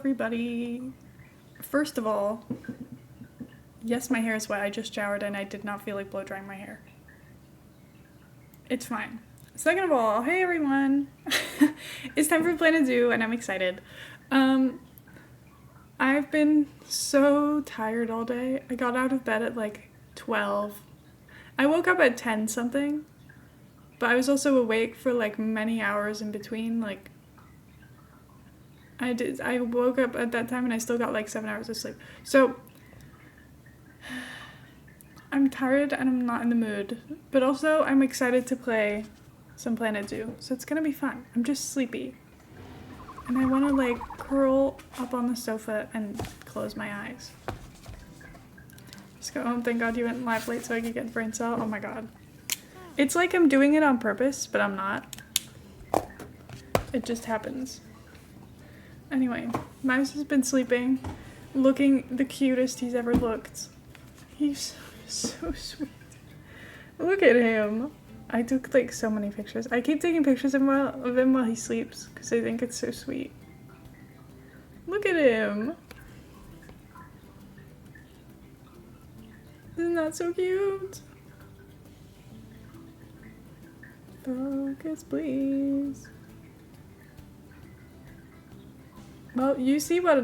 everybody. First of all, yes, my hair is wet. I just showered and I did not feel like blow drying my hair. It's fine. Second of all, hey everyone. It's time for Planet Zoo and I'm excited. I've been so tired all day. I got out of bed at like 12. I woke up at 10 something, but I was also awake for like many hours in between. Like I woke up at that time and I still got like 7 hours of sleep. So I'm tired and I'm not in the mood, but also I'm excited to play some Planet Zoo. So it's gonna be fun. I'm just sleepy. And I want to like curl up on the sofa and close my eyes. Just go home. Thank God you went live late so I could get the brain cell. Oh my God. It's like I'm doing it on purpose, but I'm not. It just happens. Anyway, Mouse has been sleeping, looking the cutest he's ever looked. He's so sweet. Look at him. I took like so many pictures. I keep taking pictures of him while he sleeps because I think it's so sweet. Look at him. Isn't that so cute? Focus, please. Well, you see what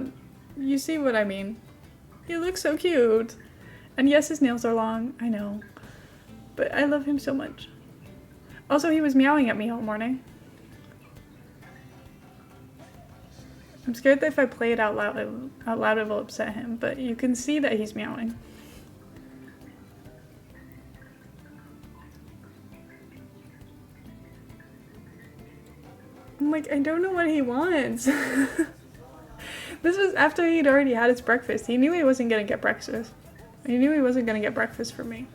I mean. He looks so cute. And yes, his nails are long, I know. But I love him so much. Also, he was meowing at me all morning. I'm scared that if I play it out loud it will upset him, but you can see that he's meowing. I'm like, I don't know what he wants. This was after he'd already had his breakfast. He knew he wasn't gonna get breakfast. He knew he wasn't gonna get breakfast from me.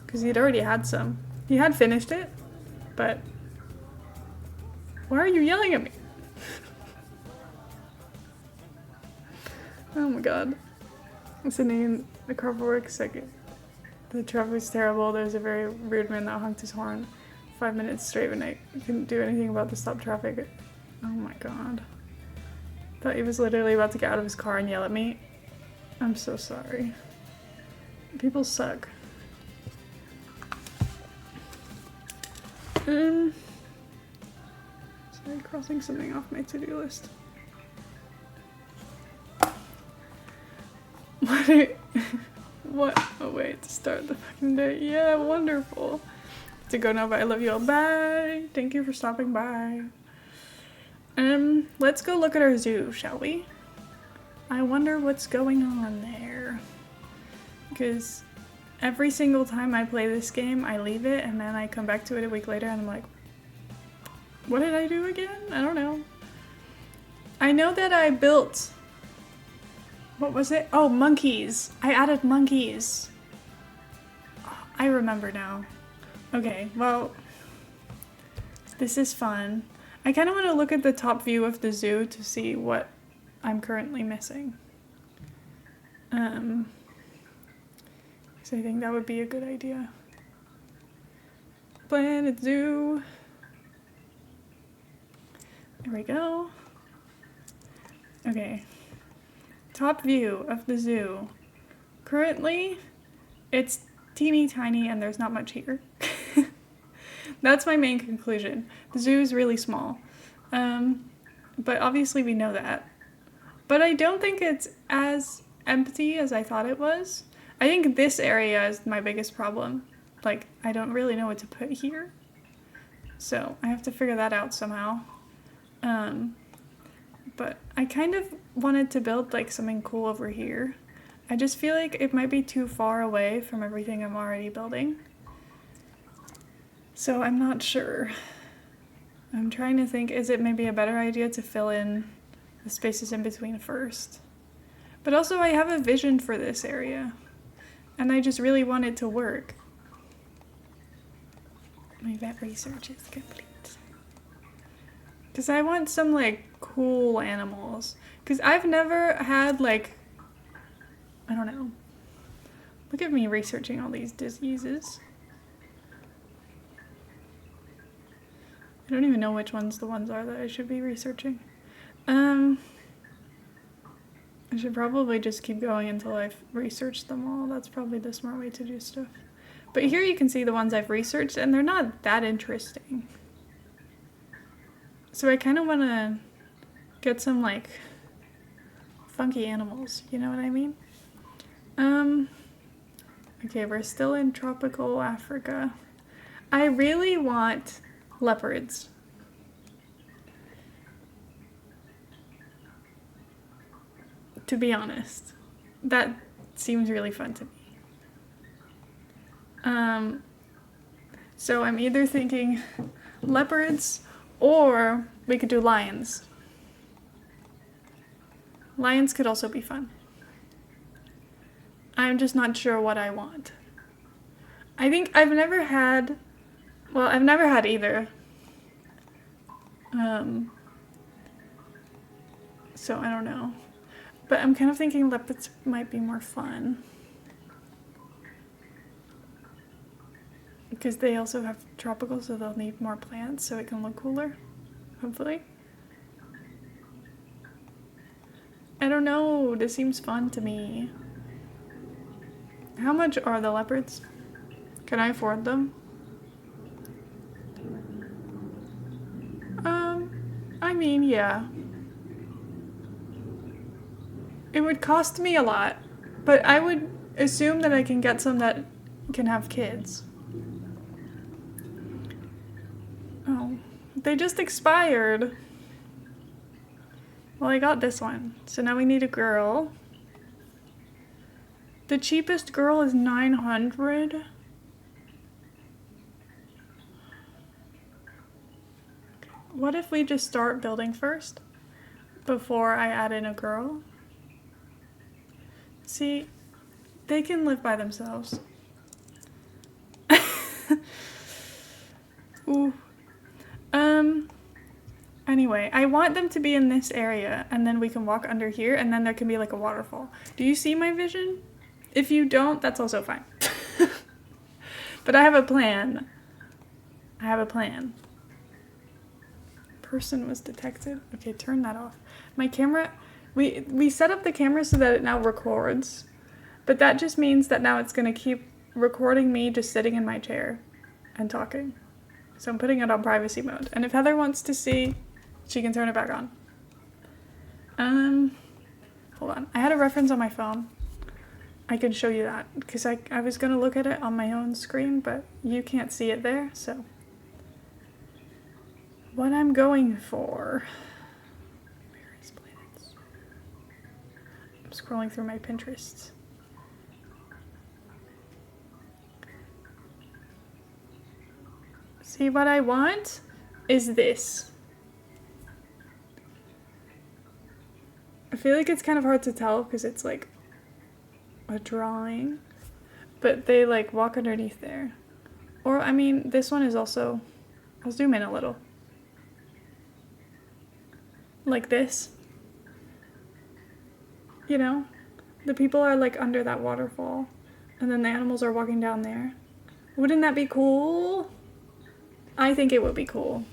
Because he'd already had some. He had finished it, but why are you yelling at me? Oh my God. Sydney, the car works like the traffic was terrible. There was a very rude man that honked his horn 5 minutes straight when I couldn't do anything about the stop traffic. Oh my God. Thought he was literally about to get out of his car and yell at me. I'm so sorry. People suck. Sorry, crossing something off my to-do list. What a way to start the fucking day. Yeah, wonderful. To go now, but I love you all. Bye. Thank you for stopping by. Let's go look at our zoo, shall we? I wonder what's going on there. Because every single time I play this game, I leave it and then I come back to it a week later and I'm like, what did I do again? I don't know. I know that I built, what was it? Oh, monkeys. I added monkeys. Oh, I remember now. Okay, well, this is fun. I kind of want to look at the top view of the zoo to see what I'm currently missing. So I think that would be a good idea. Planet Zoo. There we go. Okay. Top view of the zoo. Currently, it's teeny tiny and there's not much here. That's my main conclusion. The zoo is really small. But obviously we know that. But I don't think it's as empty as I thought it was. I think this area is my biggest problem. Like, I don't really know what to put here. So I have to figure that out somehow. But I kind of wanted to build like something cool over here. I just feel like it might be too far away from everything I'm already building. So I'm not sure. I'm trying to think, is it maybe a better idea to fill in the spaces in between first? But also I have a vision for this area. And I just really want it to work. My vet research is complete. Because I want some like cool animals. Because I've never had like, I don't know. Look at me researching all these diseases. I don't even know which ones the ones are that I should be researching. I should probably just keep going until I've researched them all. That's probably the smart way to do stuff. But here you can see the ones I've researched, and they're not that interesting. So I kind of want to get some, like, funky animals. You know what I mean? Okay, we're still in tropical Africa. I really want leopards. To be honest. That seems really fun to me. So I'm either thinking leopards or we could do lions. Lions could also be fun. I'm just not sure what I want. I think I've never had either. So I don't know. But I'm kind of thinking leopards might be more fun. Because they also have tropical, so they'll need more plants so it can look cooler. Hopefully. I don't know. This seems fun to me. How much are the leopards? Can I afford them? I mean, yeah. It would cost me a lot, but I would assume that I can get some that can have kids. Oh, they just expired. Well, I got this one, so now we need a girl. The cheapest girl is 900. What if we just start building first before I add in a girl? See, they can live by themselves. Ooh. Anyway, I want them to be in this area, and then we can walk under here, and then there can be like a waterfall. Do you see my vision? If you don't, that's also fine. But I have a plan. I have a plan. Person was detected. Okay, turn that off. My camera, we set up the camera so that it now records, but that just means that now it's gonna keep recording me just sitting in my chair and talking. So I'm putting it on privacy mode. And if Heather wants to see, she can turn it back on. Hold on. I had a reference on my phone. I can show you that because I was gonna look at it on my own screen, but you can't see it there, so. What I'm going for. Where is planets? I'm scrolling through my Pinterest. See, what I want is this. I feel like it's kind of hard to tell because it's like a drawing, but they like walk underneath there. Or, I mean, this one is also, I'll zoom in a little. Like this. You know? The people are like under that waterfall, and then the animals are walking down there. Wouldn't that be cool? I think it would be cool.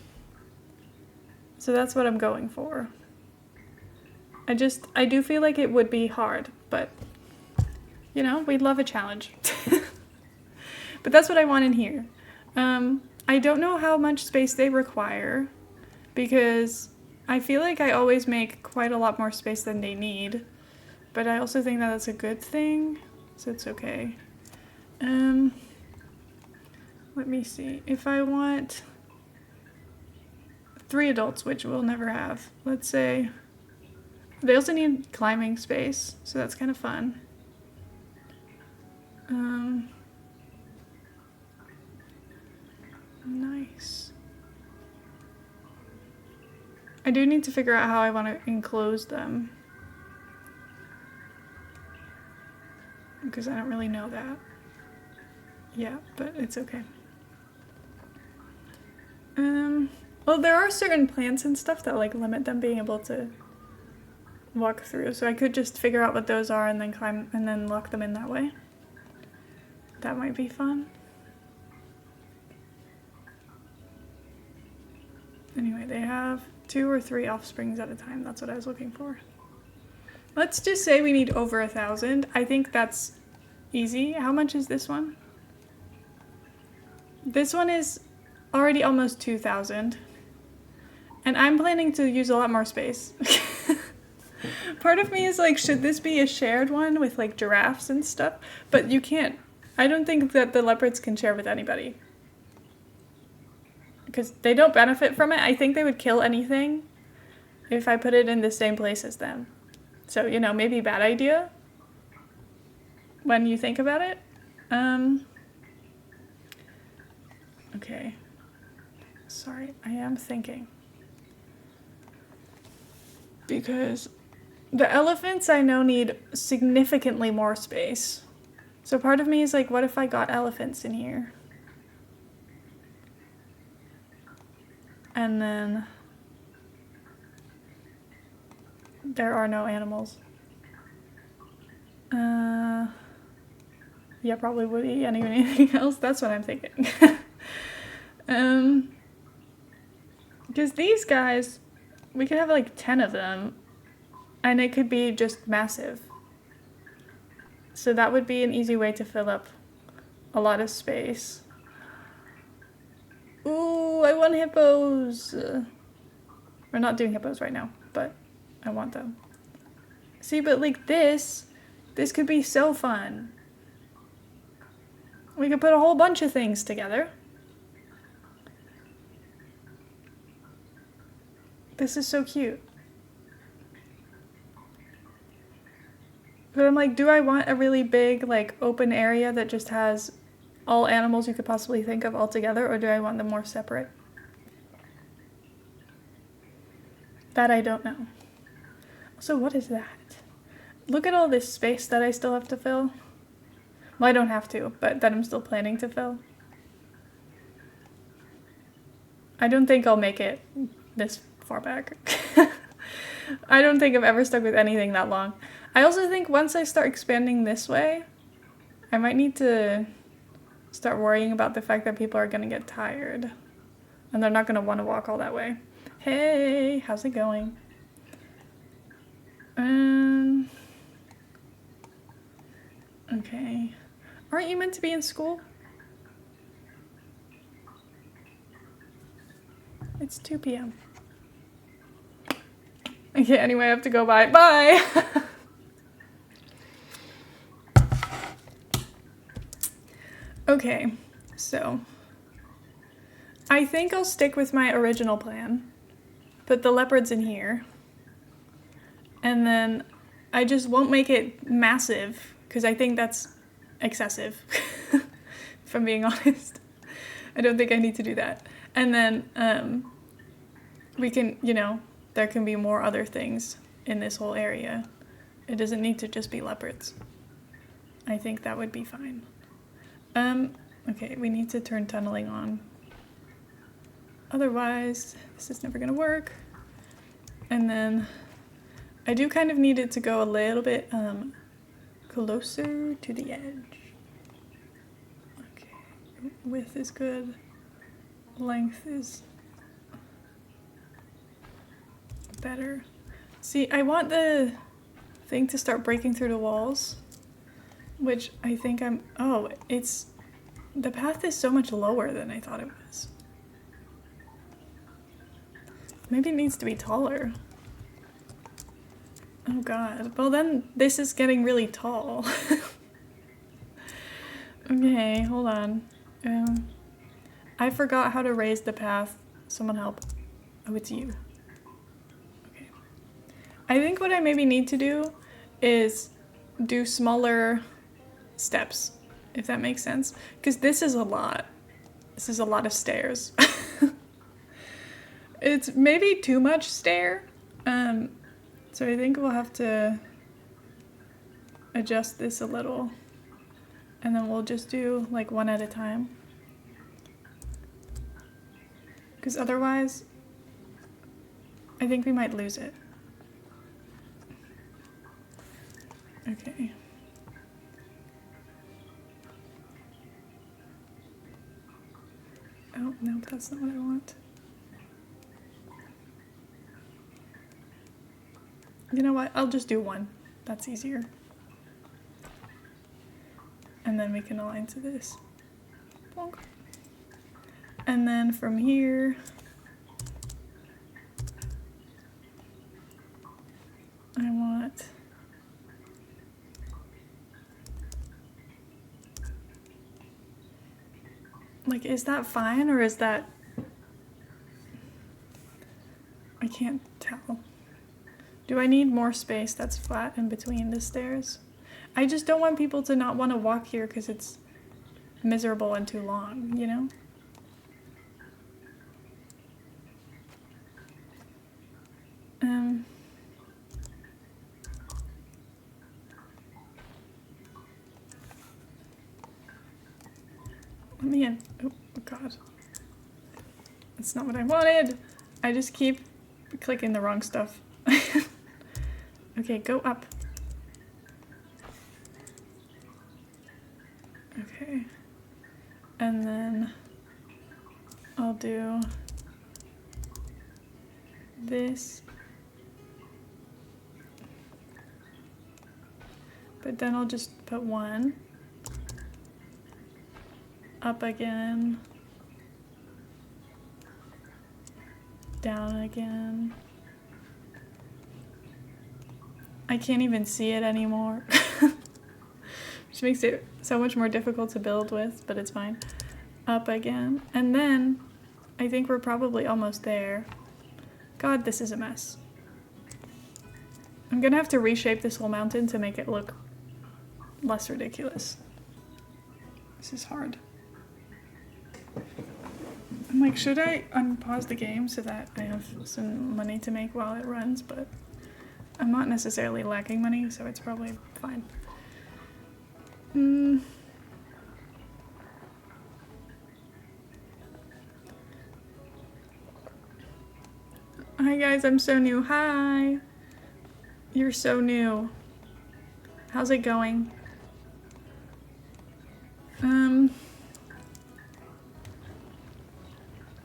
So that's what I'm going for. I do feel like it would be hard, but you know, we'd love a challenge. But that's what I want in here. I don't know how much space they require because I feel like I always make quite a lot more space than they need, but I also think that that's a good thing, so it's okay. Let me see. If I want 3 adults, which we'll never have, let's say, they also need climbing space, so that's kind of fun. Nice. I do need to figure out how I want to enclose them, because I don't really know that. Yeah, but it's okay. Well, there are certain plants and stuff that like limit them being able to walk through, so I could just figure out what those are and then climb and then lock them in that way. That might be fun. Anyway, they have 2 or 3 offsprings at a time. That's what I was looking for. Let's just say we need over 1,000. I think that's easy. How much is this one? This one is already almost 2,000. And I'm planning to use a lot more space. Part of me is like, should this be a shared one with like giraffes and stuff? But you can't. I don't think that the leopards can share with anybody. Because they don't benefit from it. I think they would kill anything if I put it in the same place as them. So, you know, maybe bad idea when you think about it. Okay. Sorry, I am thinking. Because the elephants I know need significantly more space. So part of me is like, what if I got elephants in here? And then there are no animals. Yeah, probably would eat anything else. That's what I'm thinking. Because these guys, we could have like 10 of them, and it could be just massive. So that would be an easy way to fill up a lot of space. Ooh, I want hippos! We're not doing hippos right now, but I want them. See, but like this could be so fun. We could put a whole bunch of things together. This is so cute. But I'm like, do I want a really big, like, open area that just has all animals you could possibly think of all together, or do I want them more separate? That I don't know. So what is that? Look at all this space that I still have to fill. Well, I don't have to, but that I'm still planning to fill. I don't think I'll make it this far back. I don't think I've ever stuck with anything that long. I also think once I start expanding this way, I might need to start worrying about the fact that people are going to get tired. And they're not going to want to walk all that way. Hey, how's it going? Okay. Aren't you meant to be in school? It's 2 p.m. Okay, anyway, I have to go. Bye. Bye! Okay, so I think I'll stick with my original plan. Put the leopards in here. And then I just won't make it massive, because I think that's excessive, if I'm being honest. I don't think I need to do that. And then we can, you know, there can be more other things in this whole area. It doesn't need to just be leopards. I think that would be fine. Okay, we need to turn tunneling on. Otherwise, this is never gonna work. And then I do kind of need it to go a little bit closer to the edge. Okay, width is good. Length is better. See, I want the thing to start breaking through the walls, which I think the path is so much lower than I thought it was. Maybe it needs to be taller. Oh god. Well then, this is getting really tall. Okay, hold on. I forgot how to raise the path. Someone help. Oh, it's you. Okay. I think what I maybe need to do is do smaller steps, if that makes sense. Because this is a lot. This is a lot of stairs. It's maybe too much stair. So I think we'll have to adjust this a little. And then we'll just do like one at a time. Because otherwise, I think we might lose it. Okay. Oh, no, that's not what I want. You know what? I'll just do one. That's easier. And then we can align to this. Bonk. And then from here, I want like, is that fine or is that, I can't tell. Do I need more space that's flat in between the stairs? I just don't want people to not want to walk here because it's miserable and too long, you know? Let me in. Oh, God. That's not what I wanted. I just keep clicking the wrong stuff. Okay, go up. Okay. And then I'll do this. But then I'll just put one. Up again. Down again. I can't even see it anymore. Which makes it so much more difficult to build with, but it's fine. Up again. And then I think we're probably almost there. God, this is a mess. I'm gonna have to reshape this whole mountain to make it look less ridiculous. This is hard. I'm like, should I unpause the game so that I have some money to make while it runs? But I'm not necessarily lacking money, so it's probably fine. Hi guys, I'm so new. Hi! You're so new. How's it going?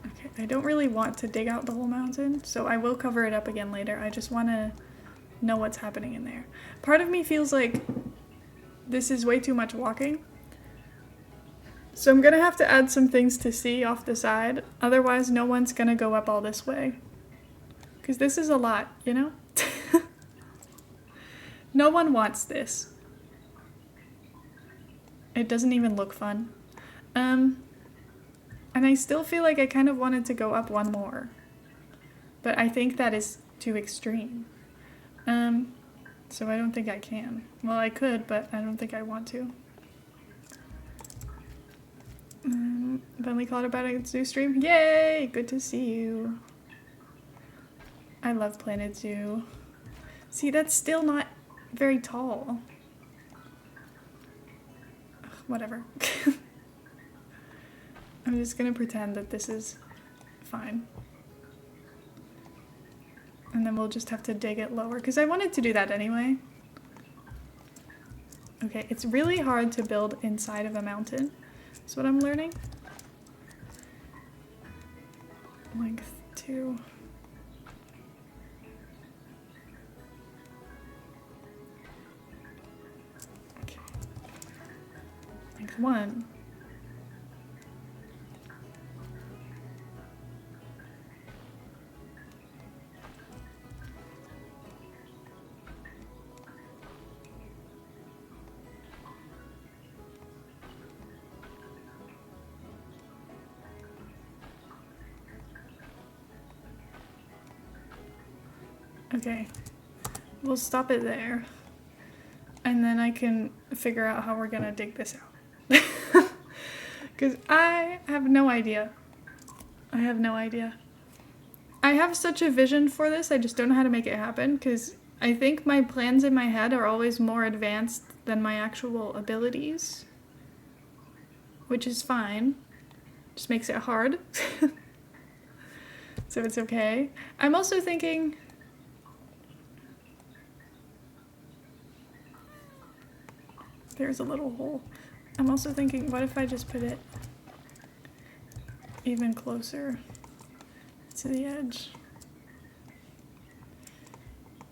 Okay, I don't really want to dig out the whole mountain, so I will cover it up again later. I just want to know what's happening in there. Part of me feels like this is way too much walking. So I'm gonna have to add some things to see off the side. Otherwise, no one's gonna go up all this way. Because this is a lot, you know? No one wants this. It doesn't even look fun. And I still feel like I kind of wanted to go up one more. But I think that is too extreme. So I don't think I can. Well, I could, but I don't think I want to. Bentley called about a zoo stream. Yay! Good to see you. I love Planet Zoo. See, that's still not very tall. Ugh, whatever. I'm just gonna pretend that this is fine. And then we'll just have to dig it lower, because I wanted to do that anyway. Okay, it's really hard to build inside of a mountain. That's what I'm learning. Length 2. Okay. Length 1. Okay, we'll stop it there, and then I can figure out how we're gonna dig this out. Because I have no idea. I have no idea. I have such a vision for this, I just don't know how to make it happen, because I think my plans in my head are always more advanced than my actual abilities. Which is fine. Just makes it hard. So it's okay. I'm also thinking... There's a little hole. I'm also thinking, what if I just put it even closer to the edge?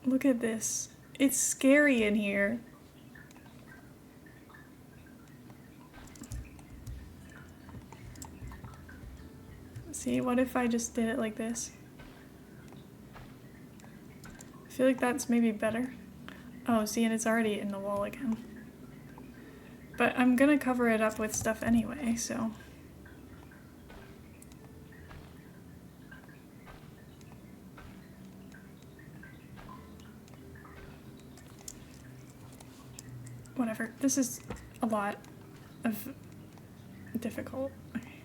Look at this. It's scary in here. See, what if I just did it like this? I feel like that's maybe better. Oh, see, and it's already in the wall again. But I'm gonna cover it up with stuff anyway, so... Whatever. This is a lot of difficult. Okay.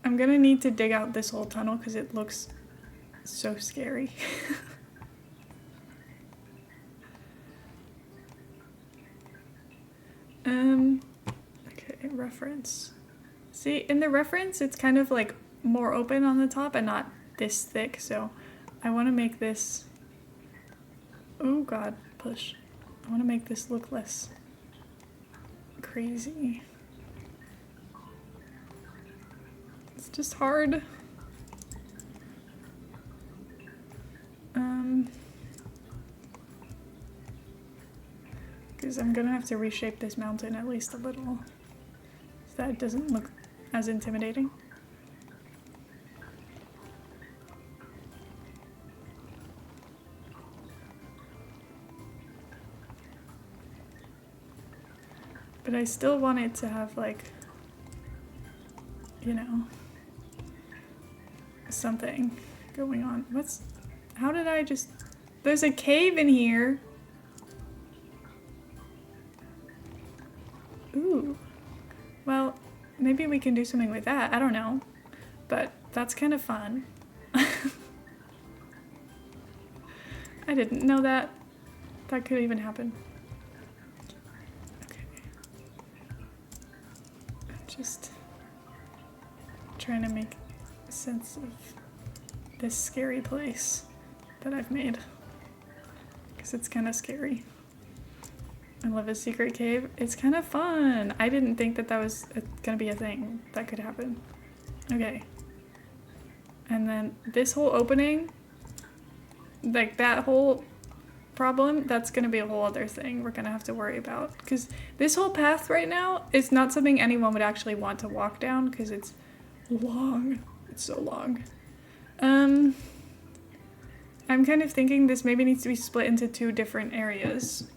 I'm gonna need to dig out this whole tunnel because it looks so scary. Okay, reference. See, in the reference, it's kind of like more open on the top and not this thick, so I want to make this... Oh god, push. I want to make this look less crazy. It's just hard. Because I'm gonna have to reshape this mountain at least a little so that it doesn't look as intimidating. But I still want it to have, like, you know, something going on. How did I just... There's a cave in here. Ooh. Well, maybe we can do something with that. I don't know. But that's kind of fun. I didn't know that could even happen. Okay. I'm just trying to make sense of this scary place that I've made. Because it's kind of scary. I love a secret cave. It's kind of fun. I didn't think that was gonna be a thing that could happen. Okay. And then this whole opening, like that whole problem, that's gonna be a whole other thing we're gonna have to worry about. Because this whole path right now is not something anyone would actually want to walk down because it's long. It's so long. I'm kind of thinking this maybe needs to be split into 2 different areas.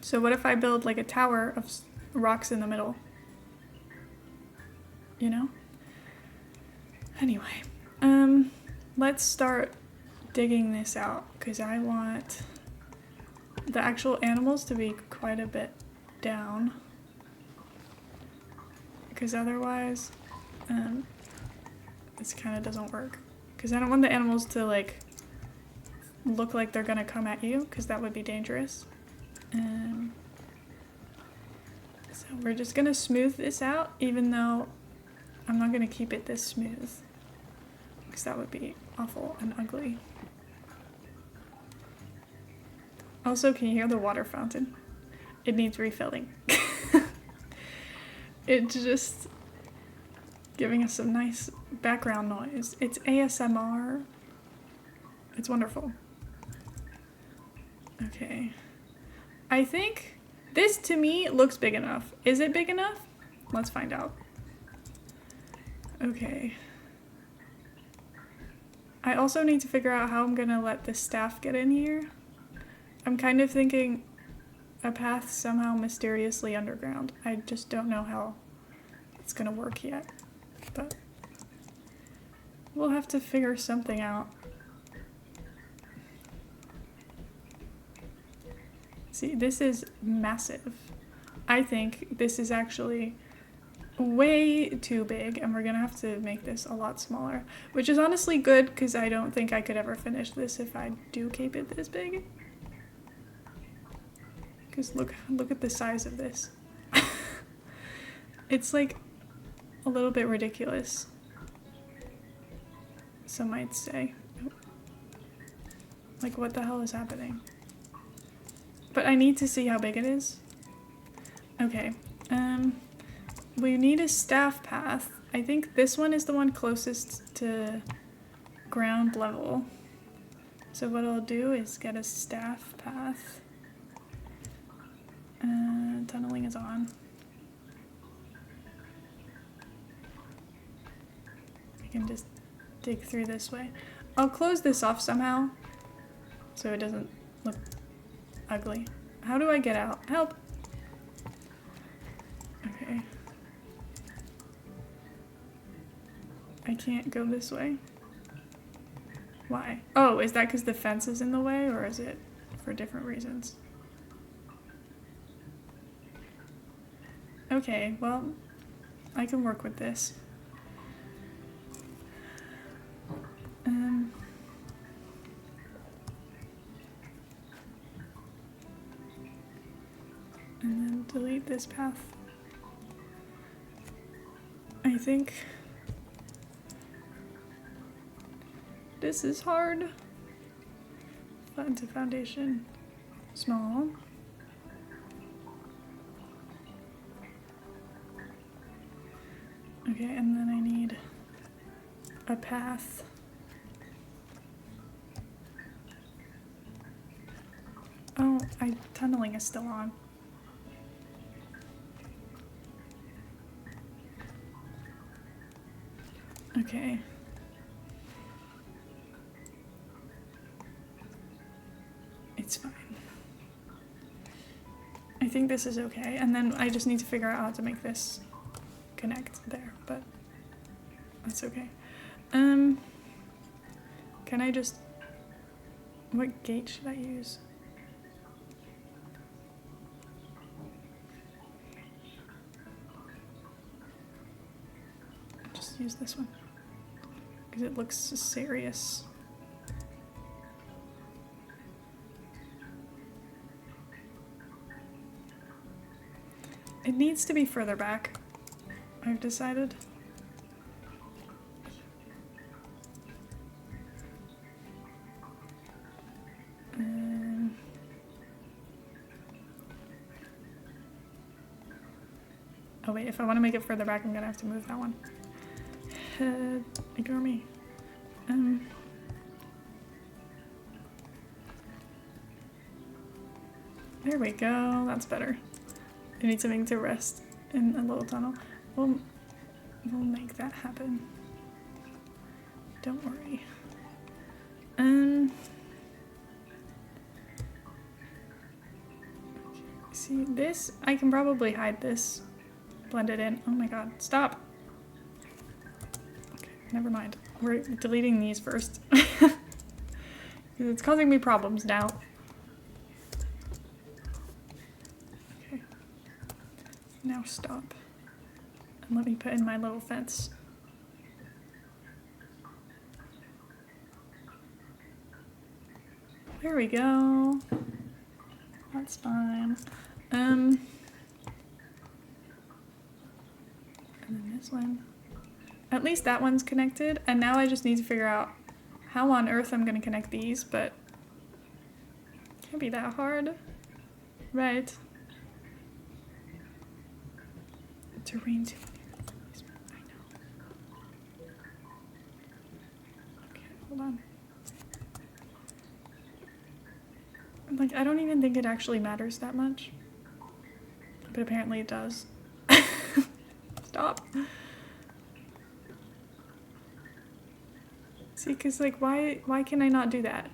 So what if I build like a tower of rocks in the middle? You know? Anyway, let's start digging this out because I want the actual animals to be quite a bit down. Because otherwise, this kind of doesn't work. Because I don't want the animals to like look like they're gonna come at you because that would be dangerous. So we're just gonna smooth this out, even though I'm not gonna keep it this smooth because that would be awful and ugly. Also, can you hear the water fountain? It needs refilling. It's just giving us some nice background noise. It's ASMR. It's wonderful. Okay. I think this, to me, looks big enough. Is it big enough? Let's find out. Okay. I also need to figure out how I'm gonna let the staff get in here. I'm kind of thinking a path somehow mysteriously underground. I just don't know how it's gonna work yet. But we'll have to figure something out. See, this is massive. I think this is actually way too big and we're gonna have to make this a lot smaller, which is honestly good because I don't think I could ever finish this if I do keep it this big. Because look at the size of this. It's like a little bit ridiculous, some might say. Like, what the hell is happening? But I need to see how big it is. Okay, we need a staff path. I think this one is the one closest to ground level. So what I'll do is get a staff path. Tunneling is on. I can just dig through this way. I'll close this off somehow so it doesn't look ugly. How do I get out? Help! Okay. I can't go this way. Why? Oh, is that because the fence is in the way, or is it for different reasons? Okay, well, I can work with this. And then delete this path. I think this is hard. Flatten to foundation. Small. Okay, and then I need a path. Oh, tunneling is still on. Okay. It's fine. I think this is okay, and then I just need to figure out how to make this connect there, but that's okay. Can I just... What gate should I use? Just use this one, because it looks serious. It needs to be further back, I've decided. Oh wait, if I want to make it further back, I'm gonna have to move that one. Ignore me. There we go, that's better. I need something to rest in a little tunnel. We'll make that happen. Don't worry. See this? I can probably hide this. Blend it in. Oh my god, stop! Okay, never mind. We're deleting these first. It's causing me problems now. Okay. Now stop. And let me put in my little fence. There we go. That's fine. And then this one. At least that one's connected, and now I just need to figure out how on earth I'm gonna connect these, but it can't be that hard, right? Terrain too. I know. Okay, hold on. Like, I don't even think it actually matters that much, but apparently it does. Stop. See, because, like, why can I not do that?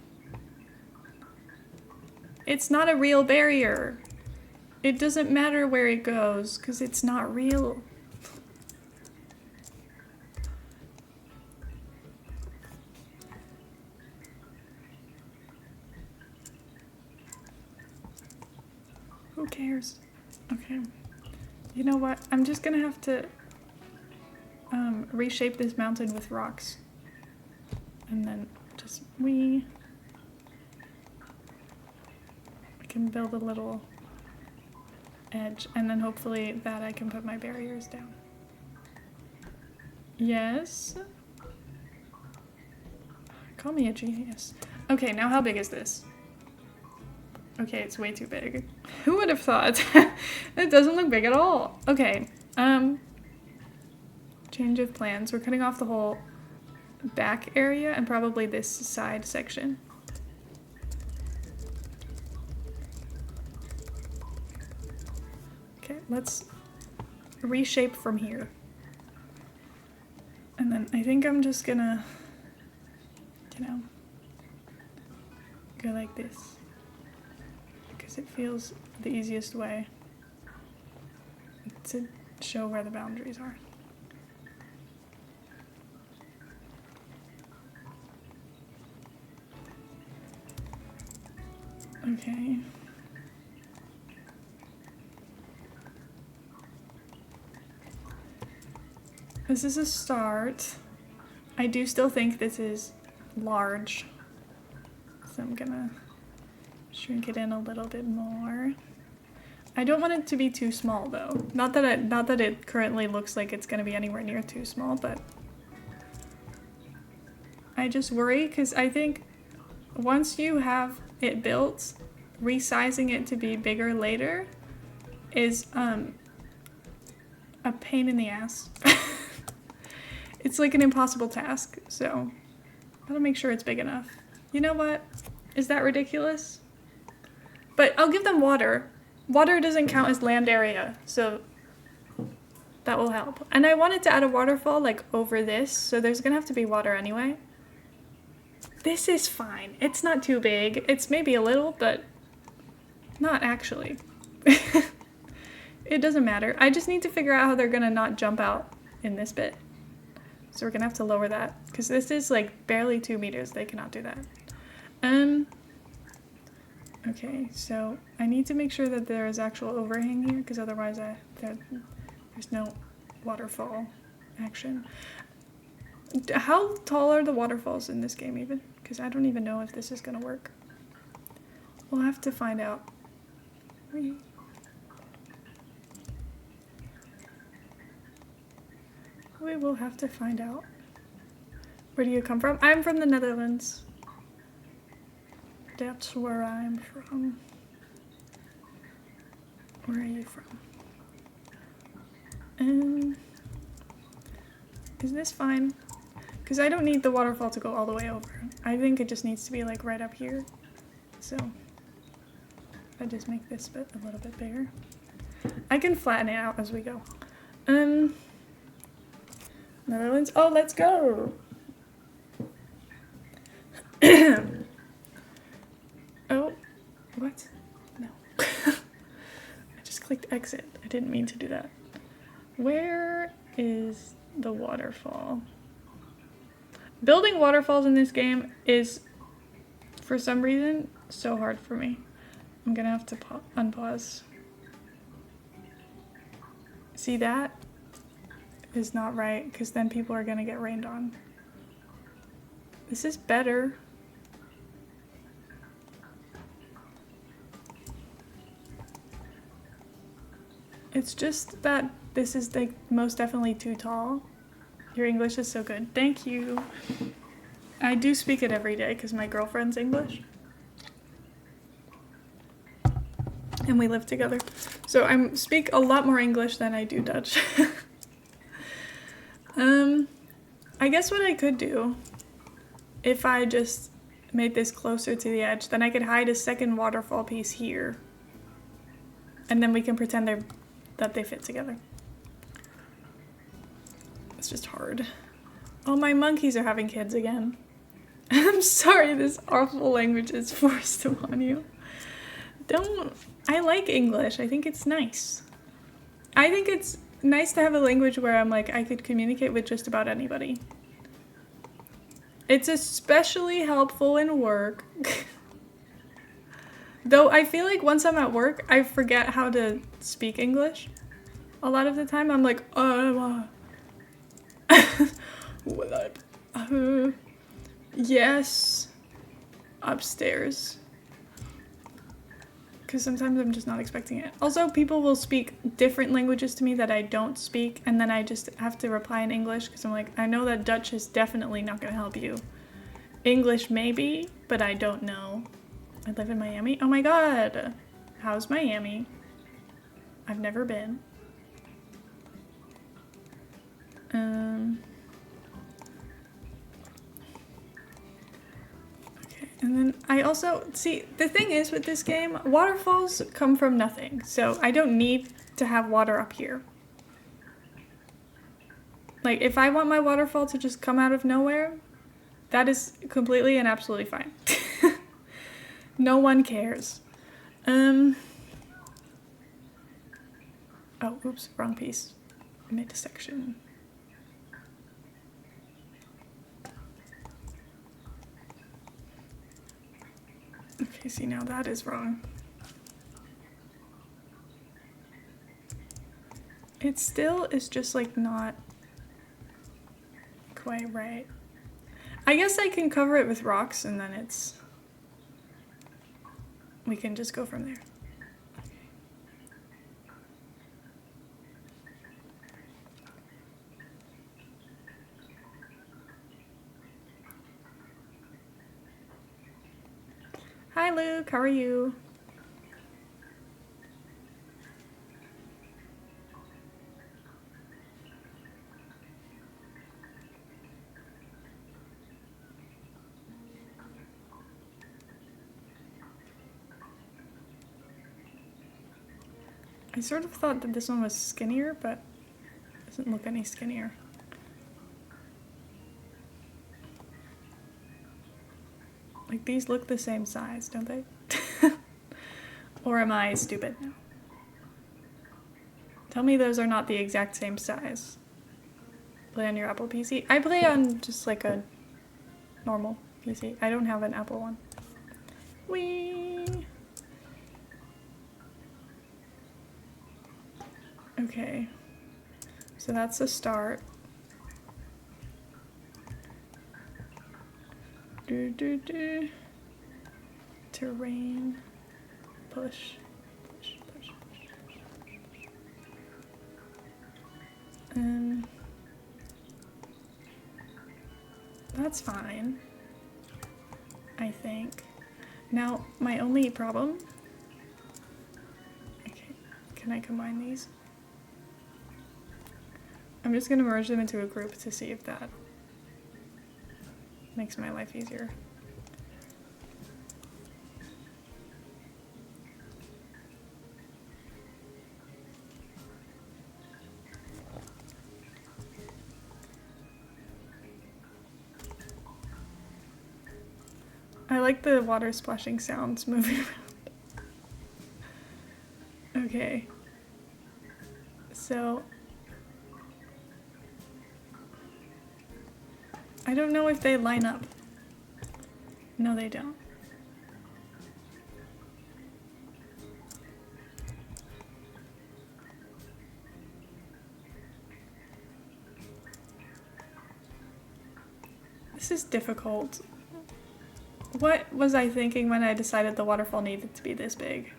It's not a real barrier. It doesn't matter where it goes, because it's not real. Who cares? Okay. You know what? I'm just gonna have to reshape this mountain with rocks. And then just I can build a little edge, and then hopefully that I can put my barriers down. Yes? Call me a genius. Okay, now how big is this? Okay, it's way too big. Who would have thought? It doesn't look big at all. Okay, change of plans. We're cutting off the whole back area and probably this side section. Okay, let's reshape from here. And then I think I'm just gonna, you know, go like this. Because it feels the easiest way to show where the boundaries are. Okay. This is a start. I do still think this is large. So I'm gonna shrink it in a little bit more. I don't want it to be too small though. Not that it currently looks like it's gonna be anywhere near too small, but I just worry because I think once you have it built, resizing it to be bigger later is a pain in the ass. It's like an impossible task, so I gotta make sure it's big enough. You know what? Is that ridiculous? But I'll give them water. Water doesn't count as land area, so that will help. And I wanted to add a waterfall like over this, so there's gonna have to be water anyway. This is fine. It's not too big. It's maybe a little, but not actually. It doesn't matter. I just need to figure out how they're gonna not jump out in this bit. So we're gonna have to lower that because this is like barely 2 meters. They cannot do that. Okay, so I need to make sure that there is actual overhang here because otherwise there's no waterfall action. How tall are the waterfalls in this game even? Because I don't even know if this is gonna work. We'll have to find out. We will have to find out. Where do you come from? I'm from the Netherlands. That's where I'm from. Where are you from? Is this fine? Because I don't need the waterfall to go all the way over. I think it just needs to be like right up here. So I just make this bit a little bit bigger. I can flatten it out as we go. Netherlands. Oh, let's go. Oh, what? No. I just clicked exit. I didn't mean to do that. Where is the waterfall? Building waterfalls in this game is, for some reason, so hard for me. I'm gonna have to unpause. See that? Is not right, because then people are gonna get rained on. This is better. It's just that this is like most definitely too tall. Your English is so good. Thank you. I do speak it every day because my girlfriend's English. And we live together. So I speak a lot more English than I do Dutch. I guess what I could do, if I just made this closer to the edge, then I could hide a second waterfall piece here. And then we can pretend that they fit together. It's just hard. Oh, my monkeys are having kids again. I'm sorry this awful language is forced upon you. I like English. I think it's nice. I think it's nice to have a language where I'm like, I could communicate with just about anybody. It's especially helpful in work. Though I feel like once I'm at work, I forget how to speak English. A lot of the time I'm like, yes, upstairs. Because sometimes I'm just not expecting it. Also, people will speak different languages to me that I don't speak, and then I just have to reply in English because I'm like, I know that Dutch is definitely not going to help you. English maybe, but I don't know. I live in Miami. Oh my god. How's Miami? I've never been. And then I also, see, the thing is with this game, waterfalls come from nothing. So I don't need to have water up here. Like, if I want my waterfall to just come out of nowhere, that is completely and absolutely fine. No one cares. Oh, oops, wrong piece. Mid section. Okay, see, now that is wrong. It still is just like not quite right. I guess I can cover it with rocks and then we can just go from there. Hi Luke, how are you? I sort of thought that this one was skinnier, but it doesn't look any skinnier. Like, these look the same size, don't they? Or am I stupid now? Tell me those are not the exact same size. Play on your Apple PC? I play on just like a normal PC. I don't have an Apple one. Whee! Okay. So that's the start. Terrain. Push. Push, push, push, push, push. That's fine. I think. Now, my only problem... Okay, can I combine these? I'm just gonna merge them into a group to see if that makes my life easier. I like the water splashing sounds moving around. Okay. So... I don't know if they line up. No, they don't. This is difficult. What was I thinking when I decided the waterfall needed to be this big?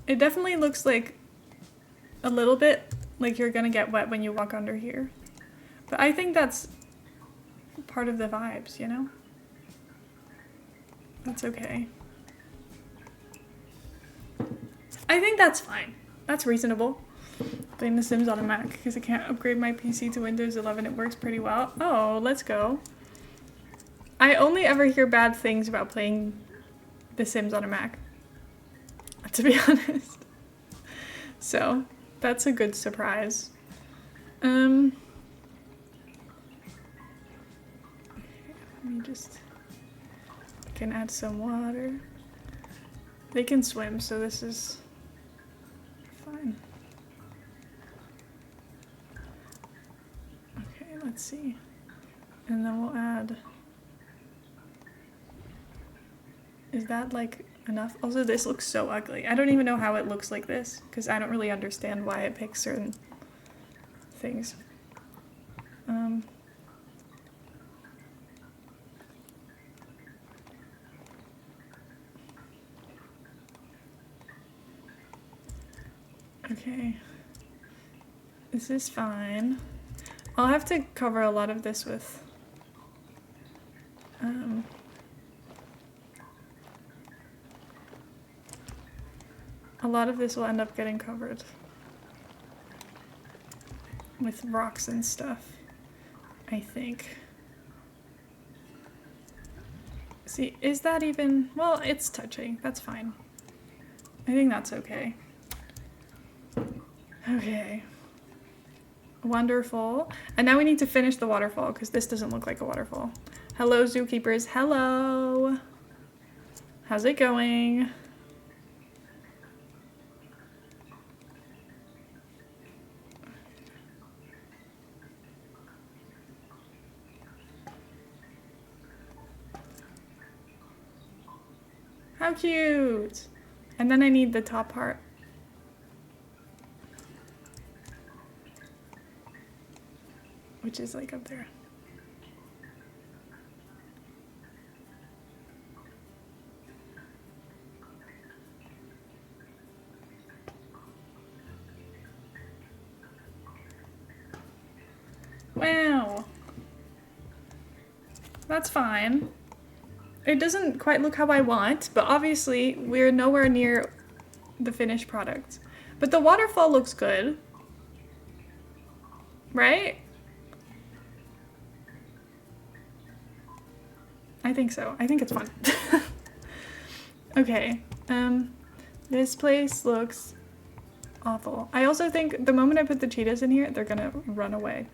It definitely looks like a little bit like you're gonna get wet when you walk under here. But I think that's part of the vibes, you know? That's okay. I think that's fine. That's reasonable. Playing The Sims on a Mac because I can't upgrade my PC to Windows 11. It works pretty well. Oh, let's go. I only ever hear bad things about playing The Sims on a Mac, to be honest. So, that's a good surprise. Let me just... I can add some water. They can swim, so this is fine. Okay, let's see. And then we'll add... Is that like enough? Also, this looks so ugly. I don't even know how it looks like this, because I don't really understand why it picks certain things. Okay. This is fine. I'll have to cover a lot of this with a lot of this will end up getting covered with rocks and stuff, I think. See, is that even... Well, it's touching. That's fine. I think that's okay. Okay. Wonderful. And now we need to finish the waterfall because this doesn't look like a waterfall. Hello, zookeepers. Hello. How's it going? How cute! And then I need the top part. Which is like up there. Wow. That's fine. It doesn't quite look how I want, but obviously we're nowhere near the finished product. But the waterfall looks good. Right? I think so. I think it's fun. Okay. This place looks awful. I also think the moment I put the cheetahs in here, they're gonna run away.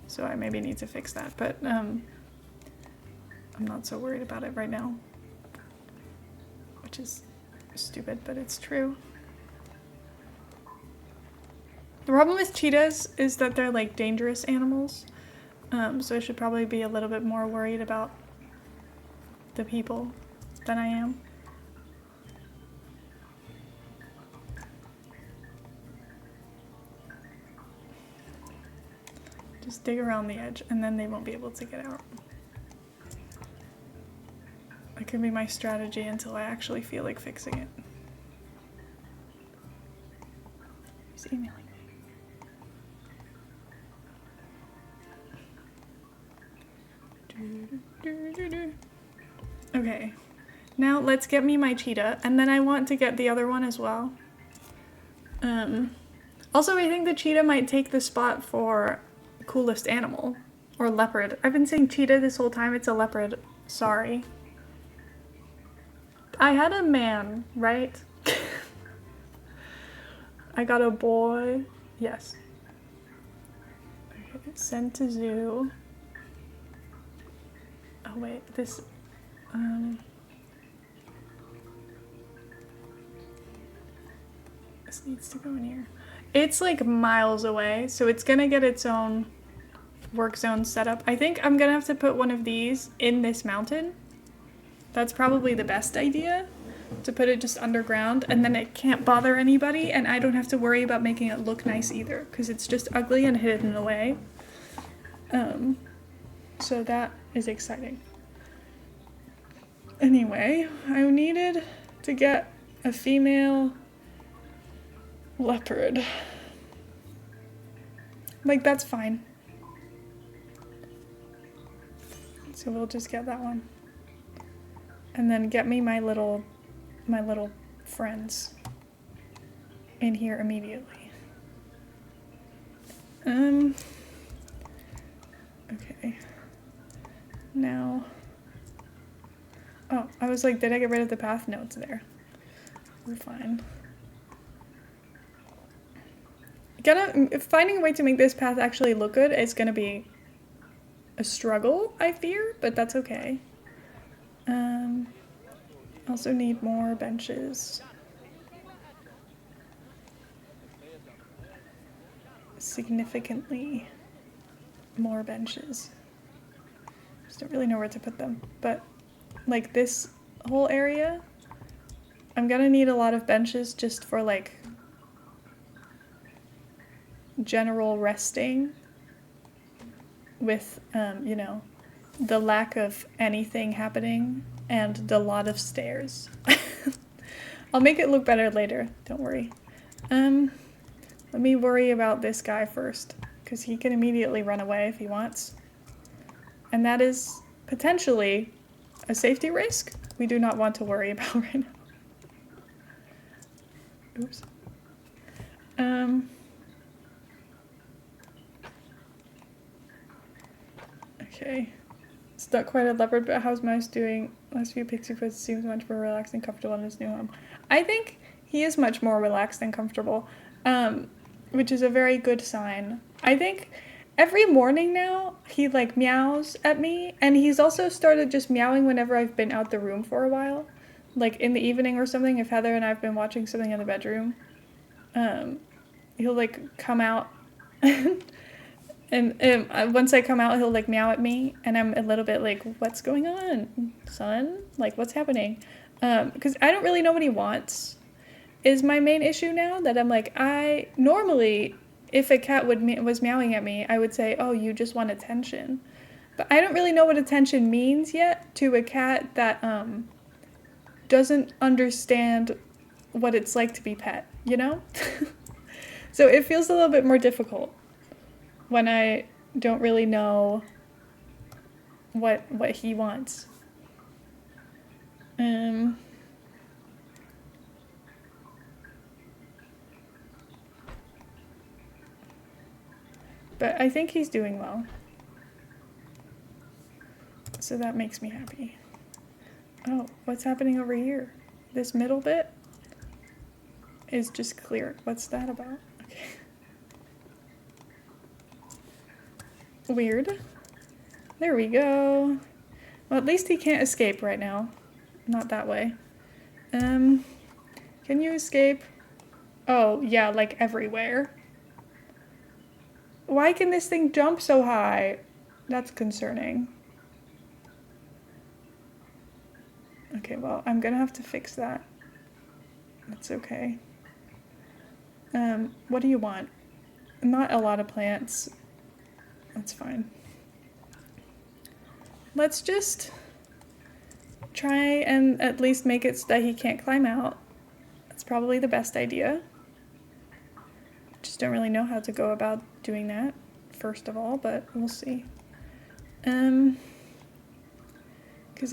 So I maybe need to fix that, but I'm not so worried about it right now. Which is stupid, but it's true. The problem with cheetahs is that they're like dangerous animals. So I should probably be a little bit more worried about the people than I am. Just dig around the edge and then they won't be able to get out. That could be my strategy until I actually feel like fixing it. He's emailing me. Okay, now let's get me my cheetah, and then I want to get the other one as well. Also, I think the cheetah might take the spot for coolest animal, or leopard. I've been saying cheetah this whole time, it's a leopard. Sorry. I had a man, right? I got a boy. Yes. Okay, send to zoo. Oh wait, this, this needs to go in here. It's like miles away, so it's gonna get its own work zone set up. I think I'm gonna have to put one of these in this mountain. That's probably the best idea, to put it just underground, and then it can't bother anybody, and I don't have to worry about making it look nice either, because it's just ugly and hidden away. So that is exciting. Anyway, I needed to get a female leopard. Like, that's fine. So we'll just get that one. And then get me my little friends in here immediately. Okay. Now, oh, I was like, did I get rid of the path? No, it's there. We're fine. Finding a way to make this path actually look good is gonna be a struggle, I fear, but that's okay. Also need more benches. Significantly more benches. Just don't really know where to put them, but like this whole area, I'm gonna need a lot of benches just for like general resting with, you know, the lack of anything happening and the lot of stairs. I'll make it look better later, don't worry. Let me worry about this guy first, because he can immediately run away if he wants. And that is potentially a safety risk we do not want to worry about right now. Oops. Okay. It's not quite a leopard, but how's Mouse doing? Last few pixie foods seems much more relaxed and comfortable in his new home. I think he is much more relaxed and comfortable, which is a very good sign. I think every morning now he like meows at me, and he's also started just meowing whenever I've been out the room for a while, like in the evening or something. If Heather and I've been watching something in the bedroom, he'll like come out. And once I come out, he'll like meow at me, and I'm a little bit like, what's going on, son? Like, what's happening? Because I don't really know what he wants, is my main issue now, that I'm like, normally, if a cat was meowing at me, I would say, oh, you just want attention. But I don't really know what attention means yet to a cat that doesn't understand what it's like to be pet, you know? So it feels a little bit more difficult when I don't really know what he wants. But I think he's doing well. So that makes me happy. Oh, what's happening over here? This middle bit is just clear. What's that about? Okay. Weird. There we go. Well, at least he can't escape right now. Not that way. Can you escape? Oh, yeah, like everywhere. Why can this thing jump so high? That's concerning. Okay, well, I'm gonna have to fix that. That's okay. What do you want? Not a lot of plants. That's fine. Let's just try and at least make it so that he can't climb out. That's probably the best idea. Just don't really know how to go about doing that, first of all, but we'll see. Because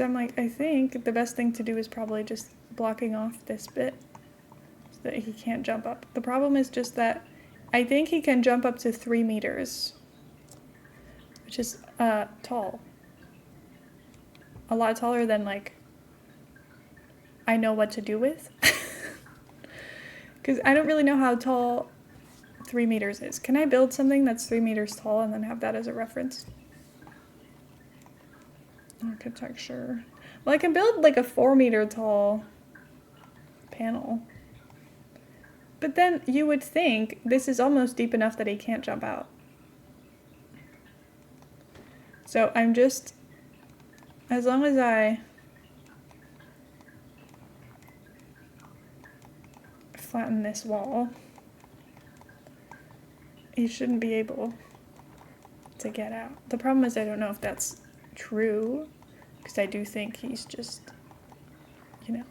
I'm like, I think the best thing to do is probably just blocking off this bit so that he can't jump up. The problem is just that I think he can jump up to 3 meters, which is tall. A lot taller than, like, I know what to do with. Because I don't really know how tall 3 meters is. Can I build something that's 3 meters tall and then have that as a reference? Architecture. Well, I can build like a 4 meter tall panel. But then you would think this is almost deep enough that he can't jump out. So I'm just, as long as I flatten this wall, he shouldn't be able to get out. The problem is I don't know if that's true, because I do think he's just, you know,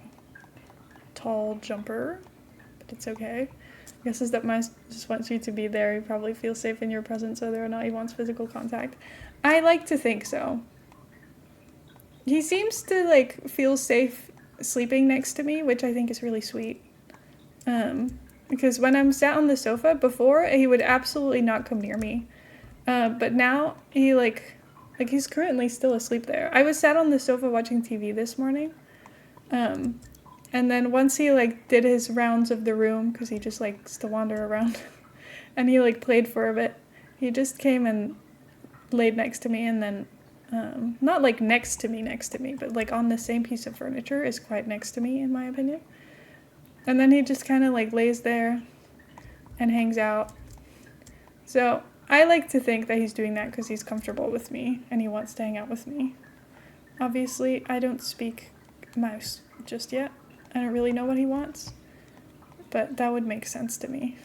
tall jumper, but it's okay. I guess is that Mice just wants you to be there. He probably feels safe in your presence whether or not he wants physical contact. I like to think so. He seems to like feel safe sleeping next to me, which I think is really sweet. Because when I'm sat on the sofa before, he would absolutely not come near me. But now he like he's currently still asleep there. I was sat on the sofa watching TV this morning. And then once he like did his rounds of the room, because he just likes to wander around, and he like played for a bit, he just came and laid next to me, and then not like next to me, but like on the same piece of furniture is quite next to me in my opinion. And then he just kind of like lays there and hangs out. So I like to think that he's doing that because he's comfortable with me and he wants to hang out with me. Obviously, I don't speak Mouse just yet. I don't really know what he wants, but that would make sense to me.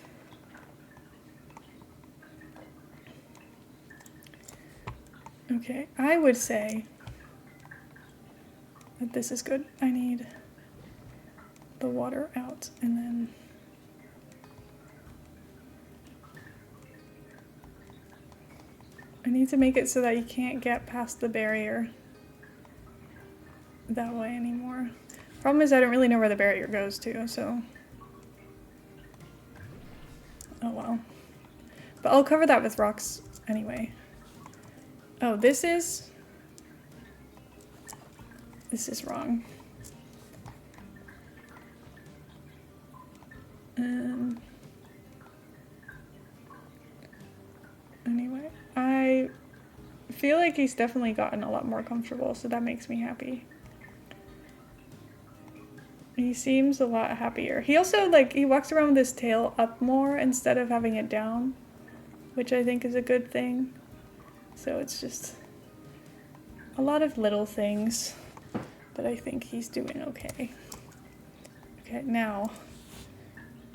Okay, I would say that this is good. I need the water out, and then I need to make it so that you can't get past the barrier that way anymore. Problem is I don't really know where the barrier goes to, so well. But I'll cover that with rocks anyway. Oh, this is wrong. Anyway, I feel like he's definitely gotten a lot more comfortable, so that makes me happy. He seems a lot happier. He also, like, he walks around with his tail up more instead of having it down, which I think is a good thing. So it's just a lot of little things, but I think he's doing okay. Okay, now,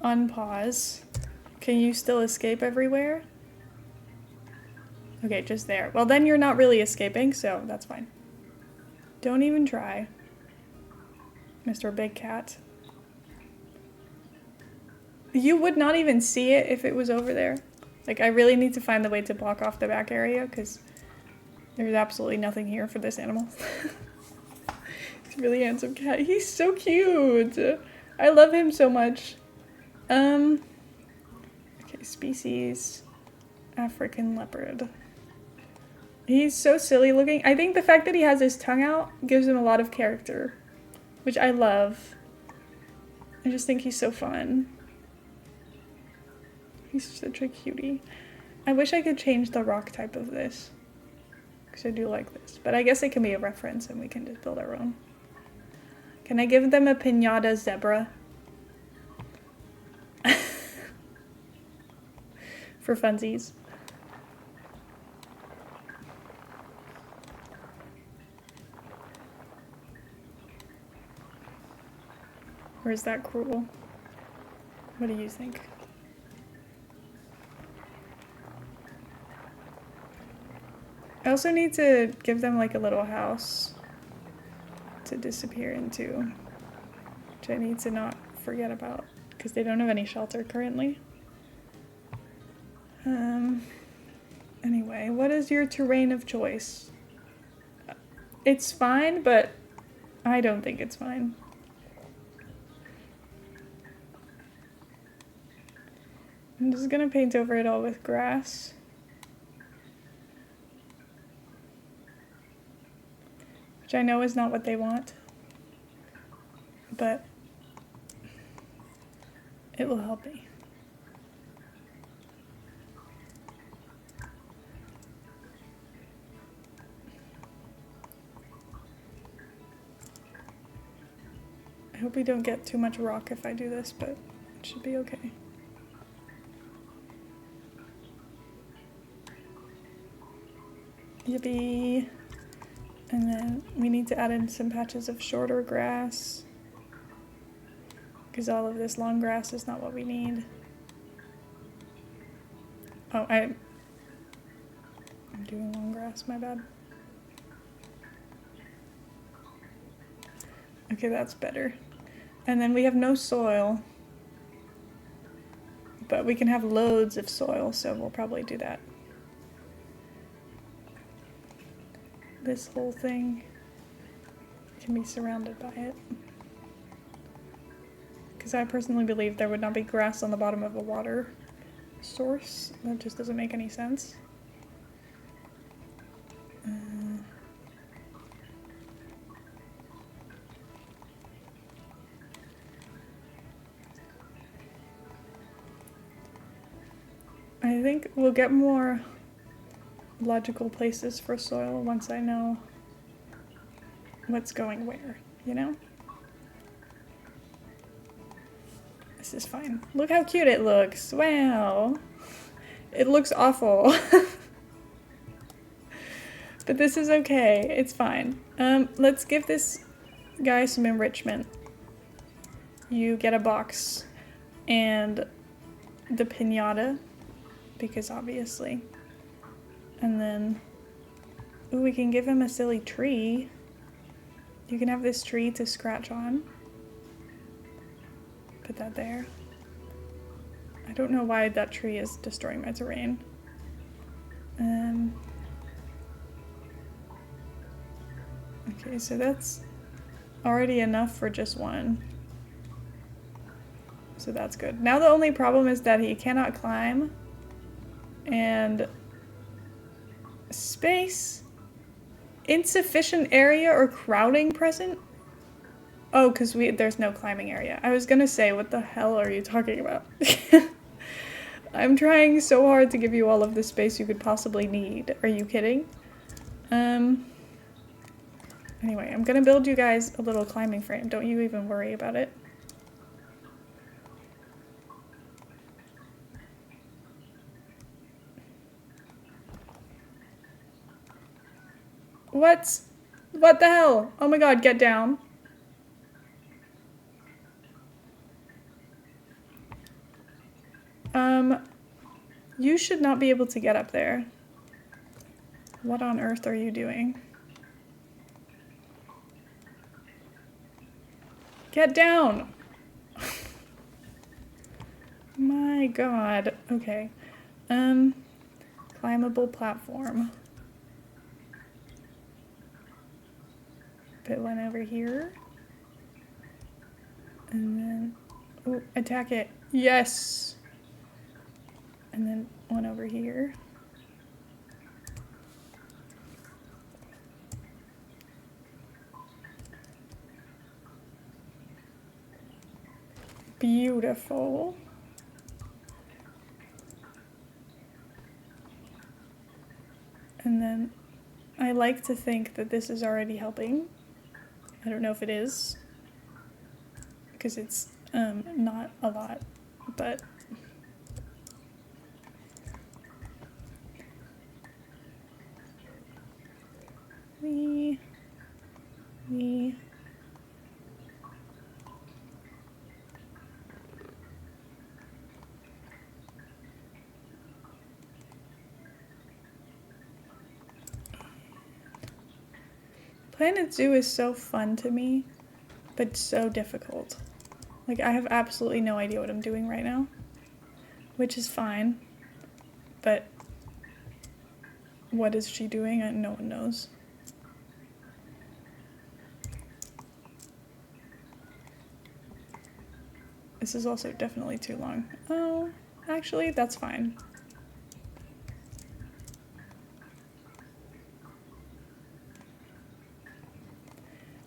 unpause. Can you still escape everywhere? Okay, just there. Well, then you're not really escaping, so that's fine. Don't even try, Mr. Big Cat. You would not even see it if it was over there. Like, I really need to find the way to block off the back area, because there's absolutely nothing here for this animal. He's a really handsome cat. He's so cute. I love him so much. Okay, species. African leopard. He's so silly looking. I think the fact that he has his tongue out gives him a lot of character, which I love. I just think he's so fun. He's such a cutie. I wish I could change the rock type of this, because I do like this. But I guess it can be a reference and we can just build our own. Can I give them a piñata zebra? For funsies. Or is that cruel? What do you think? I also need to give them like a little house to disappear into, which I need to not forget about because they don't have any shelter currently. Anyway, what is your terrain of choice? It's fine, but I don't think it's fine. I'm just gonna paint over it all with grass. Which I know is not what they want, but it will help me. I hope we don't get too much rock if I do this, but it should be okay. Yippee! And then we need to add in some patches of shorter grass, because all of this long grass is not what we need. Oh, I'm doing long grass, my bad. Okay, that's better. And then we have no soil, but we can have loads of soil, so we'll probably do that. This whole thing can be surrounded by it. Because I personally believe there would not be grass on the bottom of a water source. That just doesn't make any sense. I think we'll get more logical places for soil once I know what's going where, you know? This is fine. Look how cute it looks. Wow. It looks awful. But this is okay. It's fine. Let's give this guy some enrichment. You get a box and the piñata, because obviously. And then, ooh, we can give him a silly tree. You can have this tree to scratch on. Put that there. I don't know why that tree is destroying my terrain. Okay, so that's already enough for just one. So that's good. Now the only problem is that he cannot climb. And space, insufficient area or crowding present? Oh, because there's no climbing area. I was gonna say, what the hell are you talking about? I'm trying so hard to give you all of the space you could possibly need. Are you kidding? Anyway, I'm gonna build you guys a little climbing frame. Don't you even worry about it. What the hell? Oh my god, get down. You should not be able to get up there. What on earth are you doing? Get down! My god. Okay. Climbable platform. Put one over here. And then... oh, attack it. Yes! And then one over here. Beautiful. And then I like to think that this is already helping. I don't know if it is, because it's not a lot, but we Planet Zoo is so fun to me, but so difficult. Like, I have absolutely no idea what I'm doing right now, which is fine, but what is she doing? No one knows. This is also definitely too long. Oh, actually, that's fine.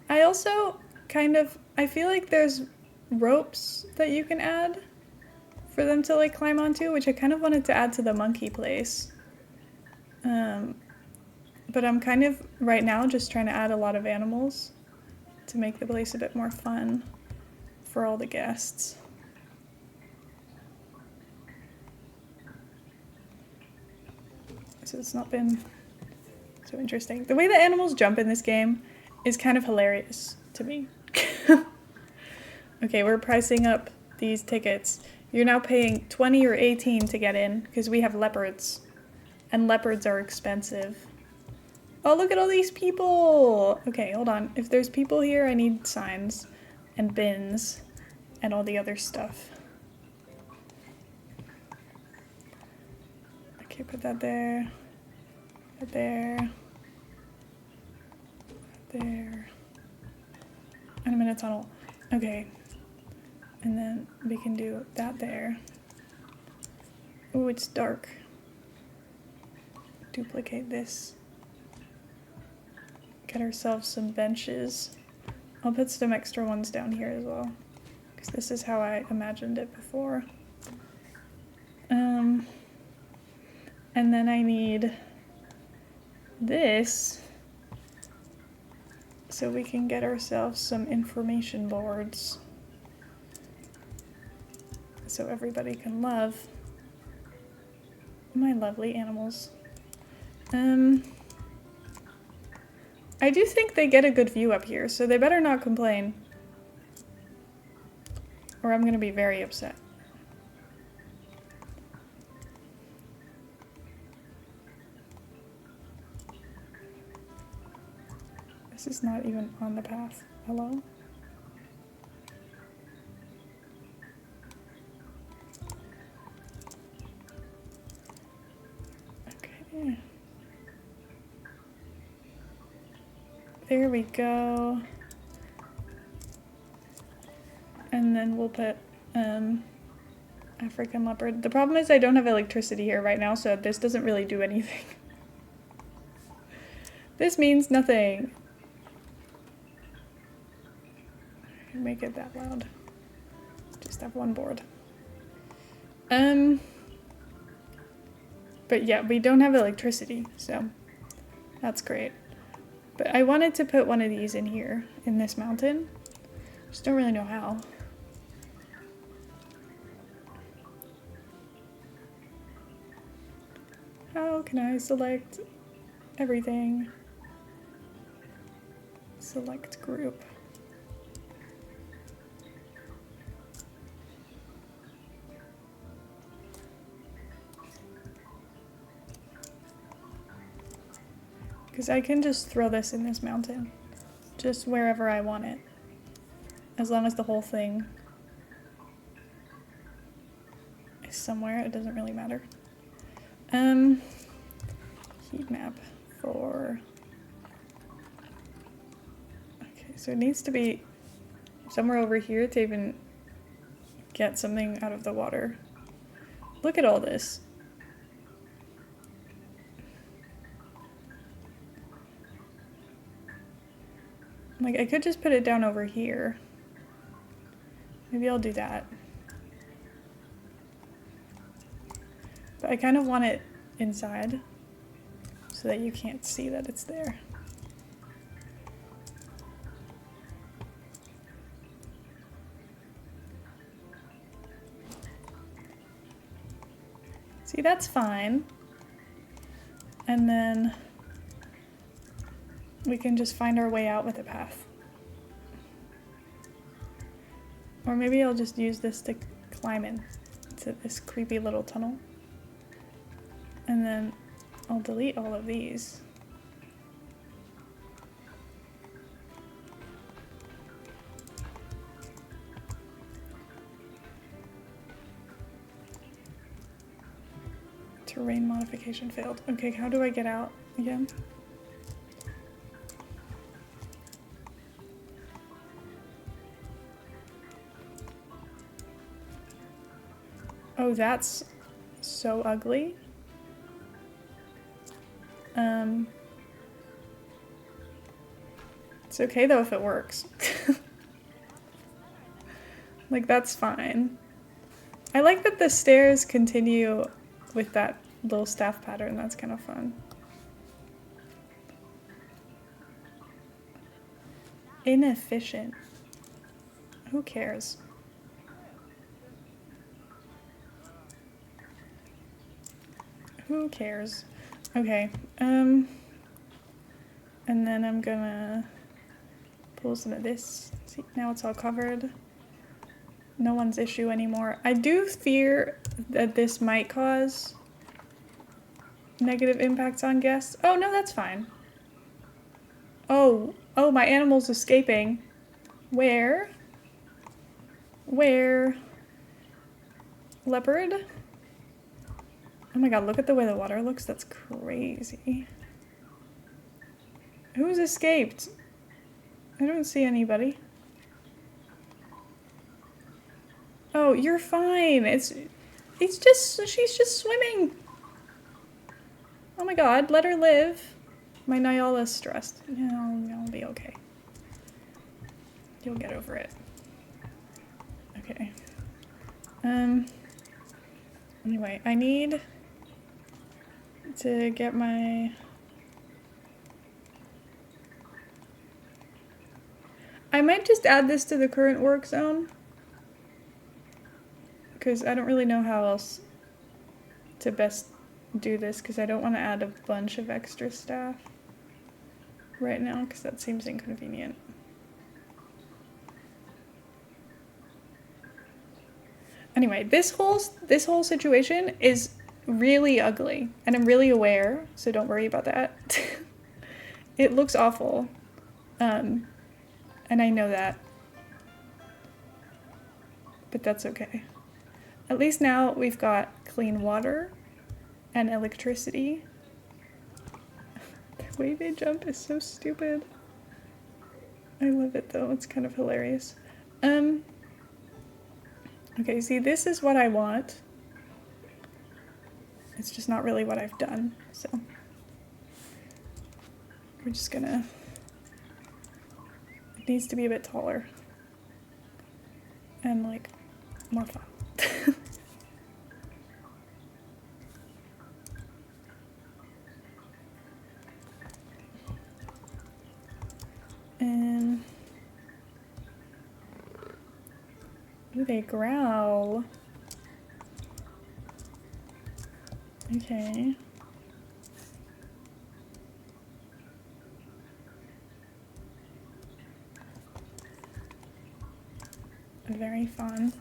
I also I feel like there's ropes that you can add for them to like climb onto, which I kind of wanted to add to the monkey place. But I'm kind of right now just trying to add a lot of animals to make the place a bit more fun for all the guests. So it's not been so interesting. The way the animals jump in this game is kind of hilarious to me. Okay, we're pricing up these tickets. You're now paying 20 or 18 to get in because we have leopards. And leopards are expensive. Oh, look at all these people! Okay, hold on. If there's people here, I need signs and bins and all the other stuff. Okay, put that there. That there. There. And I'm in a tunnel. Okay. And then we can do that there. Oh, it's dark. Duplicate this. Get ourselves some benches. I'll put some extra ones down here as well, because this is how I imagined it before. And then I need this so we can get ourselves some information boards so everybody can love my lovely animals. I do think they get a good view up here, so they better not complain, or I'm gonna be very upset. This is not even on the path. Hello? Okay. There we go. And then we'll put African leopard. The problem is I don't have electricity here right now, so this doesn't really do anything. This means nothing. Make it that loud. Just have one board. But yeah, we don't have electricity, so that's great. But I wanted to put one of these in here, in this mountain. Just don't really know how. How can I select everything? Select group. Because I can just throw this in this mountain. Just wherever I want it. As long as the whole thing is somewhere, it doesn't really matter. Heat map for... Okay, so it needs to be somewhere over here to even get something out of the water. Look at all this. Like, I could just put it down over here. Maybe I'll do that. But I kind of want it inside so that you can't see that it's there. See, that's fine. And then we can just find our way out with a path. Or maybe I'll just use this to climb in to this creepy little tunnel. And then I'll delete all of these. Terrain modification failed. Okay, how do I get out again? Oh, that's so ugly. It's okay though if it works. Like, that's fine. I like that the stairs continue with that little staff pattern. That's kind of fun. Inefficient. Who cares? Who cares? Okay, and then I'm gonna pull some of this. See, now it's all covered. No one's issue anymore. I do fear that this might cause negative impacts on guests. Oh, no, that's fine. Oh, my animal's escaping. Where? Where? Leopard? Oh my god, look at the way the water looks. That's crazy. Who's escaped? I don't see anybody. Oh, you're fine. She's just swimming. Oh my god, let her live. My Nyala's stressed. No, I'll be okay. You'll get over it. Okay. Anyway, I need to get my... I might just add this to the current work zone, because I don't really know how else to best do this, because I don't want to add a bunch of extra staff right now, because that seems inconvenient. Anyway, this whole situation is really ugly, and I'm really aware, so don't worry about that. It looks awful, and I know that, but that's okay. At least now we've got clean water and electricity. The way they jump is so stupid. I love it though, it's kind of hilarious. Okay, see, this is what I want. It's just not really what I've done, so. We're just gonna... It needs to be a bit taller. And, like, more fun. And... Ooh, they growl. Okay. Very fun.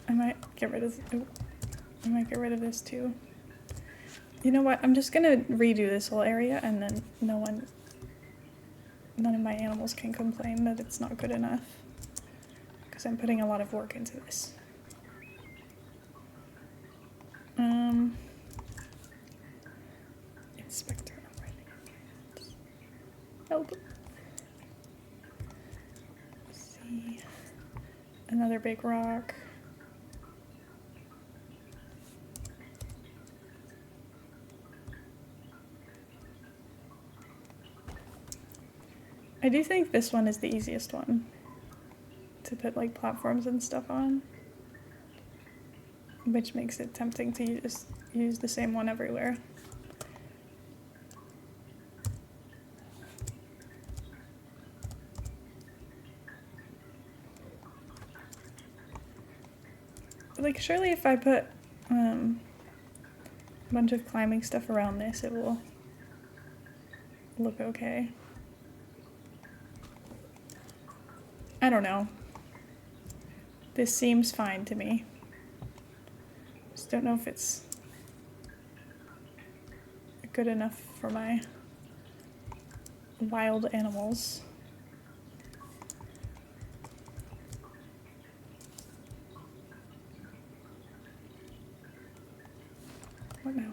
I might get rid of... Oh, I might get rid of this too. You know what? I'm just gonna redo this whole area and then none of my animals can complain that it's not good enough. Because I'm putting a lot of work into this. Inspector. Help. Let's see. Another big rock. I do think this one is the easiest one to put like platforms and stuff on, which makes it tempting to just use the same one everywhere. Like, surely if I put a bunch of climbing stuff around this, it will look okay. I don't know. This seems fine to me. Just don't know if it's good enough for my wild animals. What now?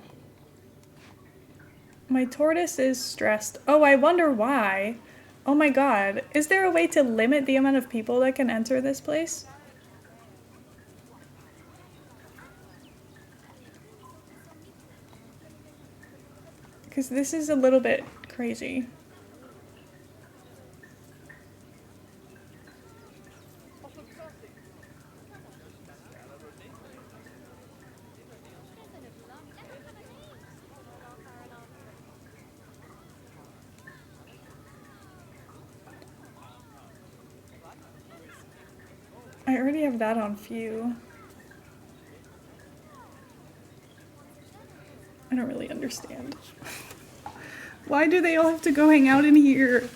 My tortoise is stressed. Oh, I wonder why. Oh my god. Is there a way to limit the amount of people that can enter this place? Because this is a little bit crazy. I already have that on few. I don't really understand. Why do they all have to go hang out in here?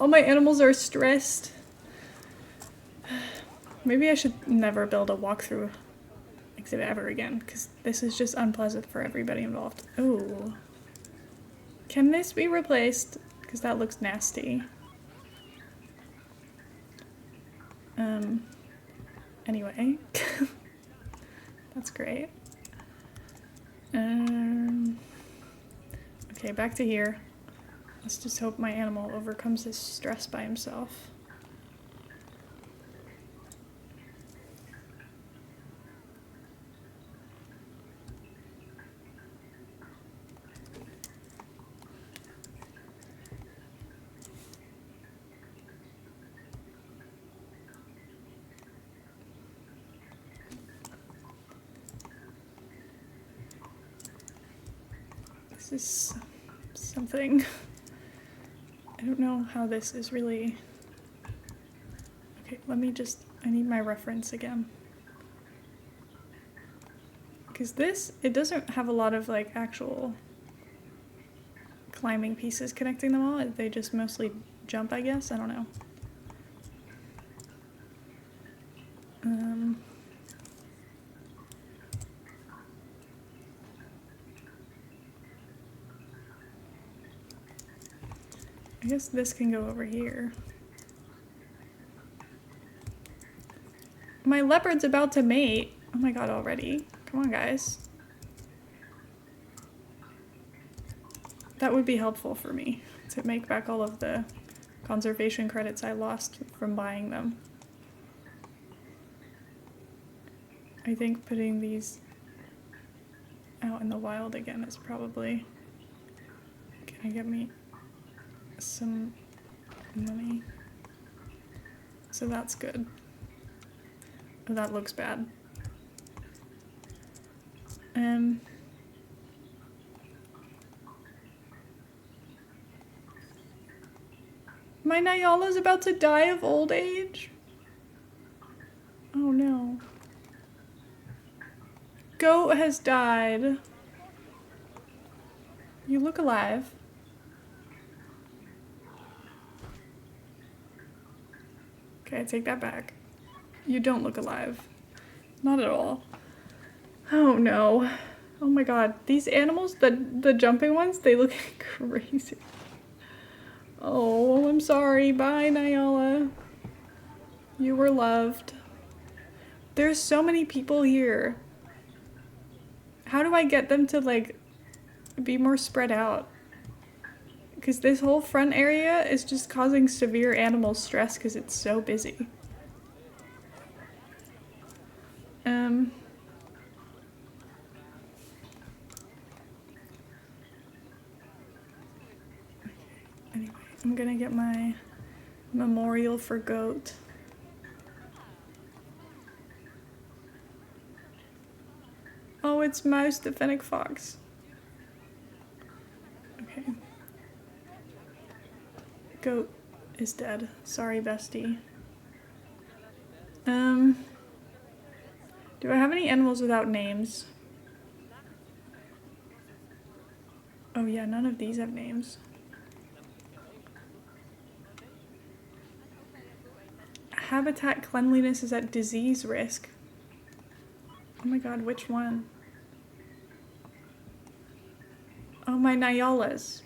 All my animals are stressed. Maybe I should never build a walkthrough exhibit ever again, because this is just unpleasant for everybody involved. Ooh. Can this be replaced? Because that looks nasty. Anyway. That's great. Okay, back to here. Let's just hope my animal overcomes his stress by himself. This is something. I don't know how this is really... Okay, let me just... I need my reference again. Because this, it doesn't have a lot of like actual climbing pieces connecting them all. They just mostly jump, I guess. I don't know. I guess this can go over here. My leopard's about to mate. Oh my god, already. Come on, guys. That would be helpful for me to make back all of the conservation credits I lost from buying them. I think putting these out in the wild again is probably gonna get me some money. So that's good. Oh, that looks bad. My Nyala's about to die of old age? Oh no. Goat has died. You look alive. Okay, I take that back. You don't look alive. Not at all. Oh no. Oh my god. These animals, the jumping ones, they look crazy. Oh, I'm sorry. Bye, Nyala. You were loved. There's so many people here. How do I get them to, like, be more spread out? Because this whole front area is just causing severe animal stress because it's so busy. Anyway, I'm gonna get my memorial for goat. Oh, it's Mouse the Fennec Fox. Okay. Goat is dead. Sorry, bestie. Do I have any animals without names? Oh yeah, none of these have names. Habitat cleanliness is at disease risk. Oh my god, which one? Oh, my Nyalas.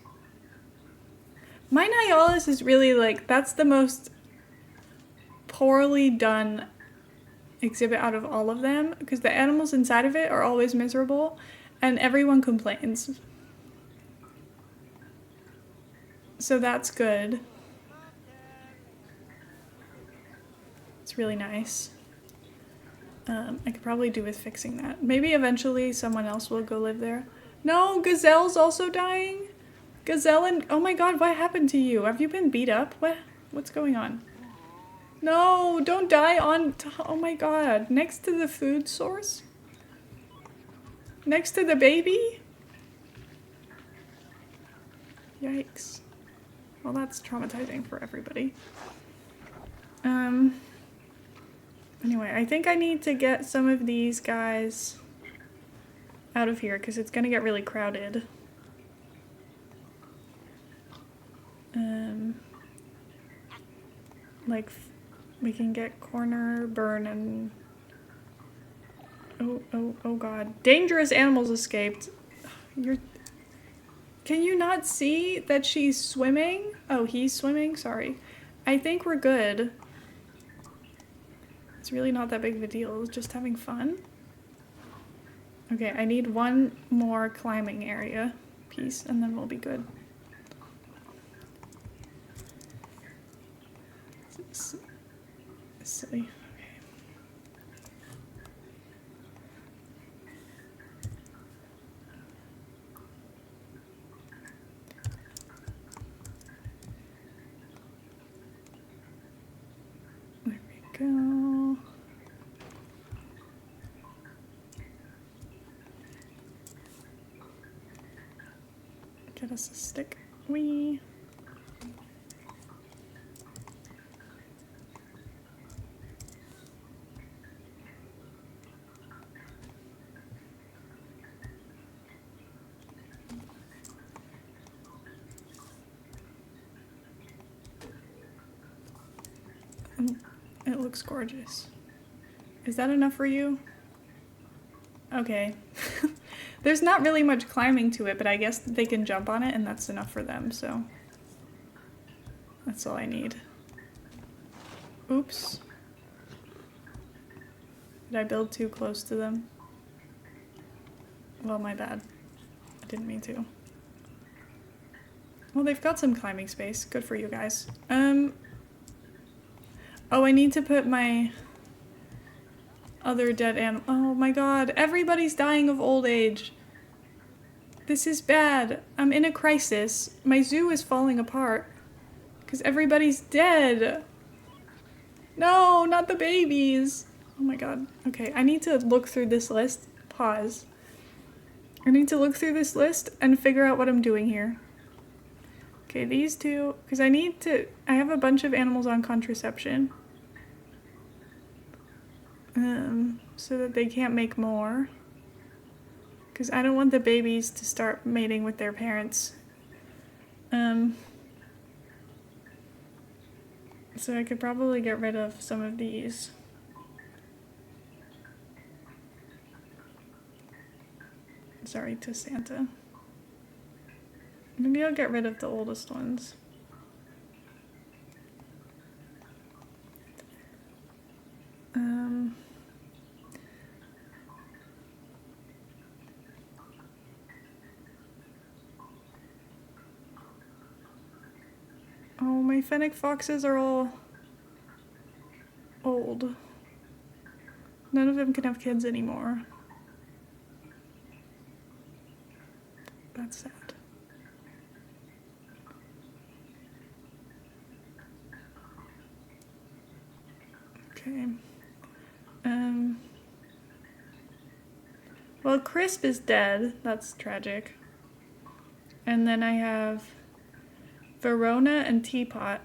My Nyalas is really like, that's the most poorly done exhibit out of all of them because the animals inside of it are always miserable and everyone complains. So that's good. It's really nice. I could probably do with fixing that. Maybe eventually someone else will go live there. No, Gazelle's also dying. Gazelle and oh my god, what happened to you? Have you been beat up? What's going on? No, don't die on oh my god, next to the food source? Next to the baby? Yikes. Well, that's traumatizing for everybody. Anyway, I think I need to get some of these guys out of here because it's gonna get really crowded. Like, we can get Corner, Burn, and... Oh god. Dangerous animals escaped. Can you not see that she's swimming? Oh, he's swimming? Sorry. I think we're good. It's really not that big of a deal. It's just having fun. Okay, I need one more climbing area piece and then we'll be good. Silly. Okay. There we go. Get us a stick. Wee. It looks gorgeous. Is that enough for you? Okay. There's not really much climbing to it, but I guess they can jump on it and that's enough for them, so that's all I need. Oops. Did I build too close to them? Well, my bad. I didn't mean to. Well, they've got some climbing space. Good for you guys. Oh, I need to put my other dead animal. Oh my god, everybody's dying of old age. This is bad. I'm in a crisis. My zoo is falling apart because everybody's dead. No, not the babies. Oh my god. Okay, I need to look through this list. Pause. I need to look through this list and figure out what I'm doing here. Okay, these two, because I have a bunch of animals on contraception. So that they can't make more. Because I don't want the babies to start mating with their parents. So I could probably get rid of some of these. Sorry to Santa. Maybe I'll get rid of the oldest ones. Oh, my fennec foxes are all old. None of them can have kids anymore. That's sad. Okay. Well, Crisp is dead. That's tragic. And then I have Verona and Teapot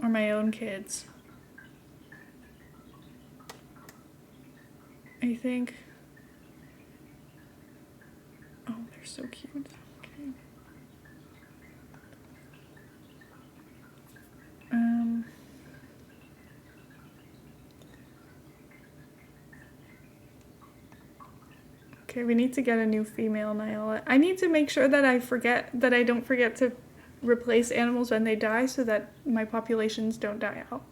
are my own kids. I think. Oh, they're so cute. Okay. Okay, we need to get a new female Nyala. I need to make sure that I don't forget to replace animals when they die so that my populations don't die out.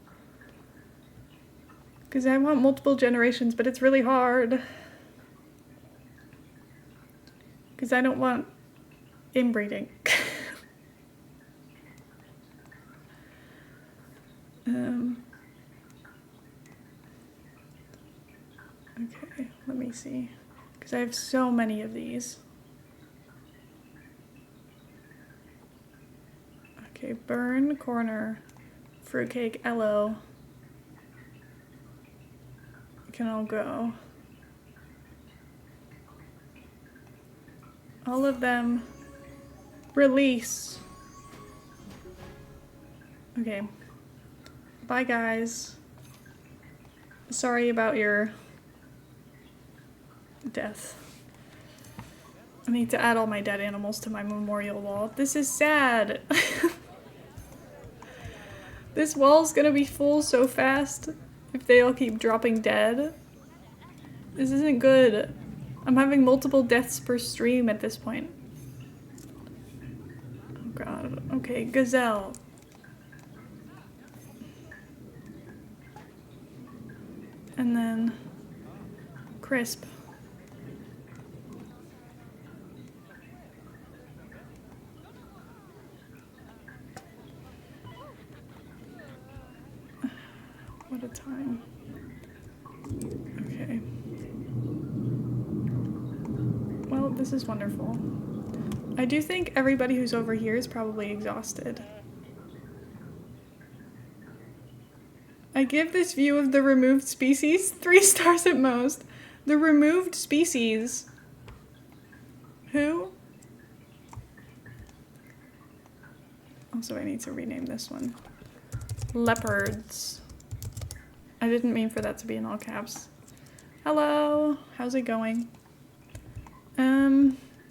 Because I want multiple generations, but it's really hard. Because I don't want inbreeding. Okay, let me see. Because I have so many of these. Okay, Burn, Corner, Fruitcake, Ello. Can all go. All of them release. Okay. Bye, guys. Sorry about your death. I need to add all my dead animals to my memorial wall. This is sad. This wall's gonna be full so fast if they all keep dropping dead. This isn't good. I'm having multiple deaths per stream at this point. Oh god. Okay, Gazelle. And then Crisp. What a time. Okay. Well, this is wonderful. I do think everybody who's over here is probably exhausted. I give this view of the removed species 3 stars at most. The removed species. Who? Also, I need to rename this one. Leopards. I didn't mean for that to be in all caps. Hello, how's it going?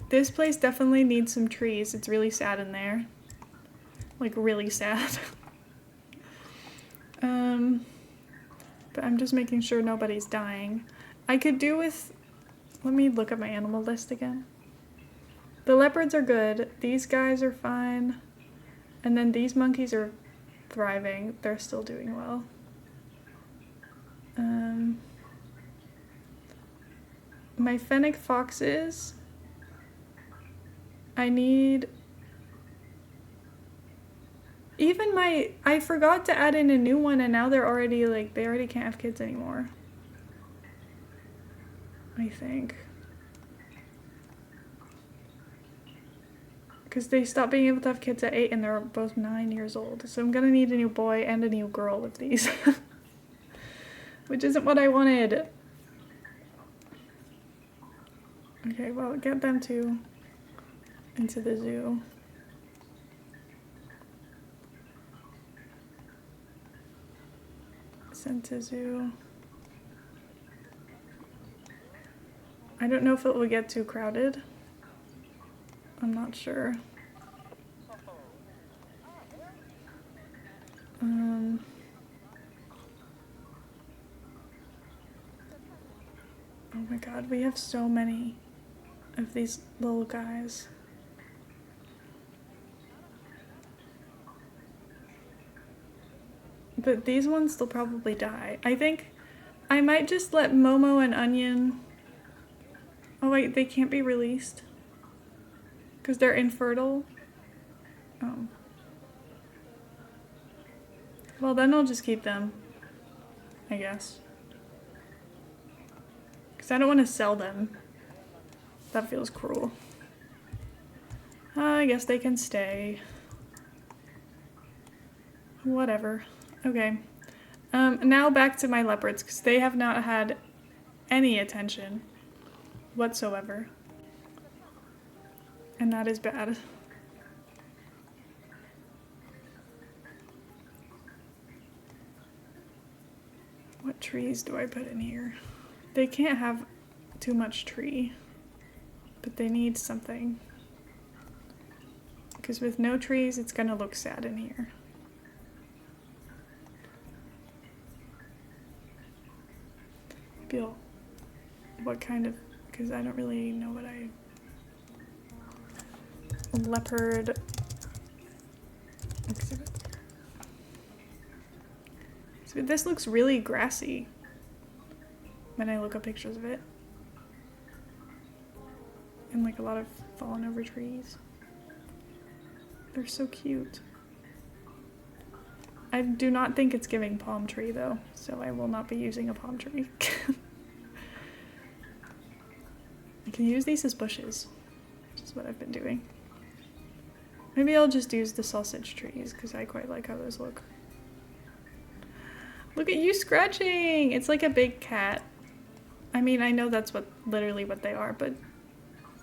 This place definitely needs some trees. It's really sad in there. Like, really sad. But I'm just making sure nobody's dying. I could do with... Let me look at my animal list again. The leopards are good. These guys are fine. And then these monkeys are thriving. They're still doing well. My fennec foxes, I need Even I forgot to add in a new one and now they're already like, they already can't have kids anymore. I think. Because they stopped being able to have kids at 8 and they're both 9 years old. So I'm gonna need a new boy and a new girl with these. Which isn't what I wanted. Okay, well, get them two into the zoo. Sent to zoo. I don't know if it will get too crowded. I'm not sure. Oh my god, we have so many of these little guys. But these ones, they'll probably die. I think I might just let Momo and Onion... Oh wait, they can't be released? Because they're infertile? Oh. Well, then I'll just keep them, I guess. Because I don't want to sell them. That feels cruel. I guess they can stay. Whatever. Okay. Now back to my leopards, because they have not had any attention whatsoever. And that is bad. What trees do I put in here? They can't have too much tree, but they need something. Because with no trees, it's gonna look sad in here. Feel what kind of, because I don't really know what I... Leopard exhibit. So this looks really grassy when I look up pictures of it. And like a lot of fallen over trees. They're so cute. I do not think it's giving palm tree though, so I will not be using a palm tree. I can use these as bushes, which is what I've been doing. Maybe I'll just use the sausage trees because I quite like how those look. Look at you scratching! It's like a big cat. I mean, I know that's literally what they are, but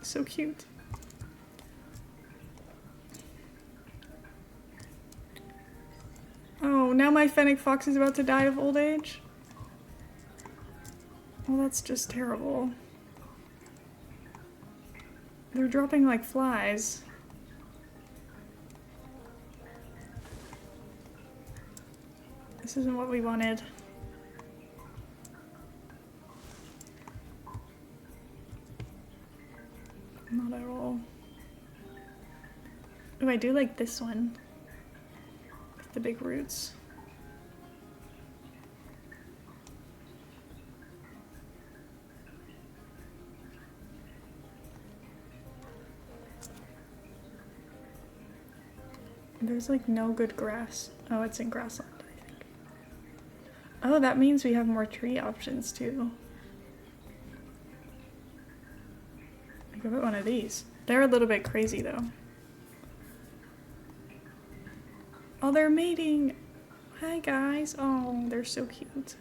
so cute. Oh, now my fennec fox is about to die of old age? Well, that's just terrible. They're dropping like flies. This isn't what we wanted. Not at all. Oh, I do like this one. With the big roots. There's like no good grass. Oh, it's in grassland. Oh, that means we have more tree options too. I could put one of these. They're a little bit crazy though. Oh, they're mating. Hi guys. Oh, they're so cute.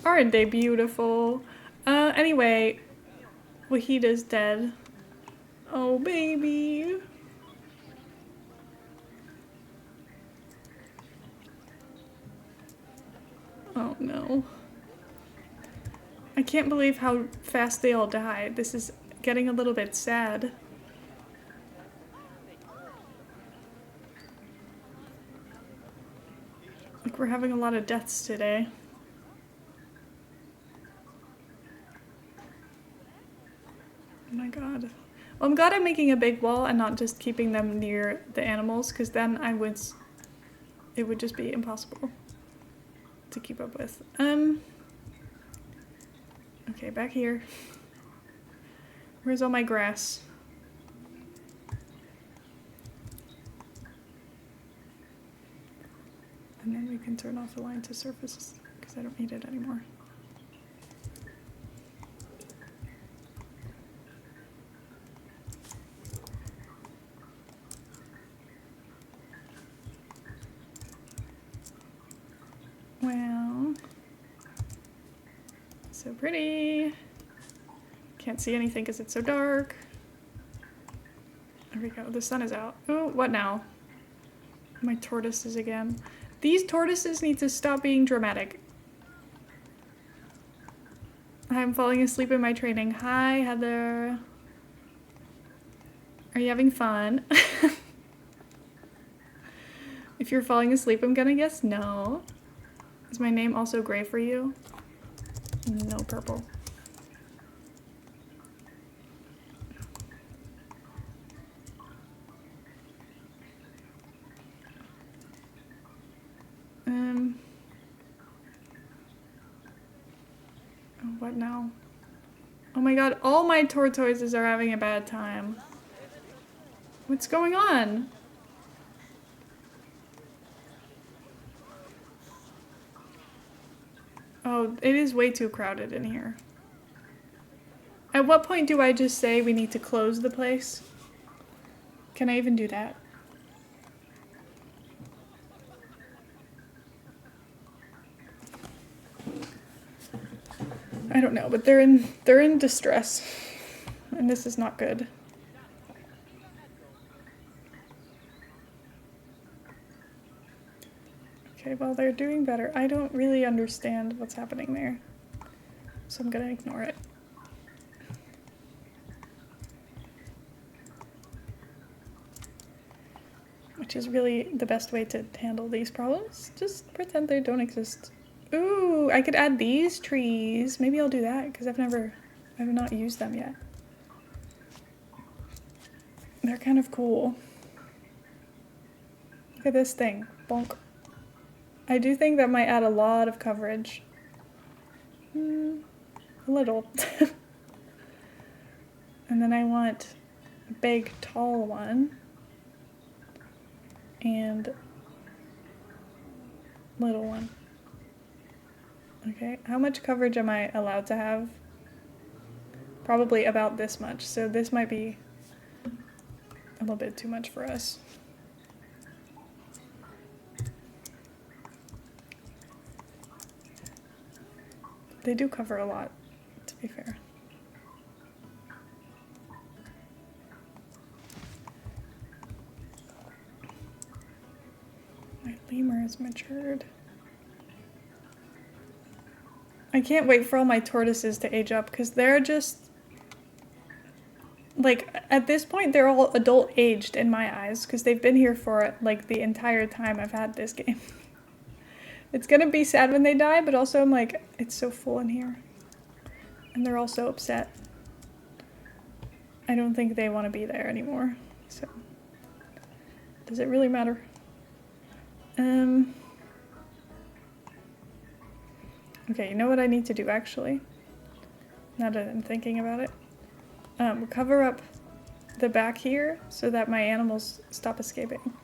Aren't they beautiful? Anyway, Wahida's dead. Oh, baby. Oh no. I can't believe how fast they all died. This is getting a little bit sad. Like we're having a lot of deaths today. Oh my god. Well, I'm glad I'm making a big wall and not just keeping them near the animals, because then it would just be impossible to keep up with. Okay, back here. Where's all my grass? And then we can turn off the line to surfaces because I don't need it anymore. Wow. So pretty. Can't see anything because it's so dark. There we go. The sun is out. Oh, what now? My tortoises again. These tortoises need to stop being dramatic. I'm falling asleep in my training. Hi, Heather. Are you having fun? If you're falling asleep, I'm gonna guess no. Is my name also gray for you? No, purple. What now? Oh my god, all my tortoises are having a bad time. What's going on? Oh, it is way too crowded in here. At what point do I just say we need to close the place? Can I even do that? I don't know, but they're in distress. And this is not good. Okay, well, they're doing better. I don't really understand what's happening there, so I'm gonna ignore it. Which is really the best way to handle these problems. Just pretend they don't exist. Ooh, I could add these trees. Maybe I'll do that, because I've not used them yet. They're kind of cool. Look at this thing. Bonk. I do think that might add a lot of coverage. A little. And then I want a big, tall one. And little one. Okay, how much coverage am I allowed to have? Probably about this much, so this might be a little bit too much for us. They do cover a lot, to be fair. My lemur has matured. I can't wait for all my tortoises to age up because they're just, like, at this point they're all adult aged in my eyes because they've been here for like the entire time I've had this game. It's gonna be sad when they die, but also I'm like, it's so full in here. And they're all so upset. I don't think they want to be there anymore, so does it really matter? Okay, you know what I need to do actually? Now that I'm thinking about it. Cover up the back here so that my animals stop escaping.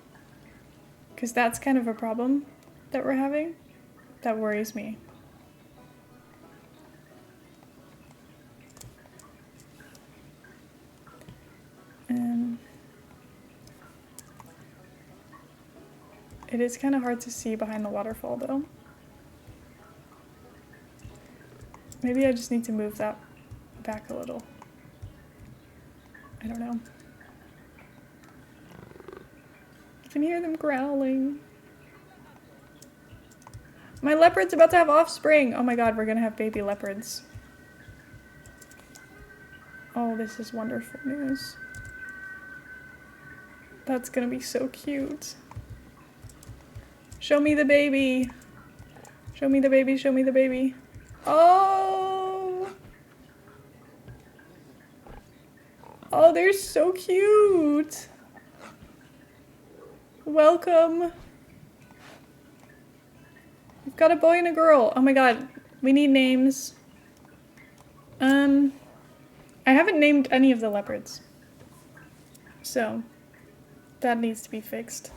Because that's kind of a problem that we're having. That worries me. It is kind of hard to see behind the waterfall though. Maybe I just need to move that back a little. I don't know. I can hear them growling. My leopard's about to have offspring! Oh my god, we're gonna have baby leopards. Oh, this is wonderful news. That's gonna be so cute. Show me the baby! Show me the baby, show me the baby. Oh! Oh, they're so cute! Welcome! We've got a boy and a girl. Oh my god, we need names. I haven't named any of the leopards. So, that needs to be fixed.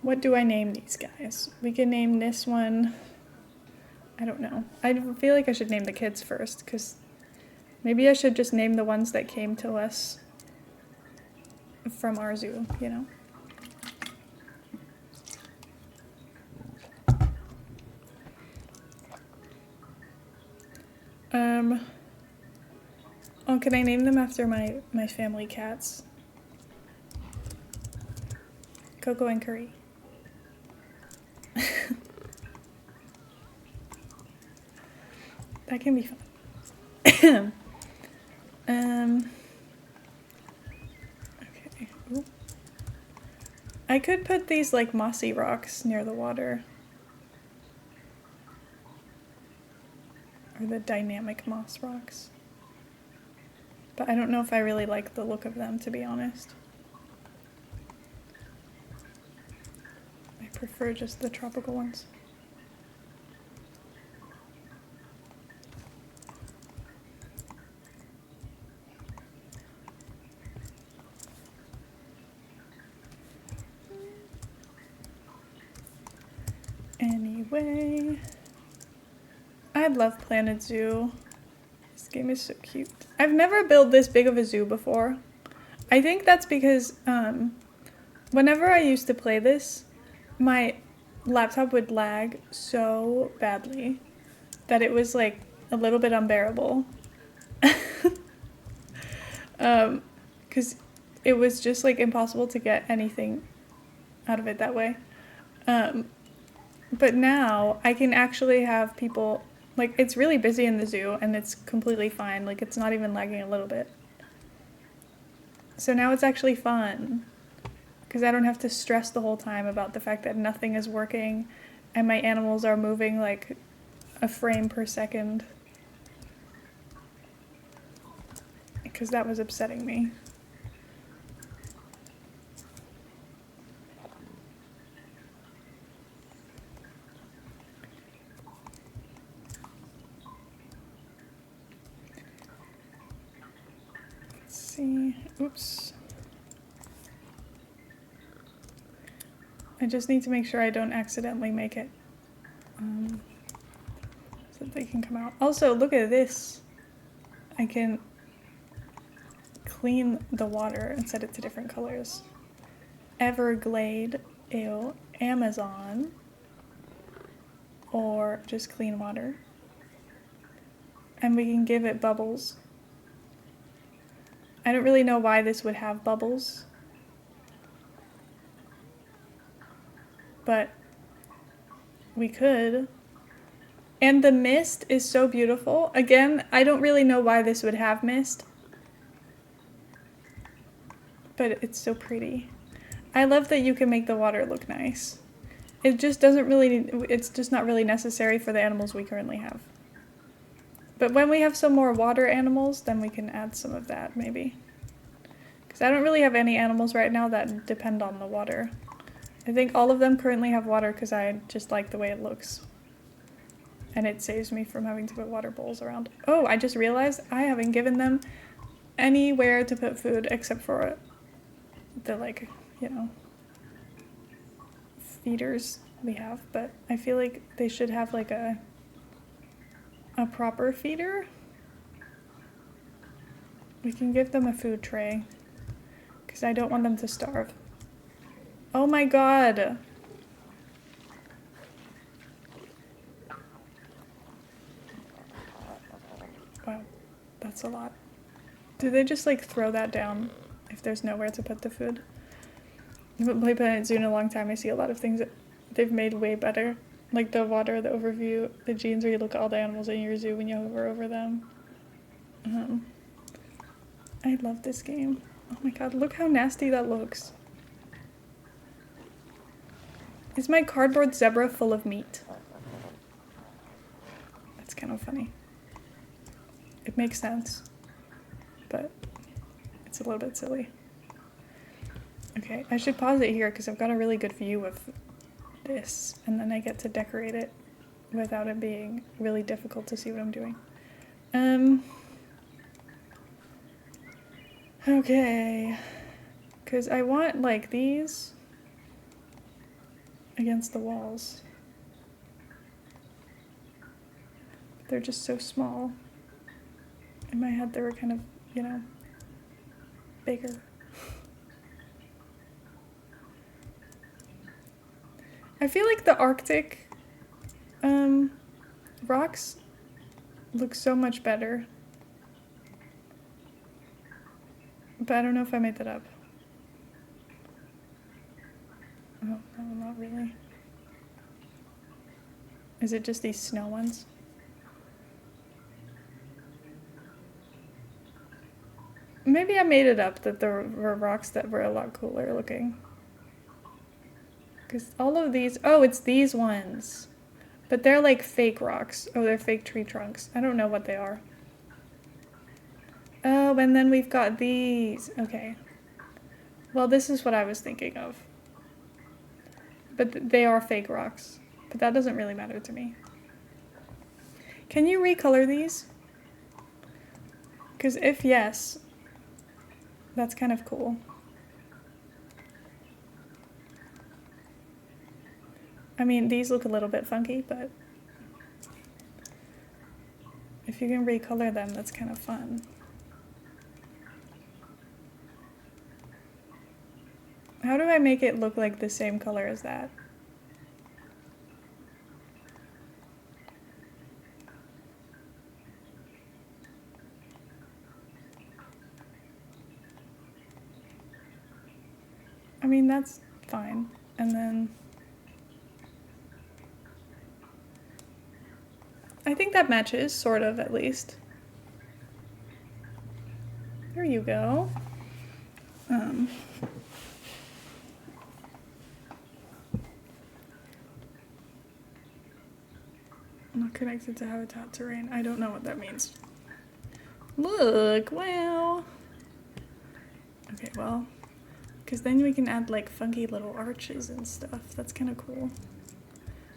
What do I name these guys? We can name this one, I don't know. I feel like I should name the kids first, because maybe I should just name the ones that came to us from our zoo, you know? Oh, can I name them after my family cats? Coco and Curry. That can be fun. Okay. Ooh. I could put these like mossy rocks near the water. Or the dynamic moss rocks. But I don't know if I really like the look of them, to be honest. I prefer just the tropical ones. Anyway, I love Planet Zoo. This game is so cute. I've never built this big of a zoo before. I think that's because whenever I used to play this, my laptop would lag so badly that it was like a little bit unbearable. Because it was just like impossible to get anything out of it that way. But now I can actually have people, like, it's really busy in the zoo and it's completely fine. Like, it's not even lagging a little bit. So now it's actually fun because I don't have to stress the whole time about the fact that nothing is working and my animals are moving like a frame per second. Because that was upsetting me. See, oops. I just need to make sure I don't accidentally make it so that they can come out. Also, look at this. I can clean the water and set it to different colors. Everglade, ew, Amazon, or just clean water. And we can give it bubbles. I don't really know why this would have bubbles, but we could. And the mist is so beautiful. Again, I don't really know why this would have mist, but it's so pretty. I love that you can make the water look nice. It just doesn't really, it's just not really necessary for the animals we currently have. But when we have some more water animals, then we can add some of that, maybe. Because I don't really have any animals right now that depend on the water. I think all of them currently have water because I just like the way it looks. And it saves me from having to put water bowls around. Oh, I just realized I haven't given them anywhere to put food except for the, like, you know, feeders we have. But I feel like they should have, like, a proper feeder. We can give them a food tray because I don't want them to starve. Oh my god! Wow, that's a lot. Do they just like throw that down if there's nowhere to put the food? I haven't played Planet Zoo in a long time. I see a lot of things that they've made way better. Like the water, the overview, the genes where you look at all the animals in your zoo when you hover over them. I love this game. Oh my god, look how nasty that looks. Is my cardboard zebra full of meat? That's kind of funny. It makes sense, but it's a little bit silly. Okay, I should pause it here because I've got a really good view of this, and then I get to decorate it without it being really difficult to see what I'm doing. Okay, because I want like these. against the walls. They're just so small. In my head, they were kind of, you know, bigger. I feel like the Arctic rocks look so much better. But I don't know if I made that up. Oh, no, not really. Is it just these snow ones? Maybe I made it up that there were rocks that were a lot cooler looking. Because all of these... Oh, it's these ones. But they're like fake rocks. Oh, they're fake tree trunks. I don't know what they are. Oh, and then we've got these. Okay. Well, this is what I was thinking of. But they are fake rocks. But that doesn't really matter to me. Can you recolor these? Because if yes, that's kind of cool. I mean, these look a little bit funky, but if you can recolor them, that's kind of fun. How do I make it look like the same color as that? I mean, that's fine. And then I think that matches, sort of, at least. There you go. Not connected to habitat terrain. I don't know what that means. Look, wow. Okay, well, because then we can add like funky little arches and stuff. That's kind of cool.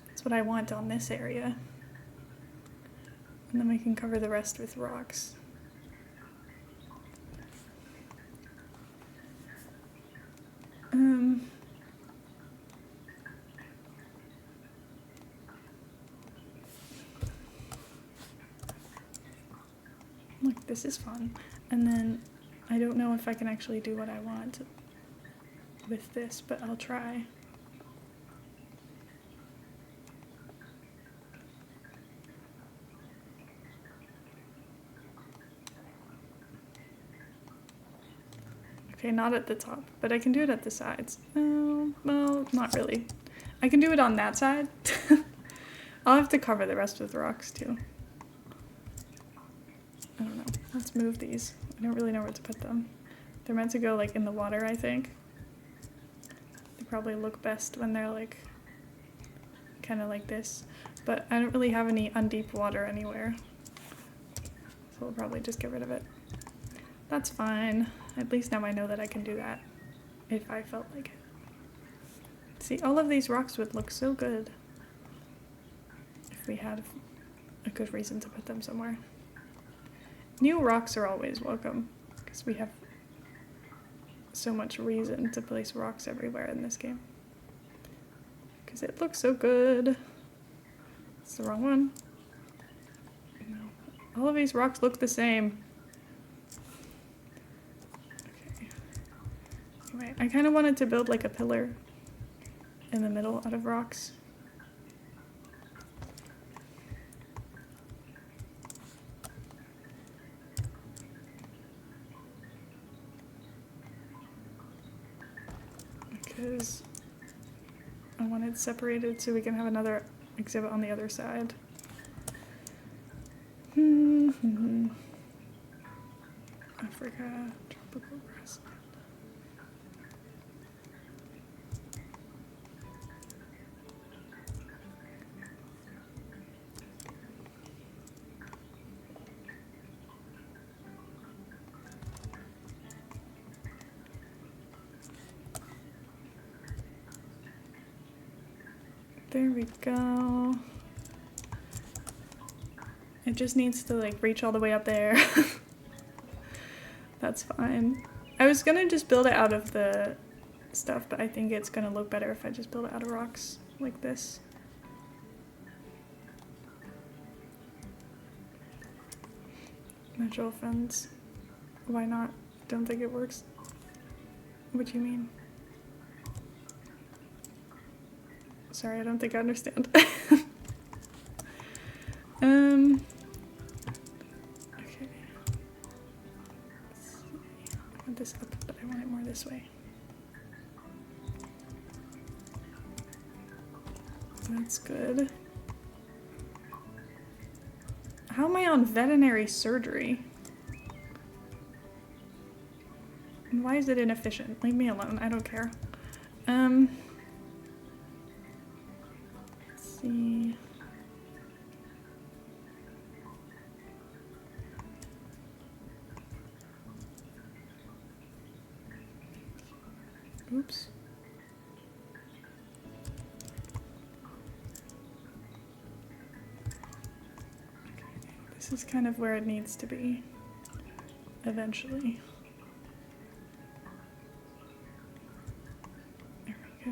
That's what I want on this area. And then we can cover the rest with rocks. Look, this is fun. And then I don't know if I can actually do what I want with this, but I'll try. Okay, not at the top, but I can do it at the sides. Oh, well, not really. I can do it on that side. I'll have to cover the rest with rocks too. I don't know. Let's move these. I don't really know where to put them. They're meant to go like in the water, I think. They probably look best when they're like kind of like this. But I don't really have any undeep water anywhere. So we'll probably just get rid of it. That's fine. At least now I know that I can do that if I felt like it. See, all of these rocks would look so good if we had a good reason to put them somewhere. New rocks are always welcome because we have so much reason to place rocks everywhere in this game. Because it looks so good. It's the wrong one. No. All of these rocks look the same. Okay. Anyway, I kind of wanted to build like a pillar in the middle out of rocks. Because I want it separated so we can have another exhibit on the other side. Africa, tropical grassland. There we go. It just needs to like reach all the way up there. That's fine. I was gonna just build it out of the stuff, but I think it's gonna look better if I just build it out of rocks like this. Natural fence. Why not? Don't think it works. What do you mean? Sorry, I don't think I understand. Okay. Let's see. I want this up, but I want it more this way. That's good. How am I on veterinary surgery? And why is it inefficient? Leave me alone, I don't care. Let's see. Oops. This is kind of where it needs to be eventually. There we go.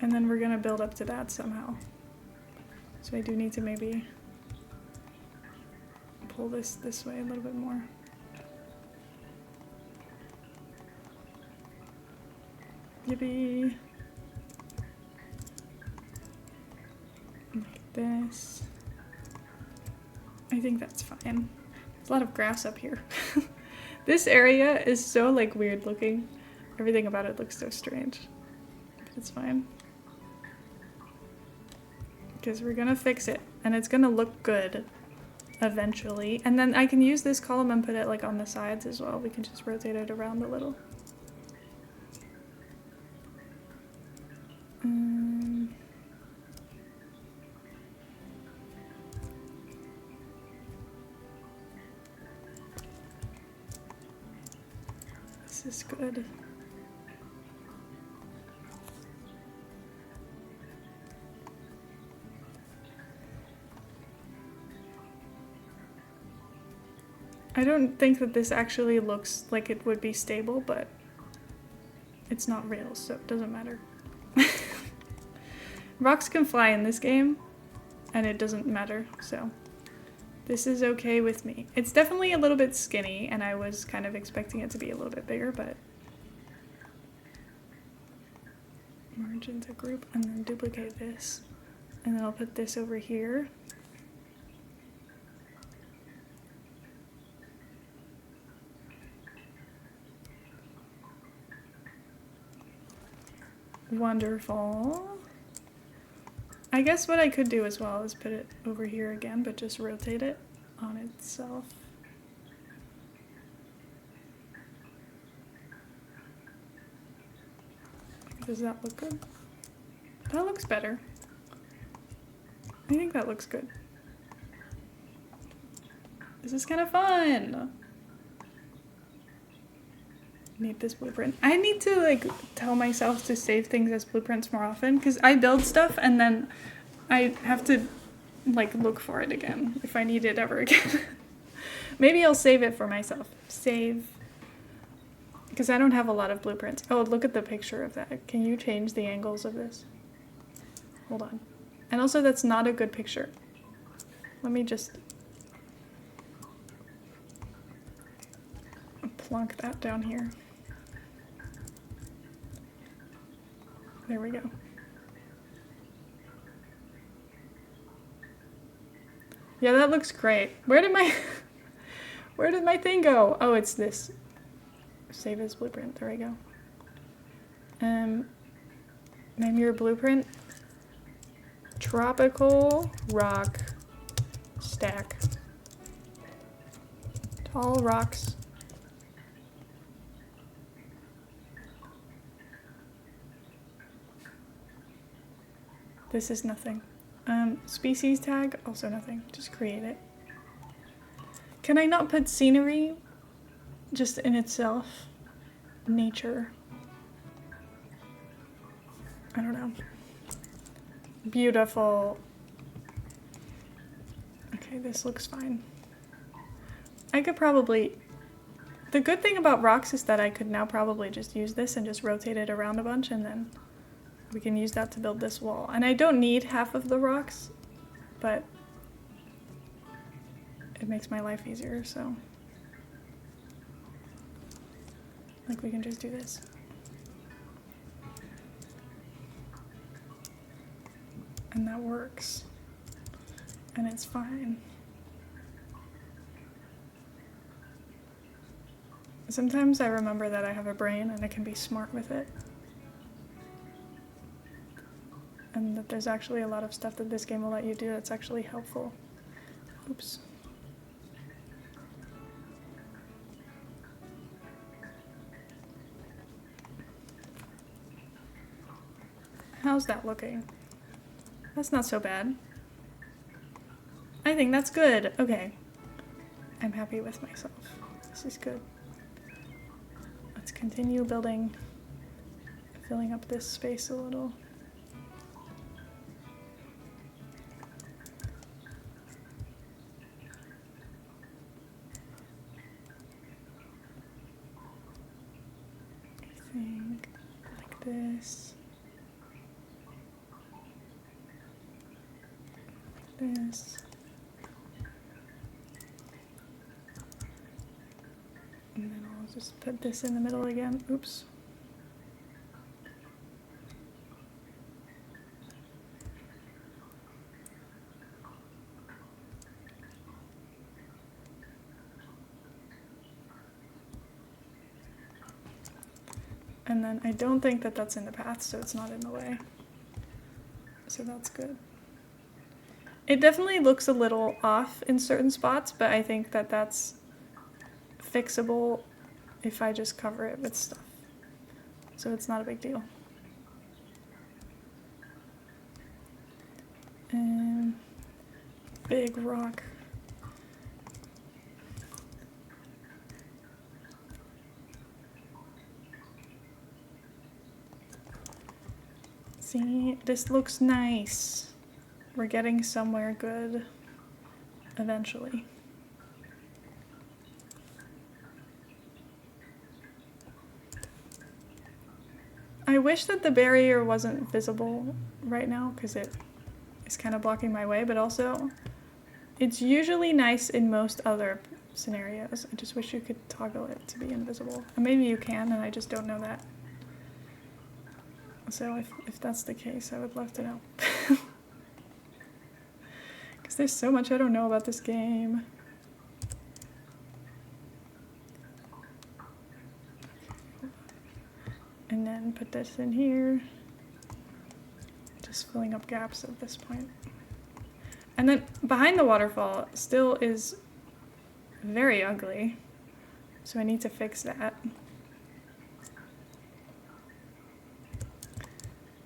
And then we're gonna build up to that somehow. So I do need to maybe pull this way a little bit more. Yippee! Like this. I think that's fine. There's a lot of grass up here. This area is so like weird looking. Everything about it looks so strange. It's fine. Because we're gonna fix it and it's gonna look good eventually. And then I can use this column and put it like on the sides as well. We can just rotate it around a little. This is good. I don't think that this actually looks like it would be stable, but it's not real, so it doesn't matter. Rocks can fly in this game, and it doesn't matter, so this is okay with me. It's definitely a little bit skinny, and I was kind of expecting it to be a little bit bigger, but merge into group and then duplicate this. And then I'll put this over here. Wonderful. I guess what I could do as well is put it over here again, but just rotate it on itself. Does that look good? That looks better. I think that looks good. This is kind of fun. Need this blueprint. I need to like tell myself to save things as blueprints more often because I build stuff and then I have to like look for it again if I need it ever again. Maybe I'll save it for myself. Save. Because I don't have a lot of blueprints. Oh, look at the picture of that. Can you change the angles of this? Hold on. And also that's not a good picture. Let me just plonk that down here. There we go. Yeah, that looks great. Where did my thing go? Oh, it's this. Save as blueprint. There we go. Name your blueprint. Tropical rock stack. Tall rocks. This is nothing. Species tag, also nothing. Just create it. Can I not put scenery just in itself? Nature. I don't know. Beautiful. Okay, this looks fine. I could probably... The good thing about rocks is that I could now probably just use this and just rotate it around a bunch, and then we can use that to build this wall. And I don't need half of the rocks, but it makes my life easier, so. Like, we can just do this. And that works. And it's fine. Sometimes I remember that I have a brain and I can be smart with it. And that there's actually a lot of stuff that this game will let you do that's actually helpful. Oops. How's that looking? That's not so bad. I think that's good. Okay. I'm happy with myself. This is good. Let's continue building, filling up this space a little. I think like this. Like this. And then I'll just put this in the middle again. Oops. And then I don't think that that's in the path, so it's not in the way. So that's good. It definitely looks a little off in certain spots, but I think that that's fixable if I just cover it with stuff. So it's not a big deal. And big rock. See, this looks nice. We're getting somewhere good eventually. I wish that the barrier wasn't visible right now because it is kind of blocking my way, but also it's usually nice in most other scenarios. I just wish you could toggle it to be invisible. And maybe you can, and I just don't know that. So if that's the case, I would love to know. Because there's so much I don't know about this game. And then put this in here. Just filling up gaps at this point. And then behind the waterfall still is very ugly. So I need to fix that.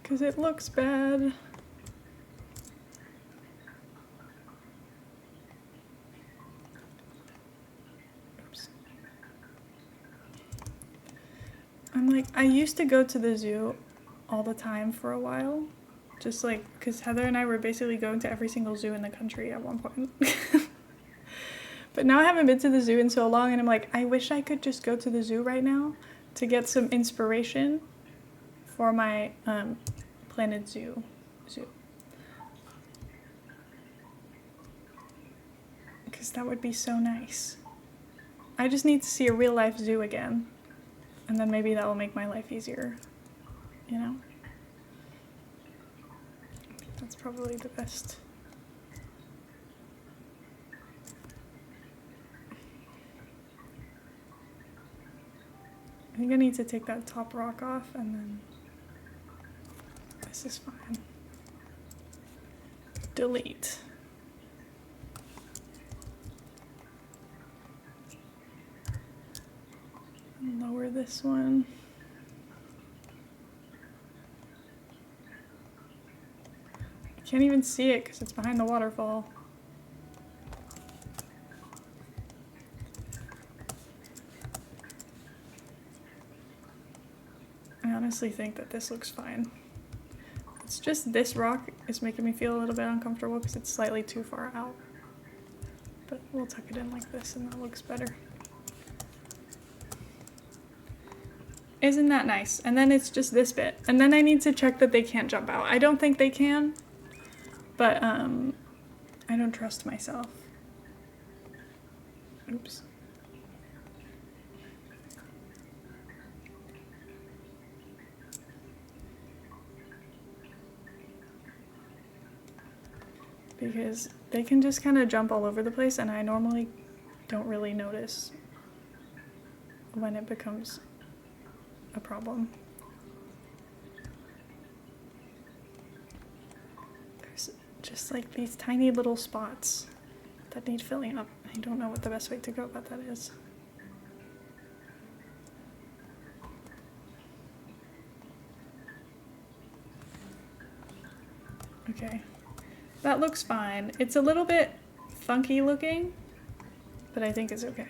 Because it looks bad. Oops. I'm like, I used to go to the zoo all the time for a while. Just like, because Heather and I were basically going to every single zoo in the country at one point. But now I haven't been to the zoo in so long, and I'm like, I wish I could just go to the zoo right now to get some inspiration for my Planet Zoo. Because that would be so nice. I just need to see a real life zoo again. And then maybe that will make my life easier. You know? That's probably the best. I think I need to take that top rock off, and then this is fine. Delete. Lower this one. I can't even see it because it's behind the waterfall. I honestly think that this looks fine. It's just this rock is making me feel a little bit uncomfortable because it's slightly too far out. But we'll tuck it in like this and that looks better. Isn't that nice? And then it's just this bit. And then I need to check that they can't jump out. I don't think they can, but I don't trust myself. Oops. Because they can just kind of jump all over the place, and I normally don't really notice when it becomes a problem. There's just like these tiny little spots that need filling up. I don't know what the best way to go about that is. Okay. That looks fine. It's a little bit funky looking, but I think it's okay.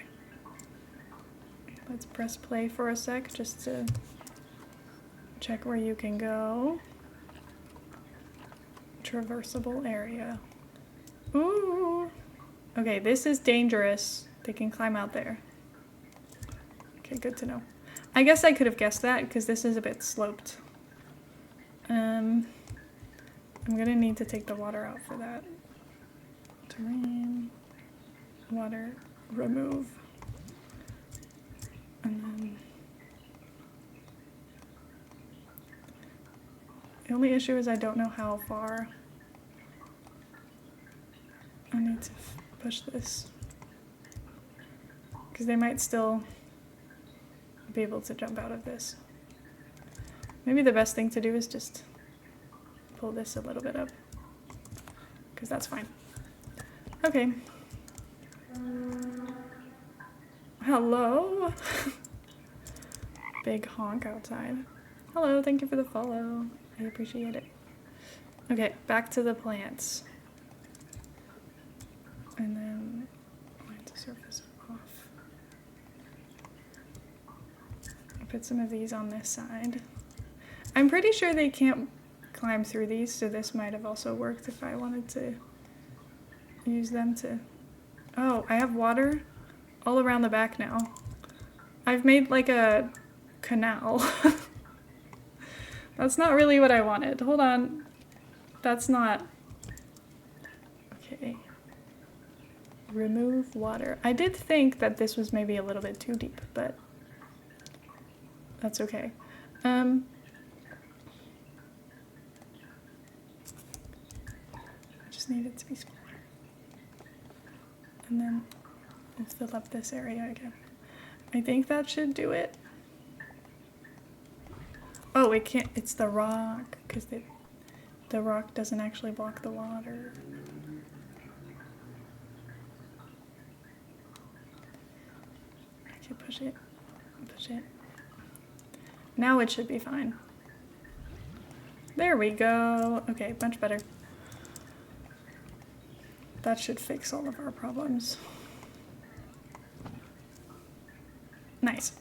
Let's press play for a sec just to check where you can go. Traversable area. Ooh. Okay, this is dangerous. They can climb out there. Okay, good to know. I guess I could have guessed that because this is a bit sloped. I'm gonna need to take the water out for that. Terrain, water, remove. And then the only issue is I don't know how far I need to push this. Because they might still be able to jump out of this. Maybe the best thing to do is just pull this a little bit up, because that's fine. Okay. Hello? Big honk outside. Hello, thank you for the follow. I appreciate it. Okay, back to the plants. And then plant the surface off. I'll put some of these on this side. I'm pretty sure they can't climb through these, so this might have also worked if I wanted to use them to... Oh, I have water all around the back now. I've made like a canal. That's not really what I wanted. Hold on. That's not... Okay. Remove water. I did think that this was maybe a little bit too deep, but that's okay. Need it to be smaller. And then we'll fill up this area again. I think that should do it. Oh, it can't, it's the rock, because the rock doesn't actually block the water. Okay, push it, push it. Now it should be fine. There we go. Okay, much better. That should fix all of our problems. Nice.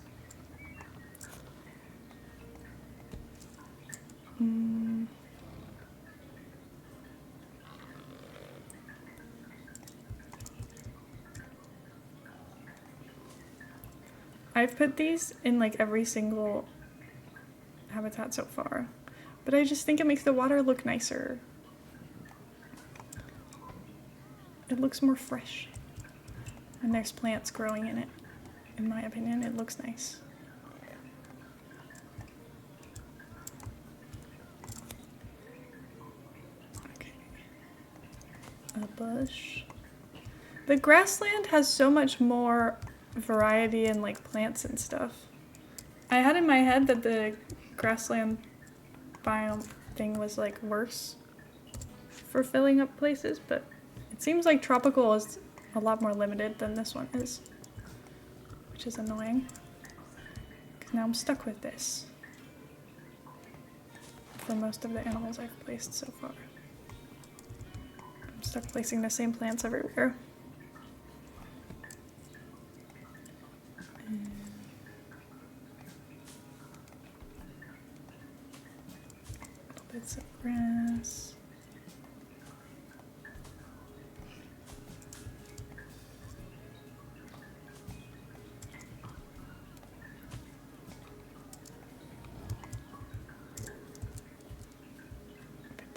I've put these in like every single habitat so far, but I just think it makes the water look nicer. It looks more fresh. And there's plants growing in it. In my opinion, it looks nice. Okay. A bush. The grassland has so much more variety in like plants and stuff. I had in my head that the grassland biome thing was like worse for filling up places, but it seems like tropical is a lot more limited than this one is, which is annoying, because now I'm stuck with this for most of the animals I've placed so far. I'm stuck placing the same plants everywhere. Little bits of grass.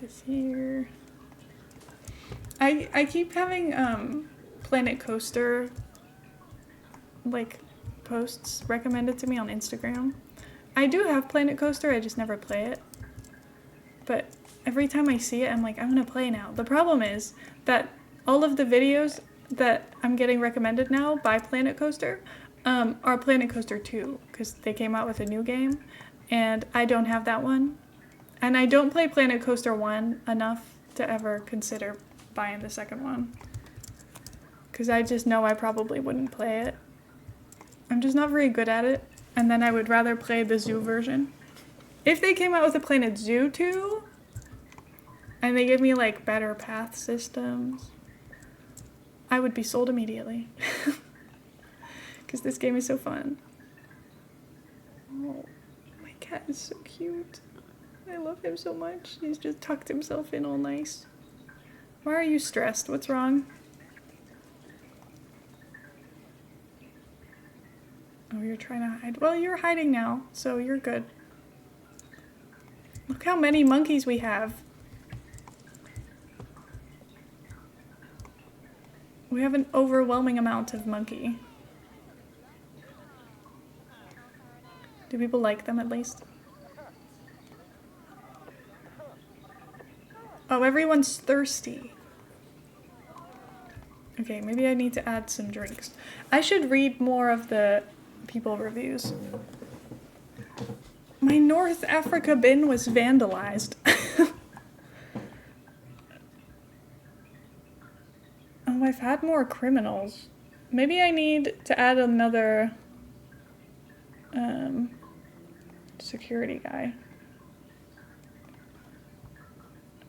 this here. I keep having Planet Coaster like posts recommended to me on Instagram. I do have Planet Coaster, I just never play it. But every time I see it, I'm like, I'm gonna play now. The problem is that all of the videos that I'm getting recommended now by Planet Coaster are Planet Coaster 2, because they came out with a new game, and I don't have that one. And I don't play Planet Coaster 1 enough to ever consider buying the second one. Because I just know I probably wouldn't play it. I'm just not very good at it, and then I would rather play the zoo version. If they came out with a Planet Zoo 2, and they give me like better path systems, I would be sold immediately. Because this game is so fun. Oh, my cat is so cute. I love him so much. He's just tucked himself in all nice. Why are you stressed? What's wrong? Oh, you're trying to hide. Well, you're hiding now, so you're good. Look how many monkeys we have. We have an overwhelming amount of monkey. Do people like them at least? Oh, everyone's thirsty. Okay, maybe I need to add some drinks. I should read more of the people reviews. My North Africa bin was vandalized. Oh, I've had more criminals. Maybe I need to add another security guy.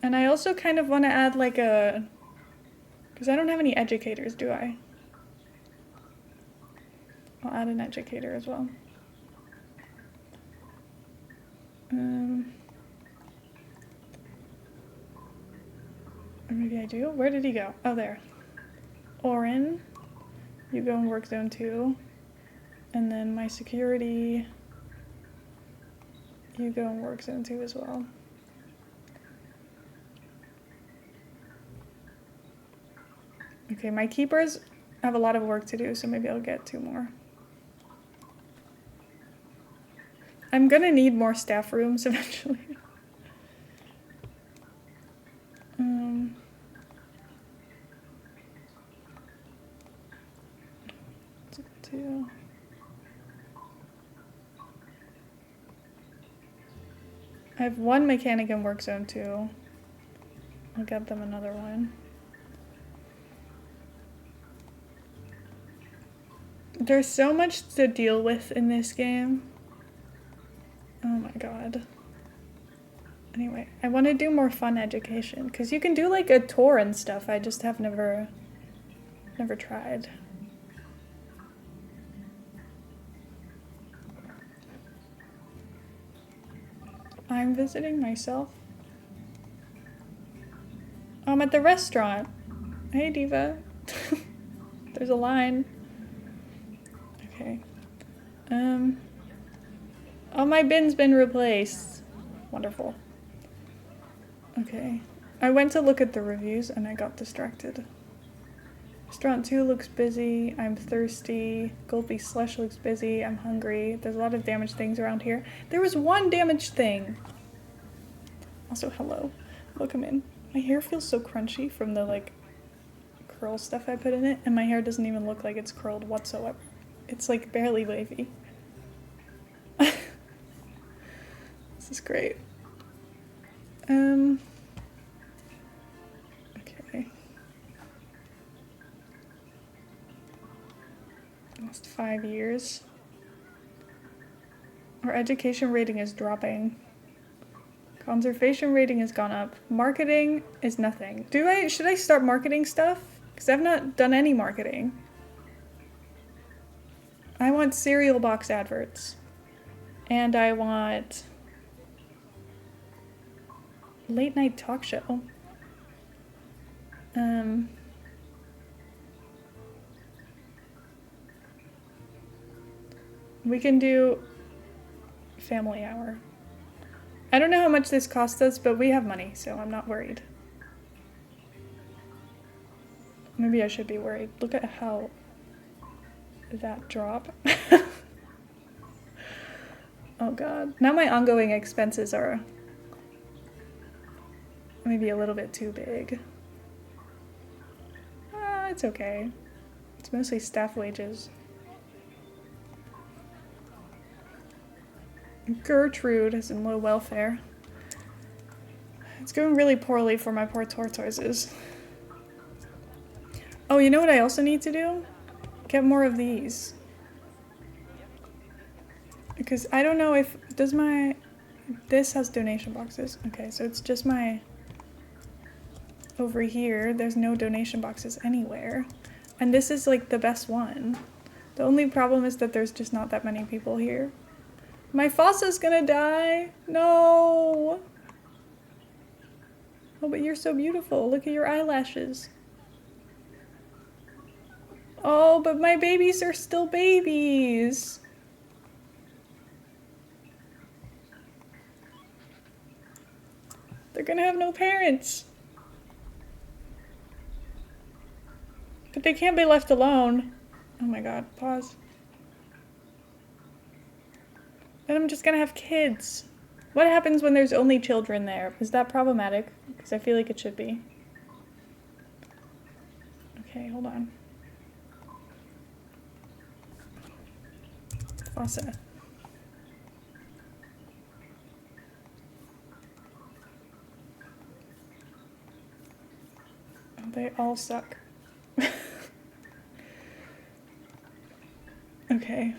And I also kind of want to add like a... Because I don't have any educators, do I? I'll add an educator as well. Or maybe I do? Where did he go? Oh, there. Oren, you go in work zone 2. And then my security, you go in work zone 2 as well. Okay, my keepers have a lot of work to do, so maybe I'll get 2 more. I'm gonna need more staff rooms eventually. Two. I have 1 mechanic in work zone 2. I'll get them another one. There's so much to deal with in this game. Oh my god. Anyway, I want to do more fun education, because you can do like a tour and stuff. I just have never tried. I'm visiting myself. I'm at the restaurant. Hey, Diva. There's a line. Okay. Oh, my bin's been replaced. Wonderful. Okay. I went to look at the reviews and I got distracted. Restaurant 2 looks busy. I'm thirsty. Gulpy Slush looks busy. I'm hungry. There's a lot of damaged things around here. There was 1 damaged thing. Also, hello. Welcome in. My hair feels so crunchy from the, like, curl stuff I put in it, and my hair doesn't even look like it's curled whatsoever. It's, like, barely wavy. This is great. Okay. Last 5 years. Our education rating is dropping. Conservation rating has gone up. Marketing is nothing. Should I start marketing stuff? Because I've not done any marketing. I want cereal box adverts. And I want late night talk show. We can do family hour. I don't know how much this cost us, but we have money, so I'm not worried. Maybe I should be worried. Look at how that drop. Oh god. Now my ongoing expenses are maybe a little bit too big. It's okay. It's mostly staff wages. Gertrude is in low welfare. It's going really poorly for my poor tortoises. Oh, you know what I also need to do? Get more of these. Because I don't know if... This has donation boxes. Okay, so it's just my... Over here, there's no donation boxes anywhere. And this is like the best one. The only problem is that there's just not that many people here. My fossa's gonna die! No! Oh, but you're so beautiful. Look at your eyelashes. Oh, but my babies are still babies. They're gonna have no parents. But they can't be left alone. Oh my god, pause. Then I'm just gonna have kids. What happens when there's only children there? Is that problematic? Because I feel like it should be. Okay, hold on. Fossa. Oh, they all suck. Okay.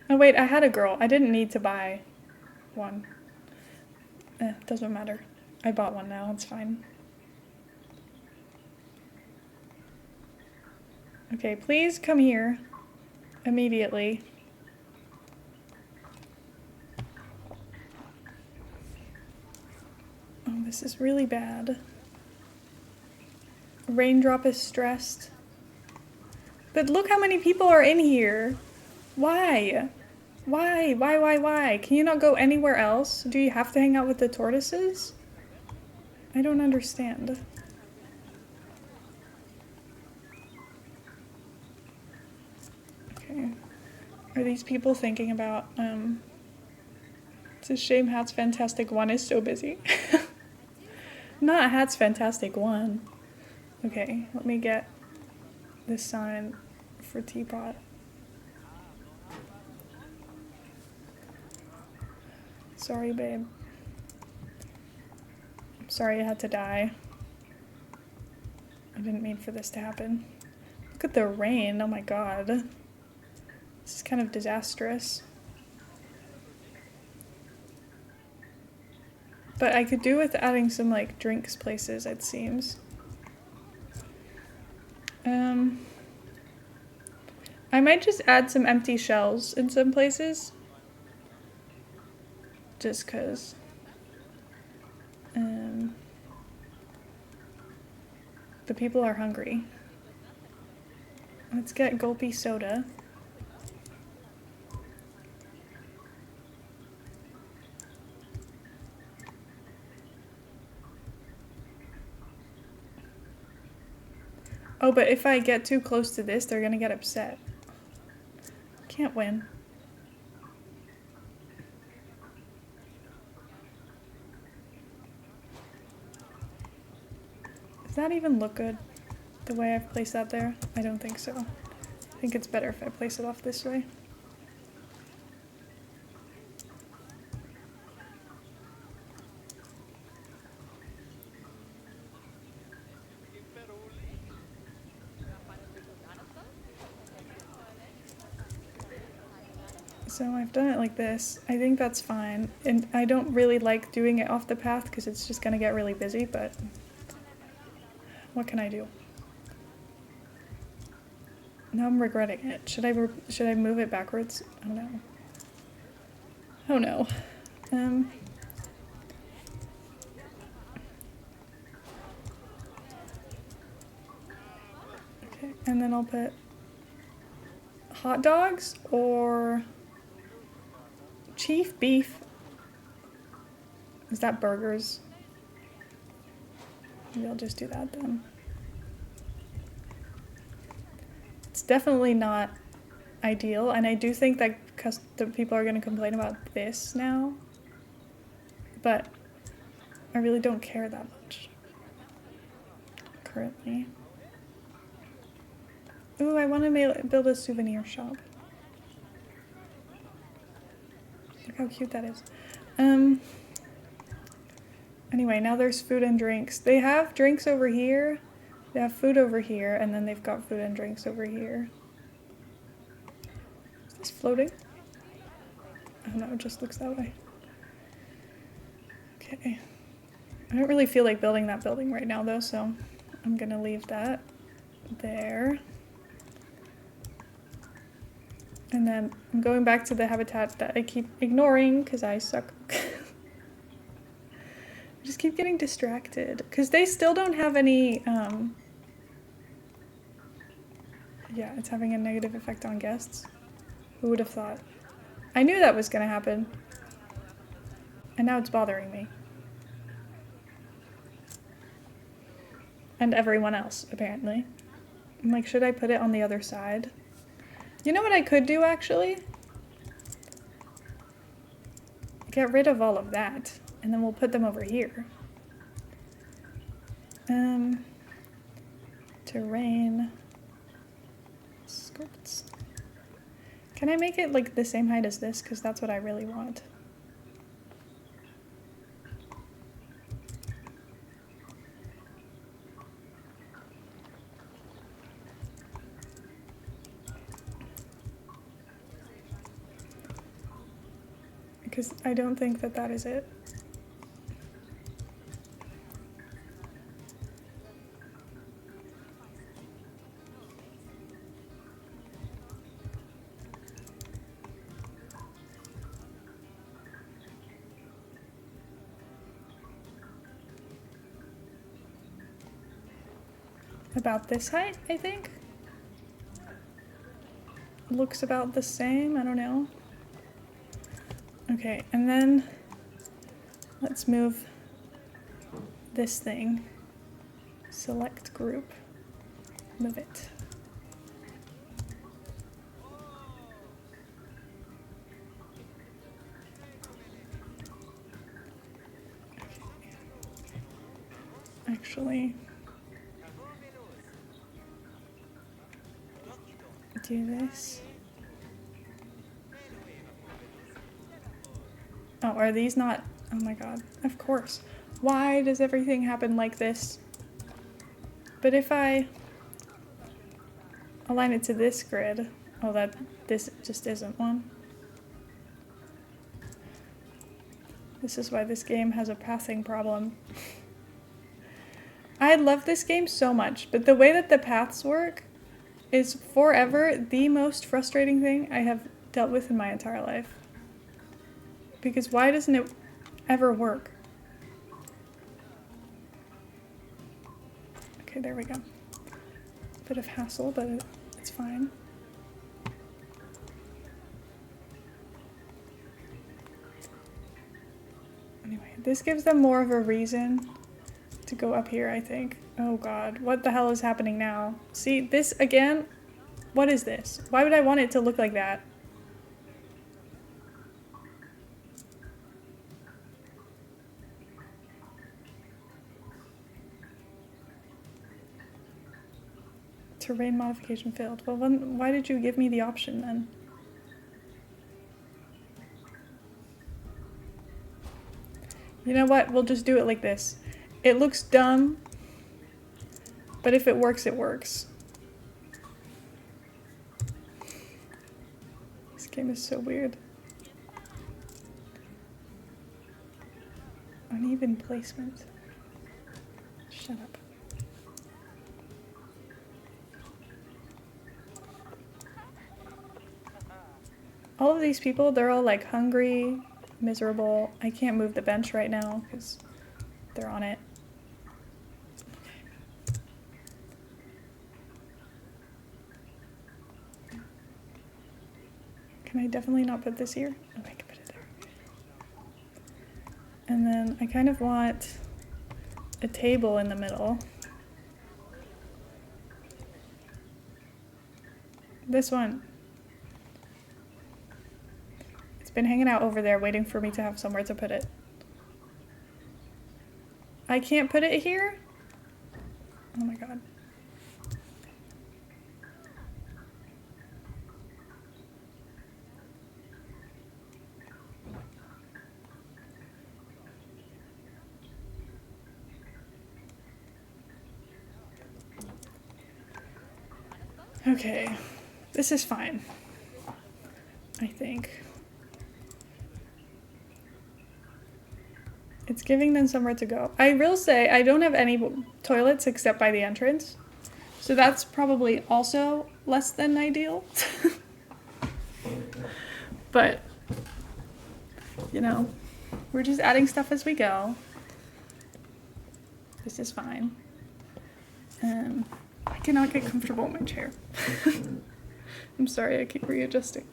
Oh wait, I had a girl. I didn't need to buy one. Doesn't matter. I bought one now, it's fine. Okay, please come here. Immediately. Oh, this is really bad. Raindrop is stressed. But look how many people are in here. Why? Why? Can you not go anywhere else? Do you have to hang out with the tortoises? I don't understand. Okay. Are these people thinking about, it's a shame Hat's Fantastic 1 is so busy. Not Hat's Fantastic 1. Okay, let me get this sign for Teapot. Sorry, babe. I'm sorry I had to die. I didn't mean for this to happen. Look at the rain, oh my god. This is kind of disastrous. But I could do with adding some, like, drinks places, it seems. I might just add some empty shells in some places. Just 'cause. The people are hungry. Let's get gulpy soda. Oh, but if I get too close to this, they're gonna get upset. Can't win. Does that even look good, the way I've placed that there? I don't think so. I think it's better if I place it off this way. So I've done it like this. I think that's fine. And I don't really like doing it off the path because it's just gonna get really busy, but what can I do? Now I'm regretting it. Should I move it backwards? Oh no. Oh no. Okay, and then I'll put hot dogs or chief beef. Is that burgers? Maybe I'll just do that then. It's definitely not ideal, and I do think that the people are going to complain about this now, but I really don't care that much currently. Ooh, I want to build a souvenir shop. Look how cute that is. Anyway, now there's food and drinks. They have drinks over here, they have food over here, and then they've got food and drinks over here. Is this floating? I don't know, it just looks that way. Okay. I don't really feel like building that building right now though, so I'm gonna leave that there. And then I'm going back to the habitat that I keep ignoring because I suck. I just keep getting distracted because they still don't have any, yeah, it's having a negative effect on guests. Who would have thought? I knew that was gonna happen. And now it's bothering me. And everyone else, apparently. I'm like, should I put it on the other side? You know what I could do, actually? Get rid of all of that, and then we'll put them over here. Terrain. Sculpts. Can I make it like the same height as this? Because that's what I really want. Because I don't think that that is it. About this height, I think. Looks about the same, I don't know. Okay, and then let's move this thing. Select group. Move it. Actually, do this. Oh, are these not? Oh my god, of course. Why does everything happen like this? But if I align it to this grid, oh, this just isn't one. This is why this game has a pathing problem. I love this game so much, but the way that the paths work is forever the most frustrating thing I have dealt with in my entire life. Because why doesn't it ever work? Okay, there we go. Bit of hassle, but it's fine. Anyway, this gives them more of a reason to go up here, I think. Oh god, what the hell is happening now? See, this again? What is this? Why would I want it to look like that? Terrain modification failed. Well, why did you give me the option then? You know what? We'll just do it like this. It looks dumb, but if it works, it works. This game is so weird. Uneven placement. Shut up. All of these people, they're all like hungry, miserable. I can't move the bench right now because they're on it. Can I definitely not put this here? Oh, I can put it And then I kind of want a table in the middle. This one. It's been hanging out over there waiting for me to have somewhere to put it. I can't put it here? Oh my god. Okay, this is fine, I think. It's giving them somewhere to go. I will say I don't have any toilets except by the entrance, so that's probably also less than ideal. But, you know, we're just adding stuff as we go. This is fine. I cannot get comfortable in my chair. I'm sorry, I keep readjusting.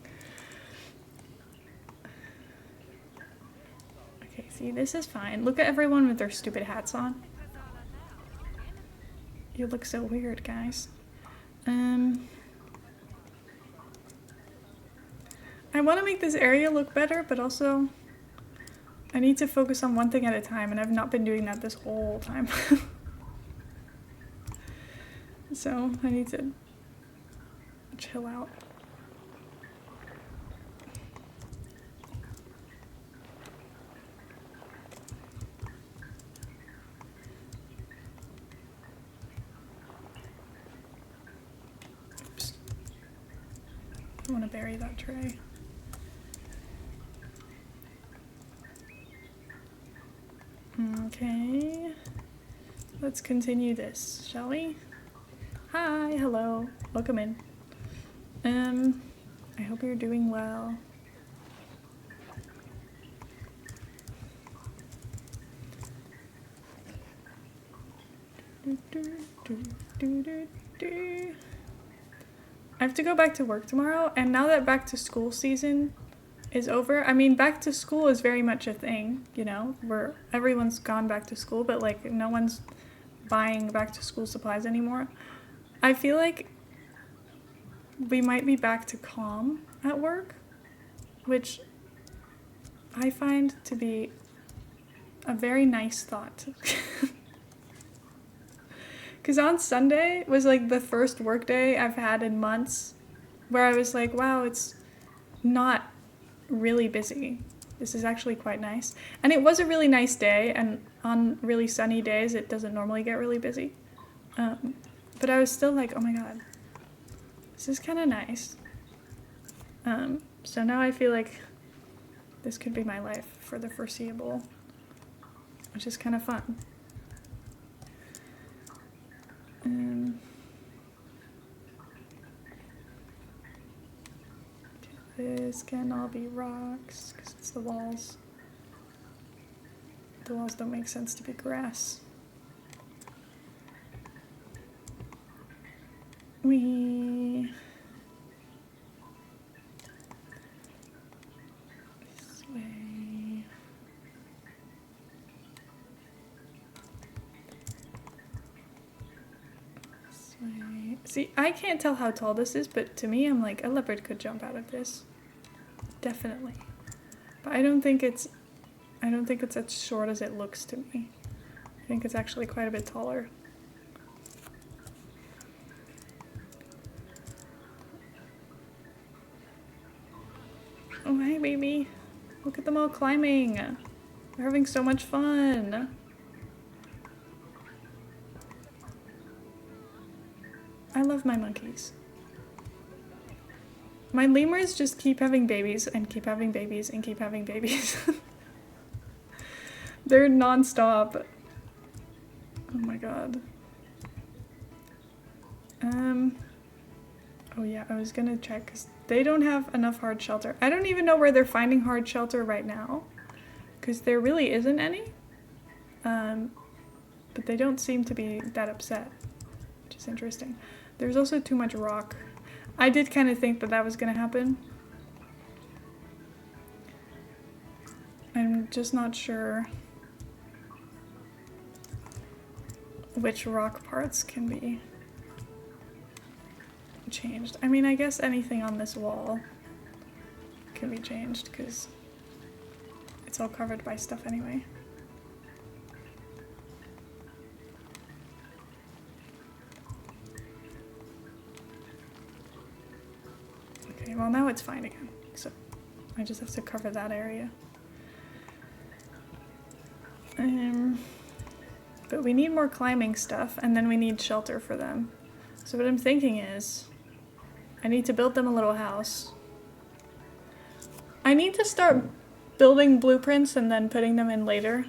Okay, see, this is fine. Look at everyone with their stupid hats on. You look so weird, guys. I want to make this area look better, but also I need to focus on one thing at a time, and I've not been doing that this whole time. So I need to chill out. Oops. I want to bury that tray. Okay. Let's continue this, shall we? Hi, hello, welcome in. I hope you're doing well. I have to go back to work tomorrow, and now that back to school season is over, I mean, back to school is very much a thing, you know, where everyone's gone back to school, but like no one's buying back to school supplies anymore. I feel like we might be back to calm at work, which I find to be a very nice thought. Because on Sunday was like the first work day I've had in months where I was like, wow, it's not really busy. This is actually quite nice. And it was a really nice day, and on really sunny days it doesn't normally get really busy. But I was still like, oh my god, this is kind of nice. So now I feel like this could be my life for the foreseeable, which is kind of fun. This can all be rocks, because it's the walls. The walls don't make sense to be grass. This way. This way. See, I can't tell how tall this is, but to me, I'm like, a leopard could jump out of this. Definitely. But I don't think it's as short as it looks to me. I think it's actually quite a bit taller. Oh, hey, baby. Look at them all climbing. They're having so much fun. I love my monkeys. My lemurs just keep having babies and keep having babies and keep having babies. They're non-stop. Oh my god. Oh yeah, I was gonna check because they don't have enough hard shelter. I don't even know where they're finding hard shelter right now, because there really isn't any. But they don't seem to be that upset, which is interesting. There's also too much rock. I did kind of think that that was gonna happen. I'm just not sure which rock parts can be changed. I mean, I guess anything on this wall can be changed because it's all covered by stuff anyway. Okay, well now it's fine again, so I just have to cover that area. But we need more climbing stuff, and then we need shelter for them. So what I'm thinking is, I need to build them a little house. I need to start building blueprints and then putting them in later.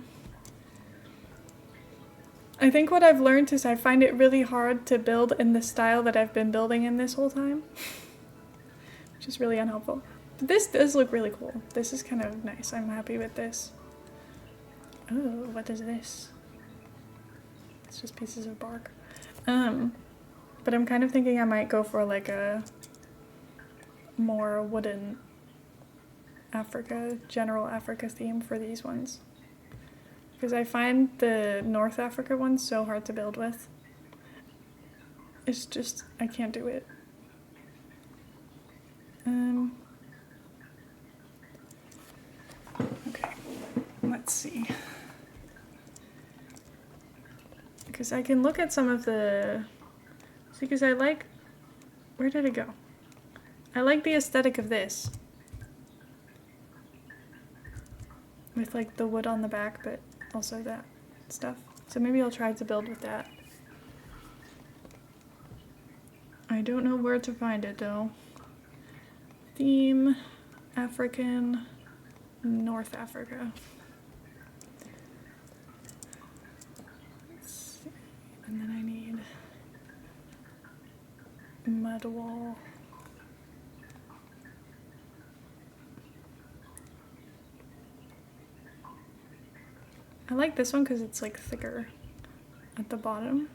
I think what I've learned is I find it really hard to build in the style that I've been building in this whole time. Which is really unhelpful. But this does look really cool. This is kind of nice. I'm happy with this. Oh, what is this? It's just pieces of bark. But I'm kind of thinking I might go for like a more wooden Africa, general Africa theme for these ones. Because I find the North Africa ones so hard to build with. It's just, I can't do it. Okay, let's see. Because I can look at some of the... See, because I like... Where did it go? I like the aesthetic of this. With like the wood on the back, but also that stuff. So maybe I'll try to build with that. I don't know where to find it though. Theme, African, North Africa. Let's see. And then I need mud wall. I like this one because it's like thicker at the bottom.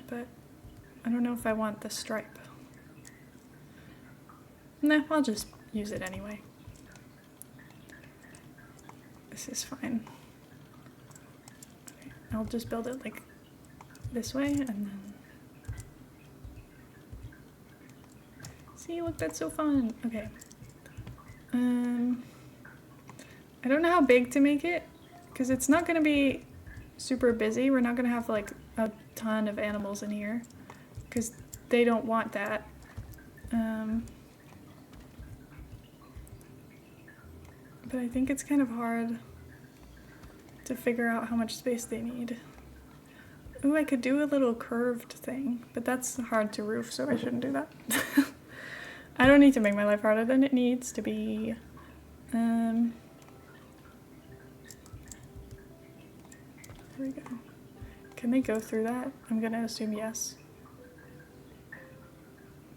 But I don't know if I want the stripe. Nah, I'll just use it anyway. This is fine. Okay, I'll just build it like this way and then... See, look, that's so fun. Okay. I don't know how big to make it because it's not going to be super busy. We're not going to have like a ton of animals in here because they don't want that. But I think it's kind of hard to figure out how much space they need. Ooh, I could do a little curved thing, but that's hard to roof, so I shouldn't do that. I don't need to make my life harder than it needs to be. There we go. Can they go through that? I'm gonna assume yes.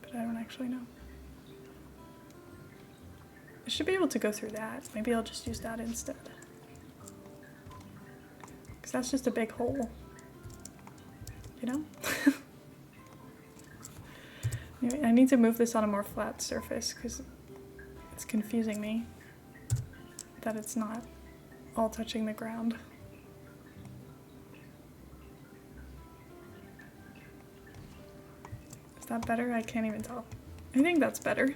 But I don't actually know. I should be able to go through that. Maybe I'll just use that instead. Because that's just a big hole. You know? Anyway, I need to move this on a more flat surface because it's confusing me that it's not all touching the ground. Is that better? I can't even tell. I think that's better.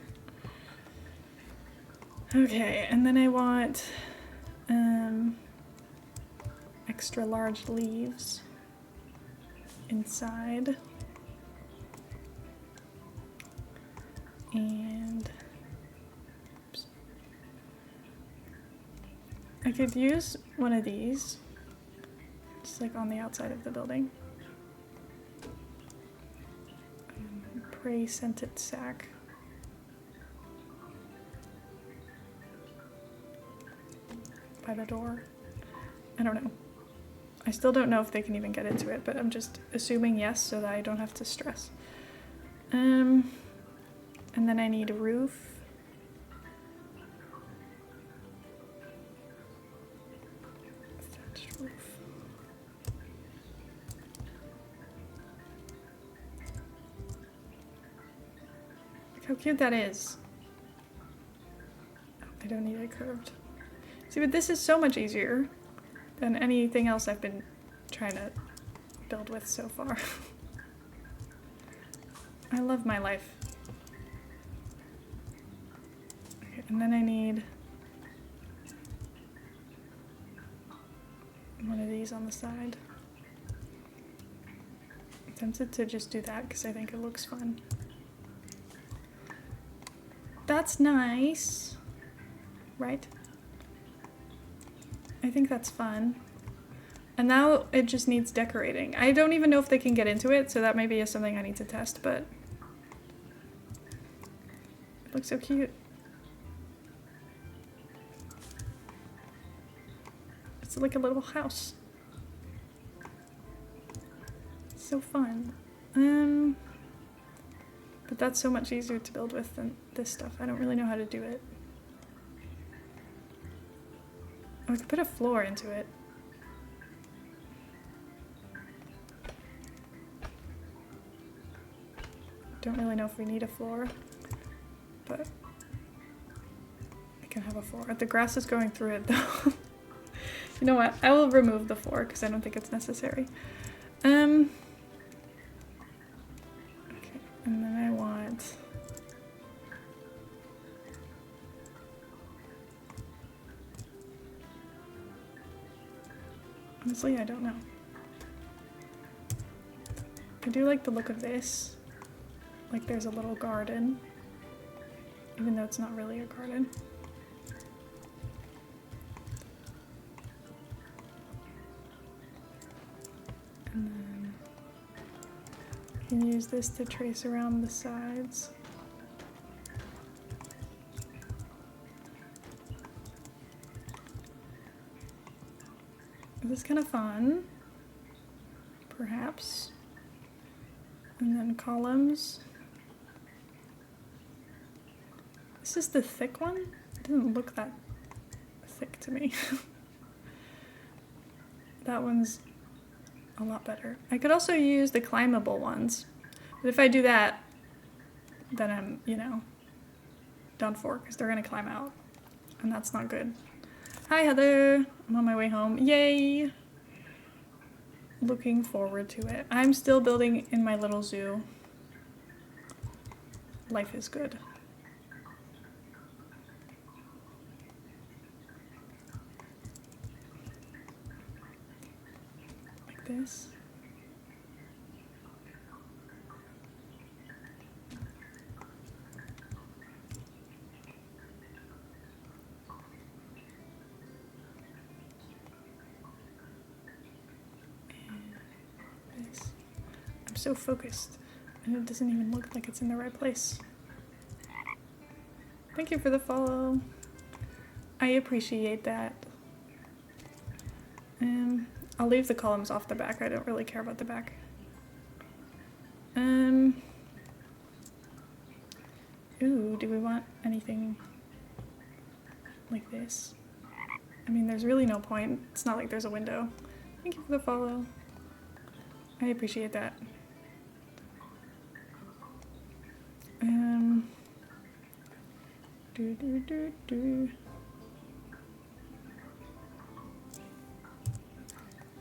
Okay, and then I want extra large leaves inside. And oops. I could use one of these, just like on the outside of the building. Prey scented sack. By the door. I don't know. I still don't know if they can even get into it, but I'm just assuming yes so that I don't have to stress. And then I need a roof. Thatched roof. Look how cute that is. Oh, I don't need it curved. See, but this is so much easier than anything else I've been trying to build with so far. I love my life. Okay, and then I need one of these on the side. I'm tempted to just do that because I think it looks fun. That's nice, right? I think that's fun. And now it just needs decorating. I don't even know if they can get into it, so that maybe is something I need to test, but it looks so cute. It's like a little house. It's so fun. But that's so much easier to build with than this stuff. I don't really know how to do it. Oh, I could put a floor into it. Don't really know if we need a floor, but I can have a floor. The grass is going through it though. You know what? I will remove the floor because I don't think it's necessary. Okay, and then I want honestly, I don't know. I do like the look of this. Like there's a little garden, even though it's not really a garden. And then I can use this to trace around the sides. This is kind of fun, perhaps. And then columns. This is the thick one? It doesn't look that thick to me. That one's a lot better. I could also use the climbable ones, but if I do that, then I'm, you know, done for, because they're gonna climb out, and that's not good. Hi Heather, I'm on my way home. Yay! Looking forward to it. I'm still building in my little zoo. Life is good. Like this. I'm so focused, and it doesn't even look like it's in the right place. Thank you for the follow. I appreciate that. I'll leave the columns off the back. I don't really care about the back. Ooh, do we want anything like this? I mean, there's really no point. It's not like there's a window. Thank you for the follow. I appreciate that.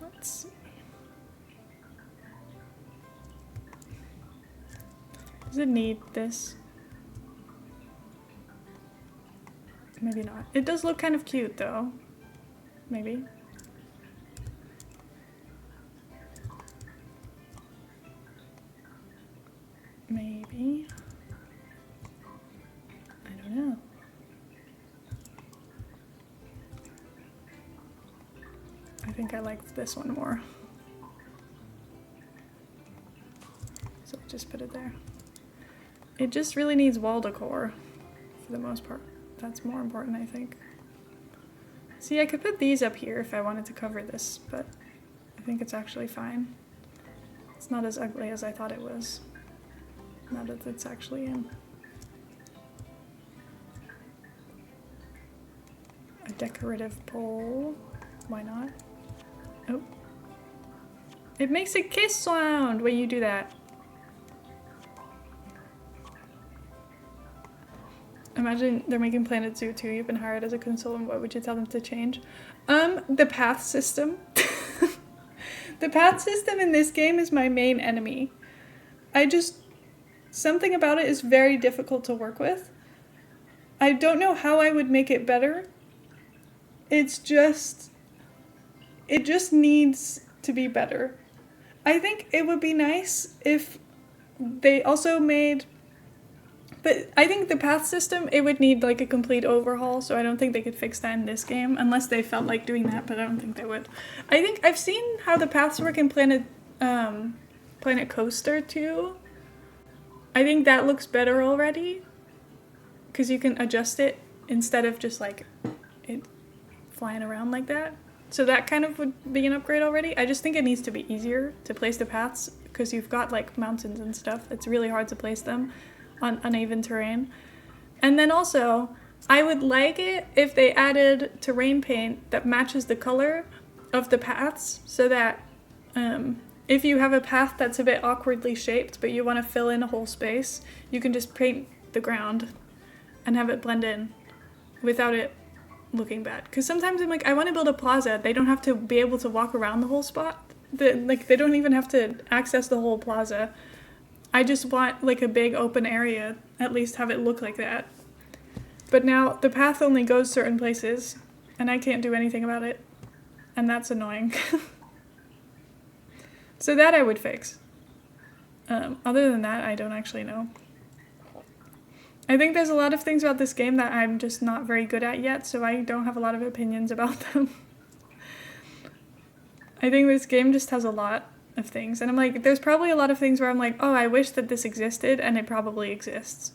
Let's see. Does it need this? Maybe not. It does look kind of cute though. Maybe. Maybe. I don't know. I think I like this one more. So I'll just put it there. It just really needs wall decor for the most part. That's more important, I think. See, I could put these up here if I wanted to cover this, but I think it's actually fine. It's not as ugly as I thought it was. Now that it's actually in. A decorative pole. Why not? Oh. It makes a kiss sound when you do that. Imagine they're making Planet Zoo 2. You've been hired as a consultant. What would you tell them to change? The path system. The path system in this game is my main enemy. Something about it is very difficult to work with. I don't know how I would make it better. It just needs to be better. I think it would be nice if they also made, but I think the path system, it would need like a complete overhaul, so I don't think they could fix that in this game, unless they felt like doing that, but I don't think they would. I think I've seen how the paths work in Planet Coaster 2. I think that looks better already, because you can adjust it instead of just like it flying around like that. So that kind of would be an upgrade already. I just think it needs to be easier to place the paths, because you've got like mountains and stuff. It's really hard to place them on uneven terrain. And then also, I would like it if they added terrain paint that matches the color of the paths, so that if you have a path that's a bit awkwardly shaped, but you want to fill in a whole space, you can just paint the ground and have it blend in without it looking bad. Because sometimes I'm like, I want to build a plaza. They don't have to be able to walk around the whole spot. They don't even have to access the whole plaza. I just want like a big open area, at least have it look like that. But now the path only goes certain places, and I can't do anything about it. And that's annoying. So that I would fix. Other than that, I don't actually know. I think there's a lot of things about this game that I'm just not very good at yet, so I don't have a lot of opinions about them. I think this game just has a lot of things, and I'm like, there's probably a lot of things where I'm like, oh, I wish that this existed, and it probably exists.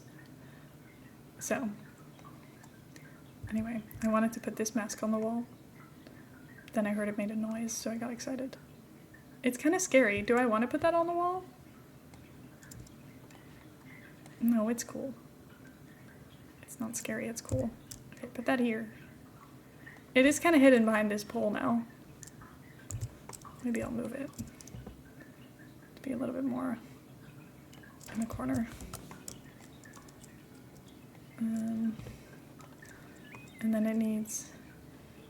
So, anyway, I wanted to put this mask on the wall. Then I heard it made a noise, so I got excited. It's kind of scary. Do I want to put that on the wall? No, it's cool. It's not scary, it's cool. Okay, put that here. It is kind of hidden behind this pole now. Maybe I'll move it to be a little bit more in the corner. And then it needs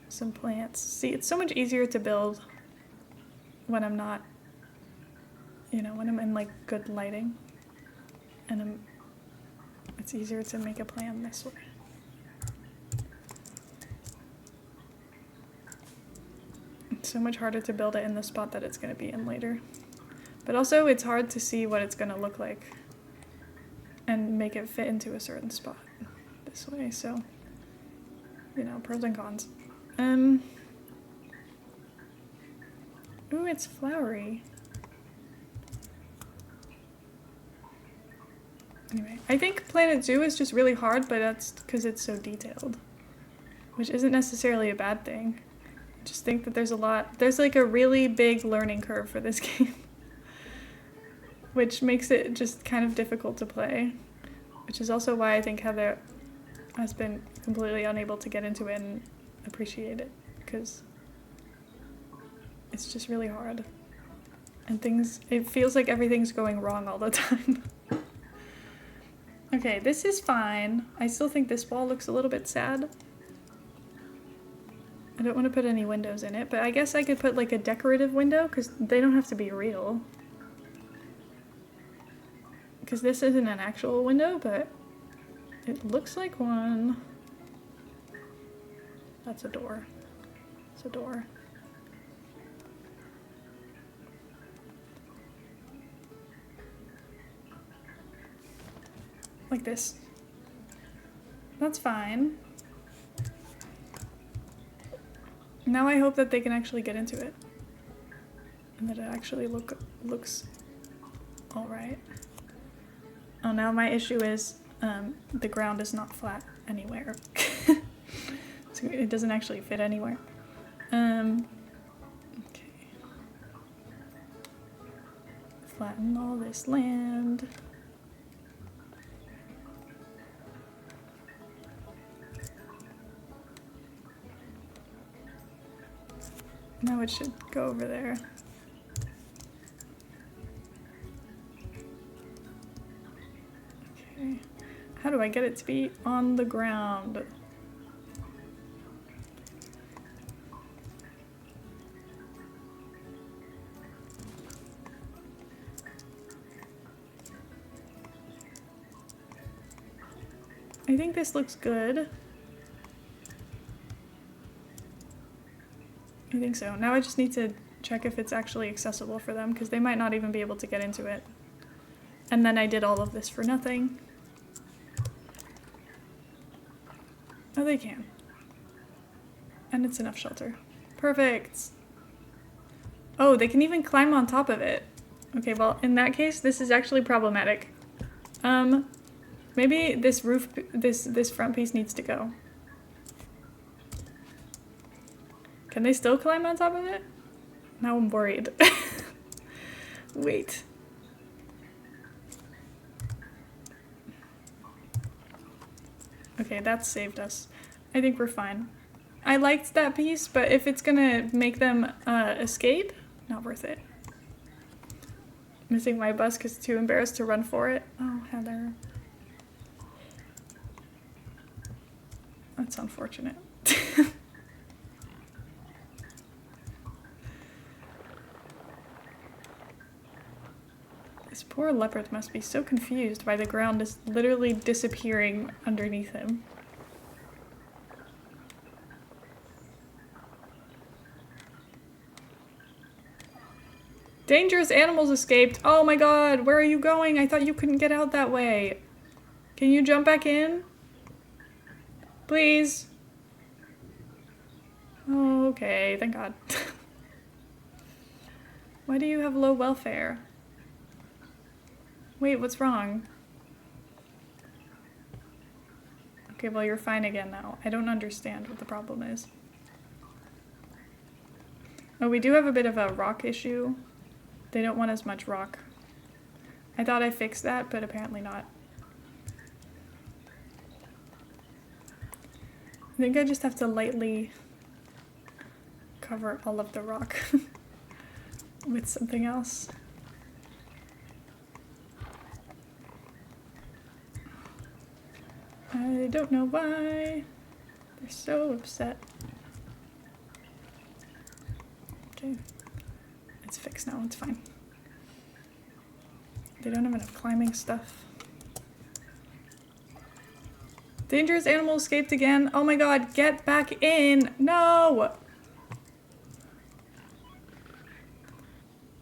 some plants. See, it's so much easier to build when I'm not, when I'm in like good lighting, and it's easier to make a plan this way. It's so much harder to build it in the spot that it's going to be in later. But also it's hard to see what it's going to look like and make it fit into a certain spot this way, so, pros and cons. Ooh, it's flowery. Anyway, I think Planet Zoo is just really hard, but that's because it's so detailed, which isn't necessarily a bad thing. I just think that there's like a really big learning curve for this game, which makes it just kind of difficult to play, which is also why I think Heather has been completely unable to get into it and appreciate it, because it's just really hard. And it feels like everything's going wrong all the time. Okay, this is fine. I still think this wall looks a little bit sad. I don't want to put any windows in it, but I guess I could put like a decorative window, because they don't have to be real. Because this isn't an actual window, but it looks like one. That's a door. It's a door. Like this. That's fine. Now I hope that they can actually get into it. And that it actually looks alright. Oh, now my issue is the ground is not flat anywhere. So it doesn't actually fit anywhere. Okay. Flatten all this land. Now it should go over there. Okay. How do I get it to be on the ground? I think this looks good. I think so. Now I just need to check if it's actually accessible for them, because they might not even be able to get into it. And then I did all of this for nothing. Oh, they can. And it's enough shelter. Perfect! Oh, they can even climb on top of it. Okay, well, in that case, this is actually problematic. Maybe this roof, this front piece needs to go. Can they still climb on top of it? Now I'm worried. Wait. Okay, that saved us. I think we're fine. I liked that piece, but if it's gonna make them escape, not worth it. Missing my bus because too embarrassed to run for it. Oh, Heather. That's unfortunate. This poor leopard must be so confused by the ground is literally disappearing underneath him. Dangerous animals escaped. Oh my god, where are you going? I thought you couldn't get out that way. Can you jump back in? Please. Oh, okay, thank god. Why do you have low welfare? Wait, what's wrong? Okay, well, you're fine again now. I don't understand what the problem is. Oh, we do have a bit of a rock issue. They don't want as much rock. I thought I fixed that, but apparently not. I think I just have to lightly cover all of the rock with something else. I don't know why they're so upset. Okay, it's fixed now, it's fine. They don't have enough climbing stuff. Dangerous animal escaped again. Oh my god, get back in! No!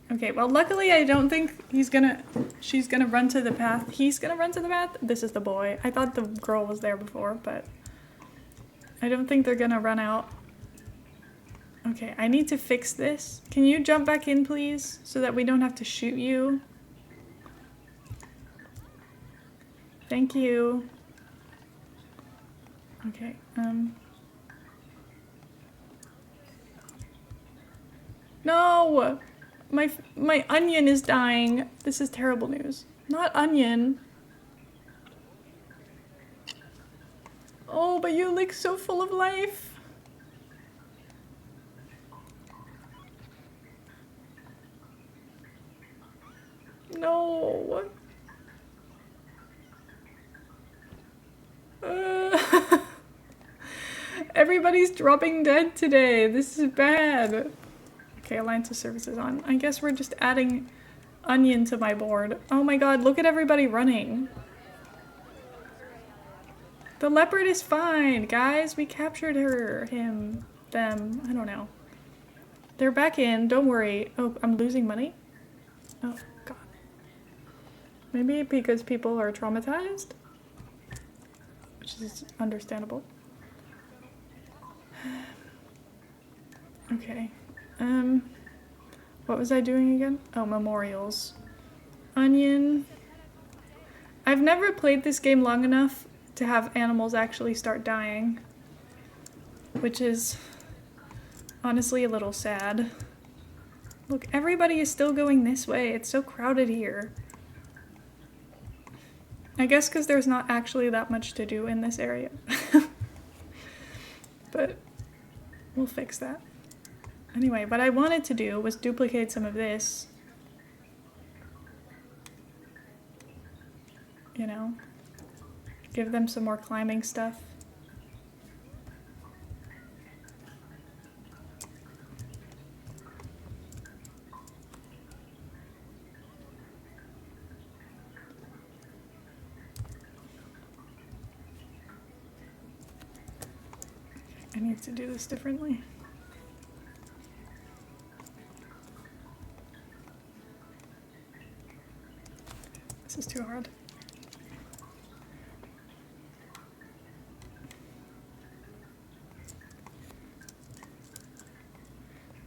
Okay, well luckily I don't think she's gonna run to the path. He's gonna run to the path? This is the boy. I thought the girl was there before, but I don't think they're gonna run out. Okay, I need to fix this. Can you jump back in, please? So that we don't have to shoot you. Thank you. Okay, No! My onion is dying. This is terrible news. Not onion. Oh, but you look so full of life. No. Everybody's dropping dead today. This is bad. Okay, Alliance of Services on. I guess we're just adding onion to my board. Oh my god, look at everybody running. The leopard is fine, guys. We captured her, him, them. I don't know. They're back in. Don't worry. Oh, I'm losing money? Oh, god. Maybe because people are traumatized? Which is understandable. Okay. What was I doing again? Oh, memorials. Onion. I've never played this game long enough to have animals actually start dying, which is honestly a little sad. Look, everybody is still going this way. It's so crowded here. I guess because there's not actually that much to do in this area. But we'll fix that. Anyway, what I wanted to do was duplicate some of this. You know? Give them some more climbing stuff. I need to do this differently. This is too hard.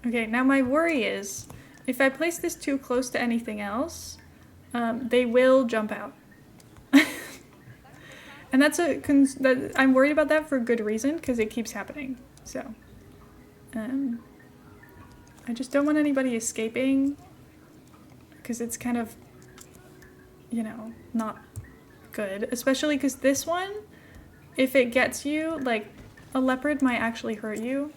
Okay, now my worry is, if I place this too close to anything else, they will jump out. And that's I'm worried about that for a good reason, because it keeps happening. So, I just don't want anybody escaping, because it's kind of, you know, not good. Especially because this one, if it gets you, like, a leopard might actually hurt you.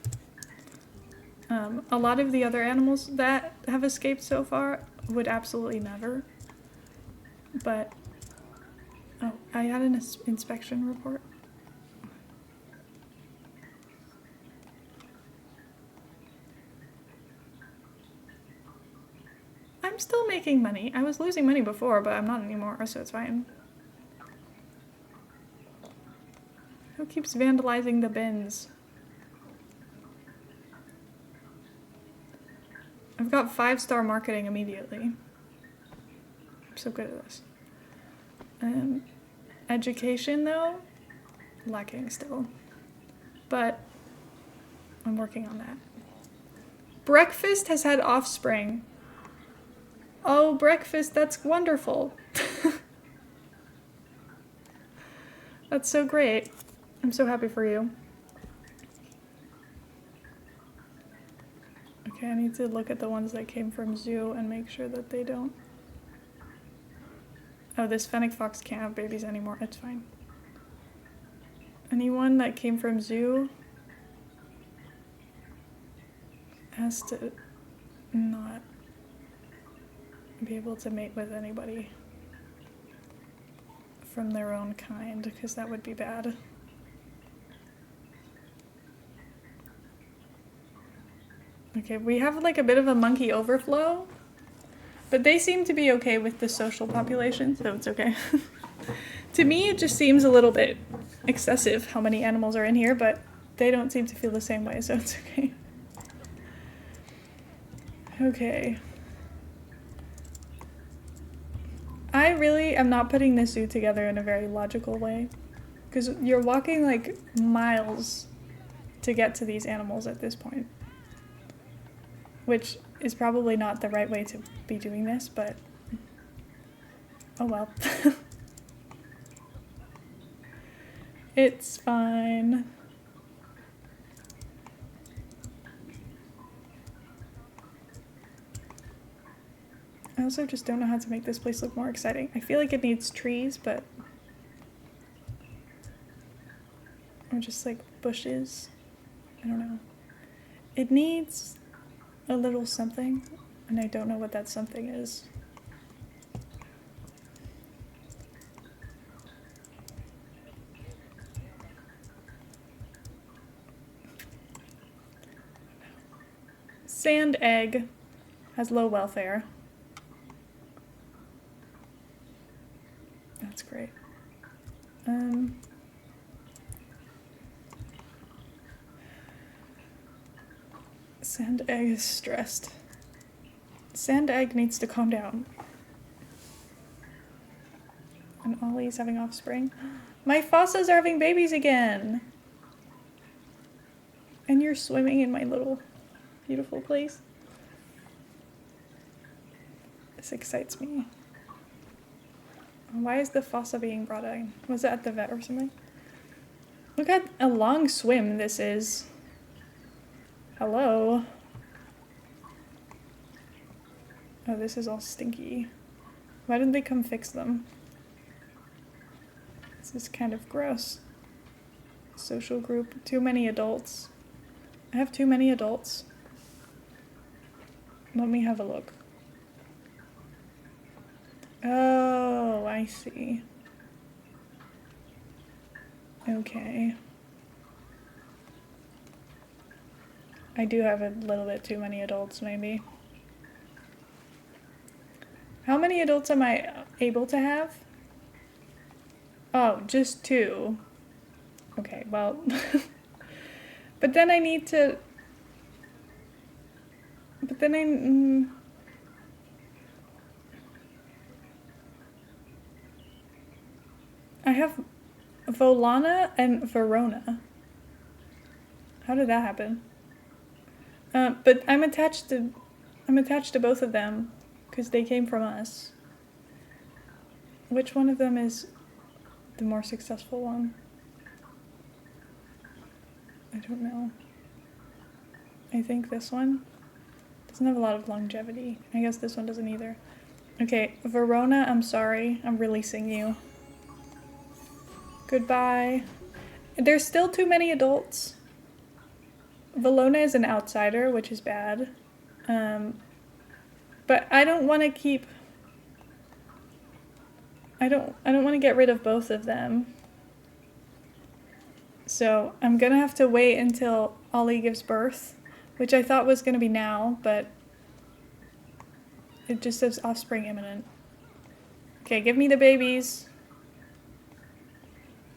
A lot of the other animals that have escaped so far would absolutely never. But, oh, I had an inspection report. I'm still making money. I was losing money before, but I'm not anymore, so it's fine. Who keeps vandalizing the bins? I've got 5-star marketing immediately. I'm so good at this. Education, though, lacking still. But I'm working on that. Breakfast has had offspring. Oh, breakfast, that's wonderful. That's so great. I'm so happy for you. Okay, I need to look at the ones that came from zoo and make sure that they don't. Oh, this fennec fox can't have babies anymore. It's fine. Anyone that came from zoo has to not be able to mate with anybody from their own kind, because that would be bad. Okay, we have like a bit of a monkey overflow, but they seem to be okay with the social population, so it's okay. To me, it just seems a little bit excessive how many animals are in here, but they don't seem to feel the same way, so it's okay. Okay. I really am not putting this zoo together in a very logical way, because you're walking like miles to get to these animals at this point, which is probably not the right way to be doing this, but oh well. It's fine. I also just don't know how to make this place look more exciting. I feel like it needs trees, but... or just like bushes. I don't know. It needs a little something, and I don't know what that something is. Sand egg has low welfare. That's great. Sand egg is stressed. Sand egg needs to calm down. And Ollie's having offspring. My fossas are having babies again! And you're swimming in my little beautiful place. This excites me. Why is the fossa being brought in? Was it at the vet or something? Look at a long swim this is. Hello. Oh, this is all stinky. Why didn't they come fix them? This is kind of gross. Social group. Too many adults. I have too many adults. Let me have a look. Oh, I see. Okay. I do have a little bit too many adults, maybe. How many adults am I able to have? Oh, just 2. Okay, well, But then I need to... But then I have Volana and Verona. How did that happen? But I'm attached to both of them because they came from us. Which one of them is the more successful one? I don't know. I think this one doesn't have a lot of longevity. I guess this one doesn't either. Okay, Verona, I'm sorry. I'm releasing you. Goodbye. There's still too many adults. Valona is an outsider, which is bad. But I don't want to keep... I don't want to get rid of both of them. So I'm gonna have to wait until Ollie gives birth, which I thought was gonna be now, but it just says offspring imminent. Okay, give me the babies.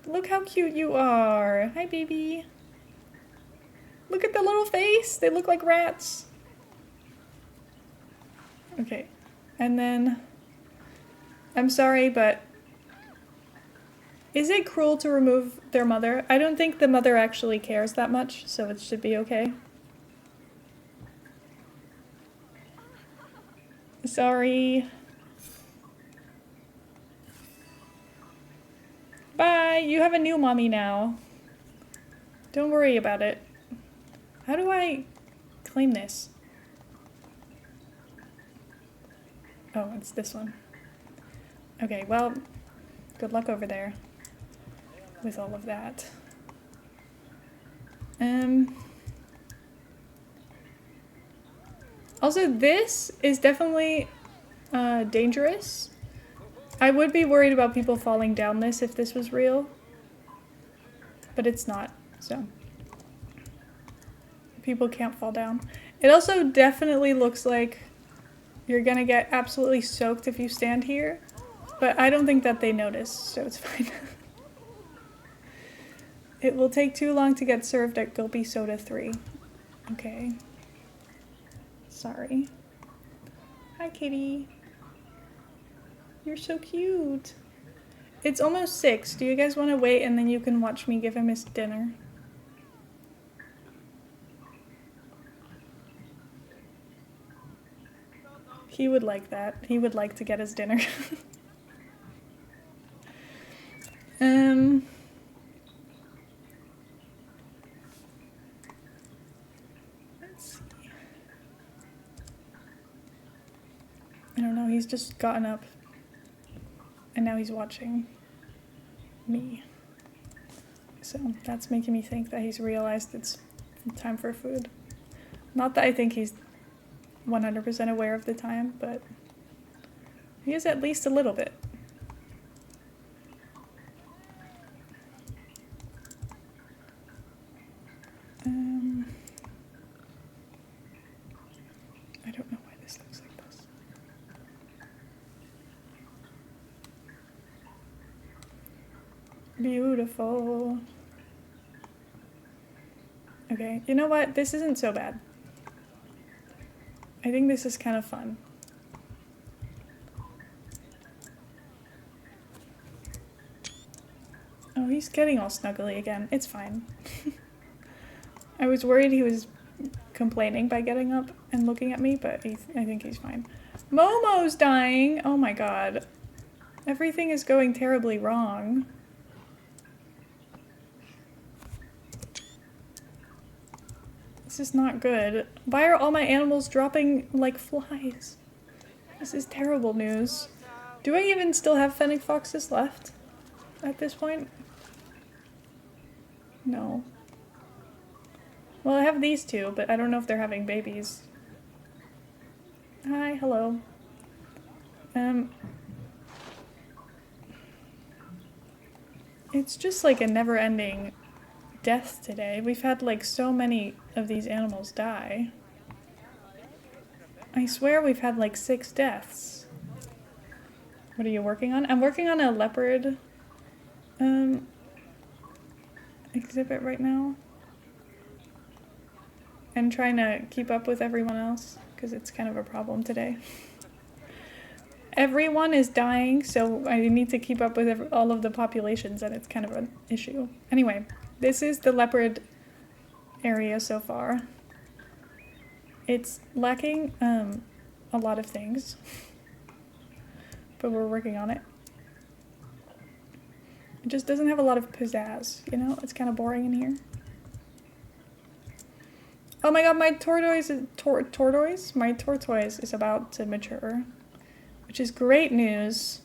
Look how cute you are. Hi, baby. Look at the little face. They look like rats. Okay, and then I'm sorry, but is it cruel to remove their mother? I don't think the mother actually cares that much, so it should be okay. Sorry. Bye, you have a new mommy now. Don't worry about it. How do I claim this? Oh, it's this one. Okay, well, good luck over there with all of that. Also, this is definitely dangerous. I would be worried about people falling down this if this was real, but it's not, so. People can't fall down. It also definitely looks like you're gonna get absolutely soaked if you stand here, but I don't think that they notice, so it's fine. It will take too long to get served at Gulpy Soda 3. Okay. Sorry. Hi, kitty. You're so cute. It's almost 6. Do you guys want to wait and then you can watch me give him his dinner? He would like that. He would like to get his dinner. Let's see. I don't know, he's just gotten up. And now he's watching me. So that's making me think that he's realized it's time for food. Not that I think he's 100% aware of the time, but he is at least a little bit. I don't know why this looks like this. Beautiful. Okay, you know what? This isn't so bad. I think this is kind of fun. Oh, he's getting all snuggly again. It's fine. I was worried he was complaining by getting up and looking at me, but I think he's fine. Momo's dying! Oh my god. Everything is going terribly wrong. This is not good. Why are all my animals dropping like flies? This is terrible news. Do I even still have fennec foxes left at this point? No. Well, I have these two, but I don't know if they're having babies. Hi, hello. It's just like a never-ending death today. We've had like so many of these animals die. I swear we've had like 6 deaths. What are you working on? I'm working on a leopard exhibit right now. and trying to keep up with everyone else, because it's kind of a problem today. Everyone is dying, so I need to keep up with all of the populations, and it's kind of an issue. Anyway, this is the leopard area so far. It's lacking a lot of things, but we're working on it. It just doesn't have a lot of pizzazz, you know? It's kind of boring in here. Oh my god, my tortoise is about to mature, which is great news,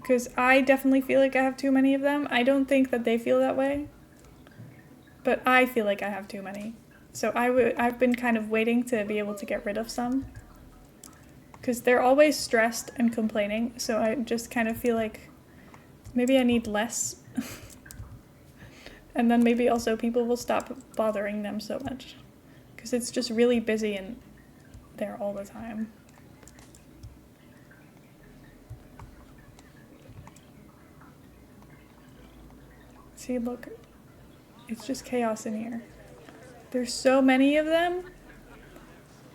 because I definitely feel like I have too many of them. I don't think that they feel that way, but I feel like I have too many. So I've been kind of waiting to be able to get rid of some, because they're always stressed and complaining, so I just kind of feel like maybe I need less. And then maybe also people will stop bothering them so much, because it's just really busy in there all the time. See, look, it's just chaos in here. There's so many of them,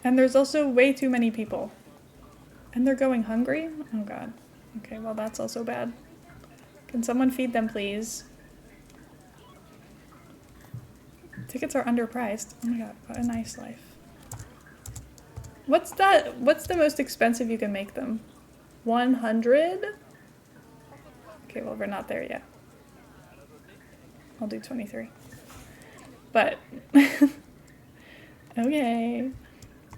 and there's also way too many people. And they're going hungry? Oh god. Okay, well that's also bad. Can someone feed them, please? Tickets are underpriced. Oh my god, what a nice life. What's the most expensive you can make them? 100? Okay, well we're not there yet. I'll do 23. But, okay.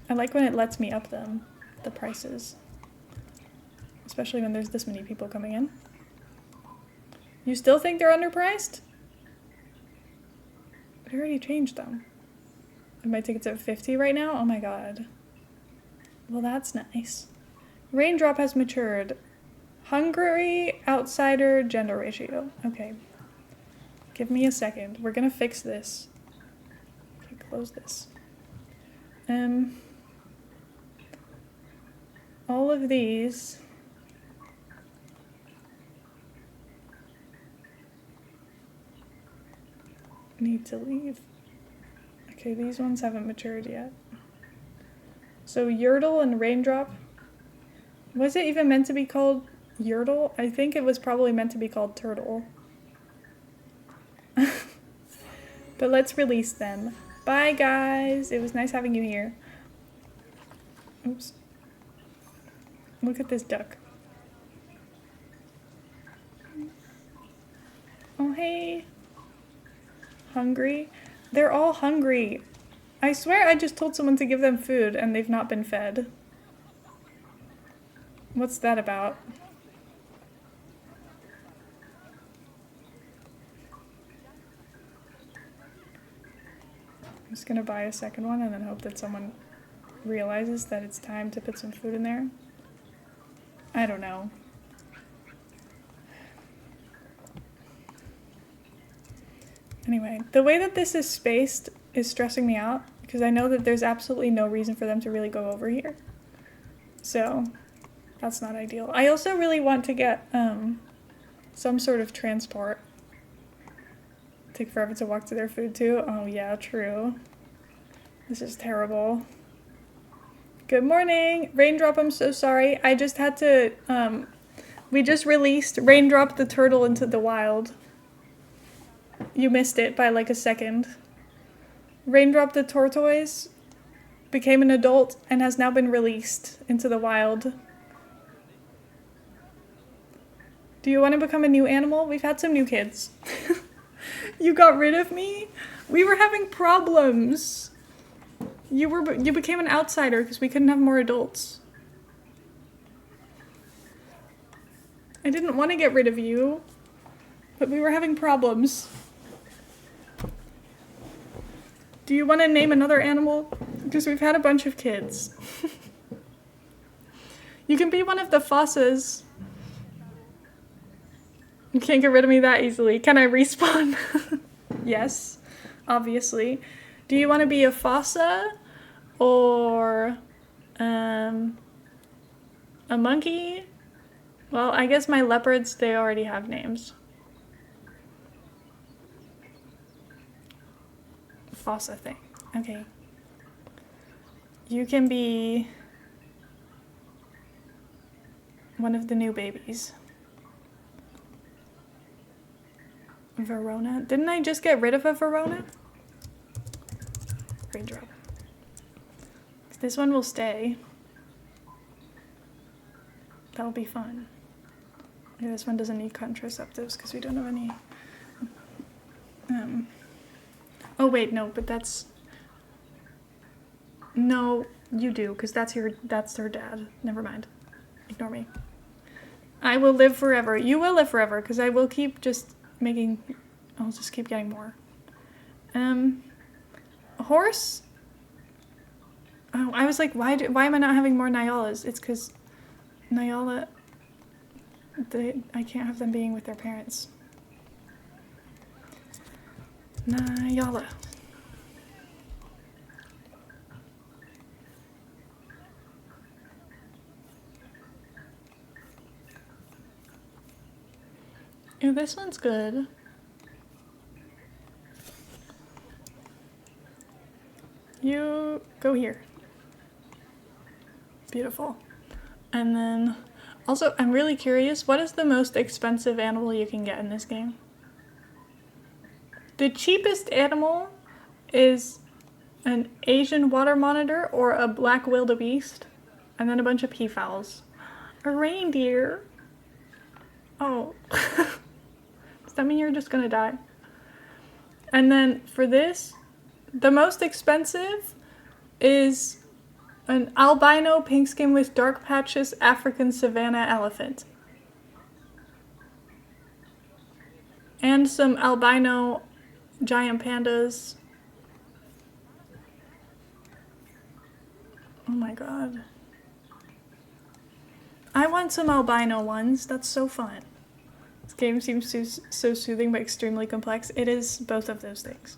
I like when it lets me up them, the prices. Especially when there's this many people coming in. You still think they're underpriced? I already changed them. And my ticket's at 50 right now? Oh my god. Well, that's nice. Raindrop has matured. Hungry, outsider, gender ratio. Okay. Give me a second. We're gonna fix this. Okay, close this. All of these need to leave. Okay, these ones haven't matured yet. So Yurtle and Raindrop. Was it even meant to be called Yurtle? I think it was probably meant to be called Turtle. But let's release them. Bye guys! It was nice having you here. Oops. Look at this duck. Oh hey! Hungry? They're all hungry. I swear I just told someone to give them food and they've not been fed. What's that about? I'm just gonna buy a second one and then hope that someone realizes that it's time to put some food in there. I don't know. Anyway, the way that this is spaced is stressing me out because I know that there's absolutely no reason for them to really go over here. So that's not ideal. I also really want to get some sort of transport. Take forever to walk to their food too. Oh yeah, true. This is terrible. Good morning, Raindrop. I'm so sorry. I just had to, we just released Raindrop the turtle into the wild. You missed it by like a second. Raindrop the tortoise became an adult and has now been released into the wild. Do you want to become a new animal? We've had some new kids. You got rid of me? We were having problems. You became an outsider because we couldn't have more adults. I didn't want to get rid of you, but we were having problems. Do you want to name another animal? Because we've had a bunch of kids. You can be one of the fossas. You can't get rid of me that easily. Can I respawn? Yes, obviously. Do you want to be a fossa or a monkey? Well, I guess my leopards, they already have names. Fossa thing. Okay. You can be one of the new babies. Verona? Didn't I just get rid of a Verona? Raindrop. This one will stay. That'll be fun. Yeah, this one doesn't need contraceptives because we don't have any. Oh wait, no, but that's. No, you do, because that's her dad. Never mind. Ignore me. I will live forever. You will live forever, because I will keep just making. I'll just keep getting more. A horse? Oh, I was like, why am I not having more Nyalas? It's because Nyala, I can't have them being with their parents. Nyala. Ooh, this one's good. You go here. Beautiful. And then, also, I'm really curious, what is the most expensive animal you can get in this game? The cheapest animal is an Asian water monitor or a black wildebeest, and then a bunch of peafowls. A reindeer. Oh. Does that mean you're just gonna die? And then for this, the most expensive is an albino pink skin with dark patches African savanna elephant. And some albino giant pandas. Oh my god. I want some albino ones. That's so fun. This game seems so soothing but extremely complex. It is both of those things.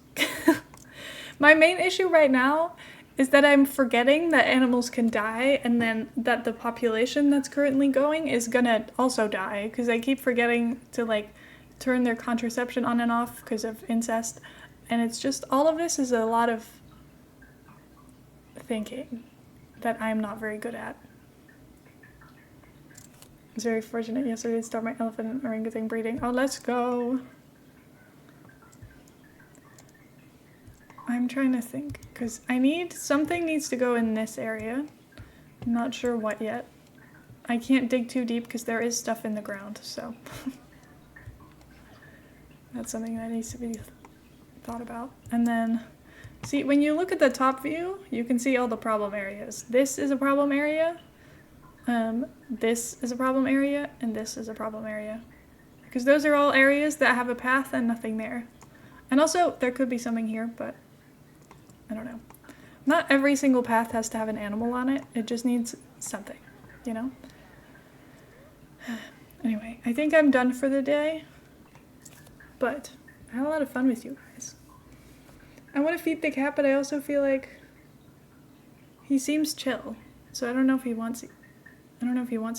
My main issue right now is that I'm forgetting that animals can die and then that the population that's currently going is gonna also die because I keep forgetting to like turn their contraception on and off because of incest. And it's just, all of this is a lot of thinking that I'm not very good at. I was very fortunate yesterday to start my elephant and orangutan breeding. Oh, let's go. I'm trying to think, because something needs to go in this area. I'm not sure what yet. I can't dig too deep because there is stuff in the ground, so. That's something that needs to be thought about. And then, see, when you look at the top view, you can see all the problem areas. This is a problem area. This is a problem area, and this is a problem area. Because those are all areas that have a path and nothing there. And also, there could be something here, but I don't know. Not every single path has to have an animal on it. It just needs something, you know? Anyway, I think I'm done for the day. But I had a lot of fun with you guys. I want to feed the cat, but I also feel like he seems chill. So I don't know if he wants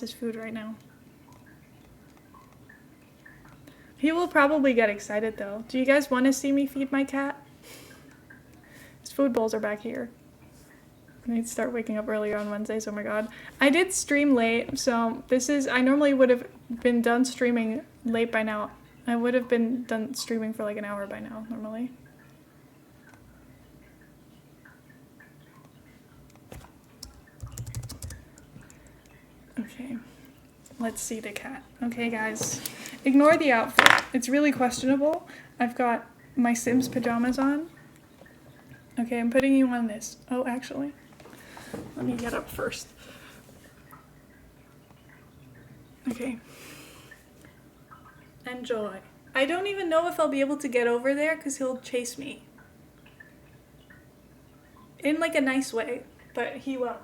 his food right now. He will probably get excited though. Do you guys want to see me feed my cat? His food bowls are back here. I need to start waking up earlier on Wednesdays, oh my god. I did stream late, so I normally would have been done streaming late by now. I would have been done streaming for like an hour by now, normally. Okay, let's see the cat. Okay, guys, ignore the outfit. It's really questionable. I've got my Sims pajamas on. Okay, I'm putting you on this. Oh, actually, let me get up first. Okay. Enjoy. I don't even know if I'll be able to get over there because he'll chase me. In like a nice way, but he will.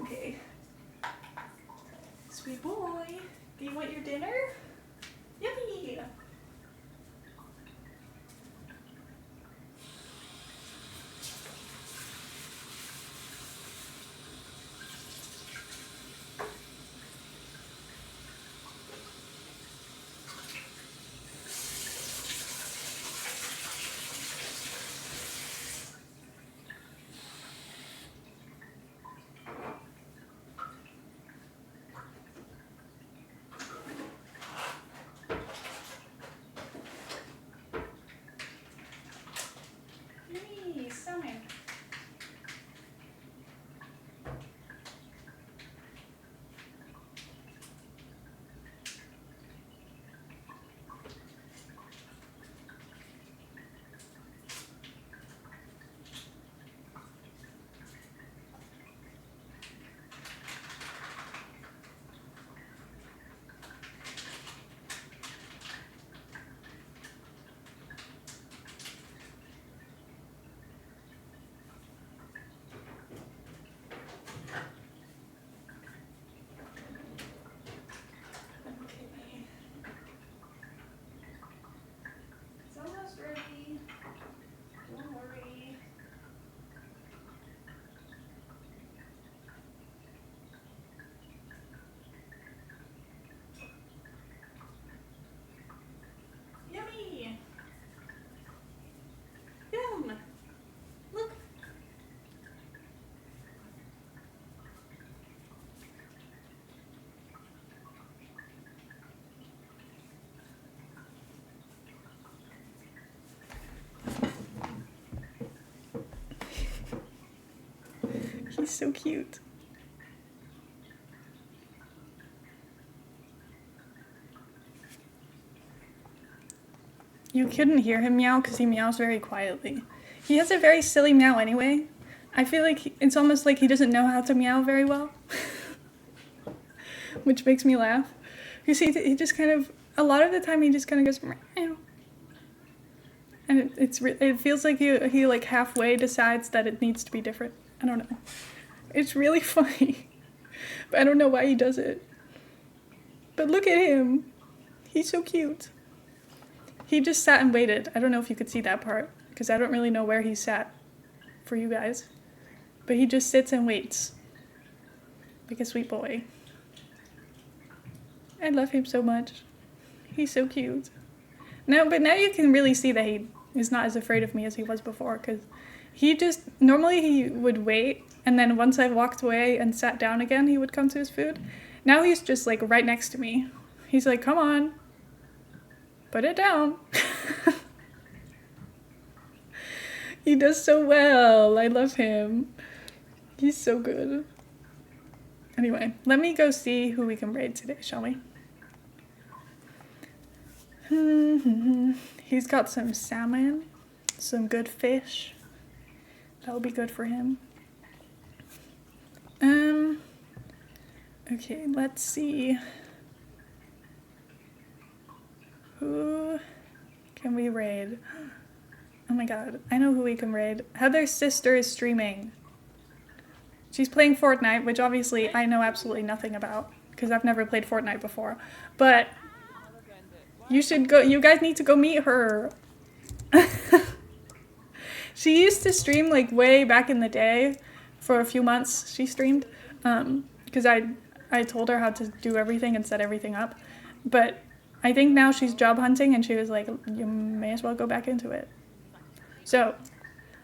Okay. Sweet boy. Do you want your dinner? Yippee! He's so cute. You couldn't hear him meow because he meows very quietly. He has a very silly meow anyway. I feel like it's almost like he doesn't know how to meow very well. Which makes me laugh. Because he just kind of, a lot of the time he just kind of goes meow. And it feels like he like halfway decides that it needs to be different. I don't know. It's really funny. But I don't know why he does it. But look at him. He's so cute. He just sat and waited. I don't know if you could see that part, because I don't really know where he sat for you guys. But he just sits and waits. Like a sweet boy. I love him so much. He's so cute. But now you can really see that he is not as afraid of me as he was before, because normally he would wait, and then once I walked away and sat down again, he would come to his food. Now he's just like right next to me. He's like, come on. Put it down. He does so well. I love him. He's so good. Anyway, let me go see who we can raid today, shall we? He's got some salmon, some good fish. That'll be good for him. Okay, let's see. Who can we raid? Oh my god, I know who we can raid. Heather's sister is streaming. She's playing Fortnite, which obviously I know absolutely nothing about, because I've never played Fortnite before. But you guys need to go meet her. She used to stream like way back in the day. For a few months she streamed, because I told her how to do everything and set everything up. But I think now she's job hunting, and she was like, you may as well go back into it. So,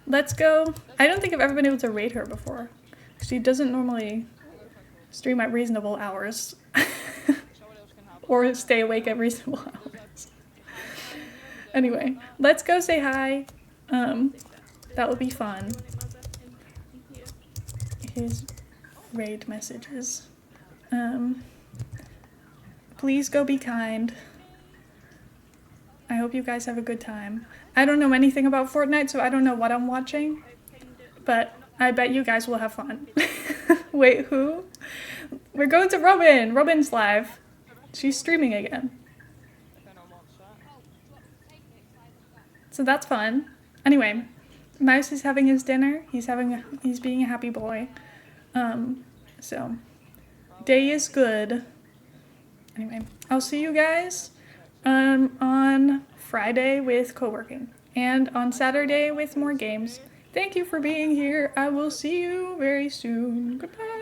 let's go. I don't think I've ever been able to raid her before. She doesn't normally stream at reasonable hours. Or stay awake at reasonable hours. Anyway, let's go say hi. That will be fun. His raid messages. Please go be kind. I hope you guys have a good time. I don't know anything about Fortnite, so I don't know what I'm watching. But I bet you guys will have fun. Wait, who? We're going to Robin. Robin's live. She's streaming again. So that's fun. Anyway, Mouse is having his dinner. He's being a happy boy. So day is good. Anyway, I'll see you guys on Friday with co-working and on Saturday with more games. Thank you for being here. I will see you very soon. Goodbye.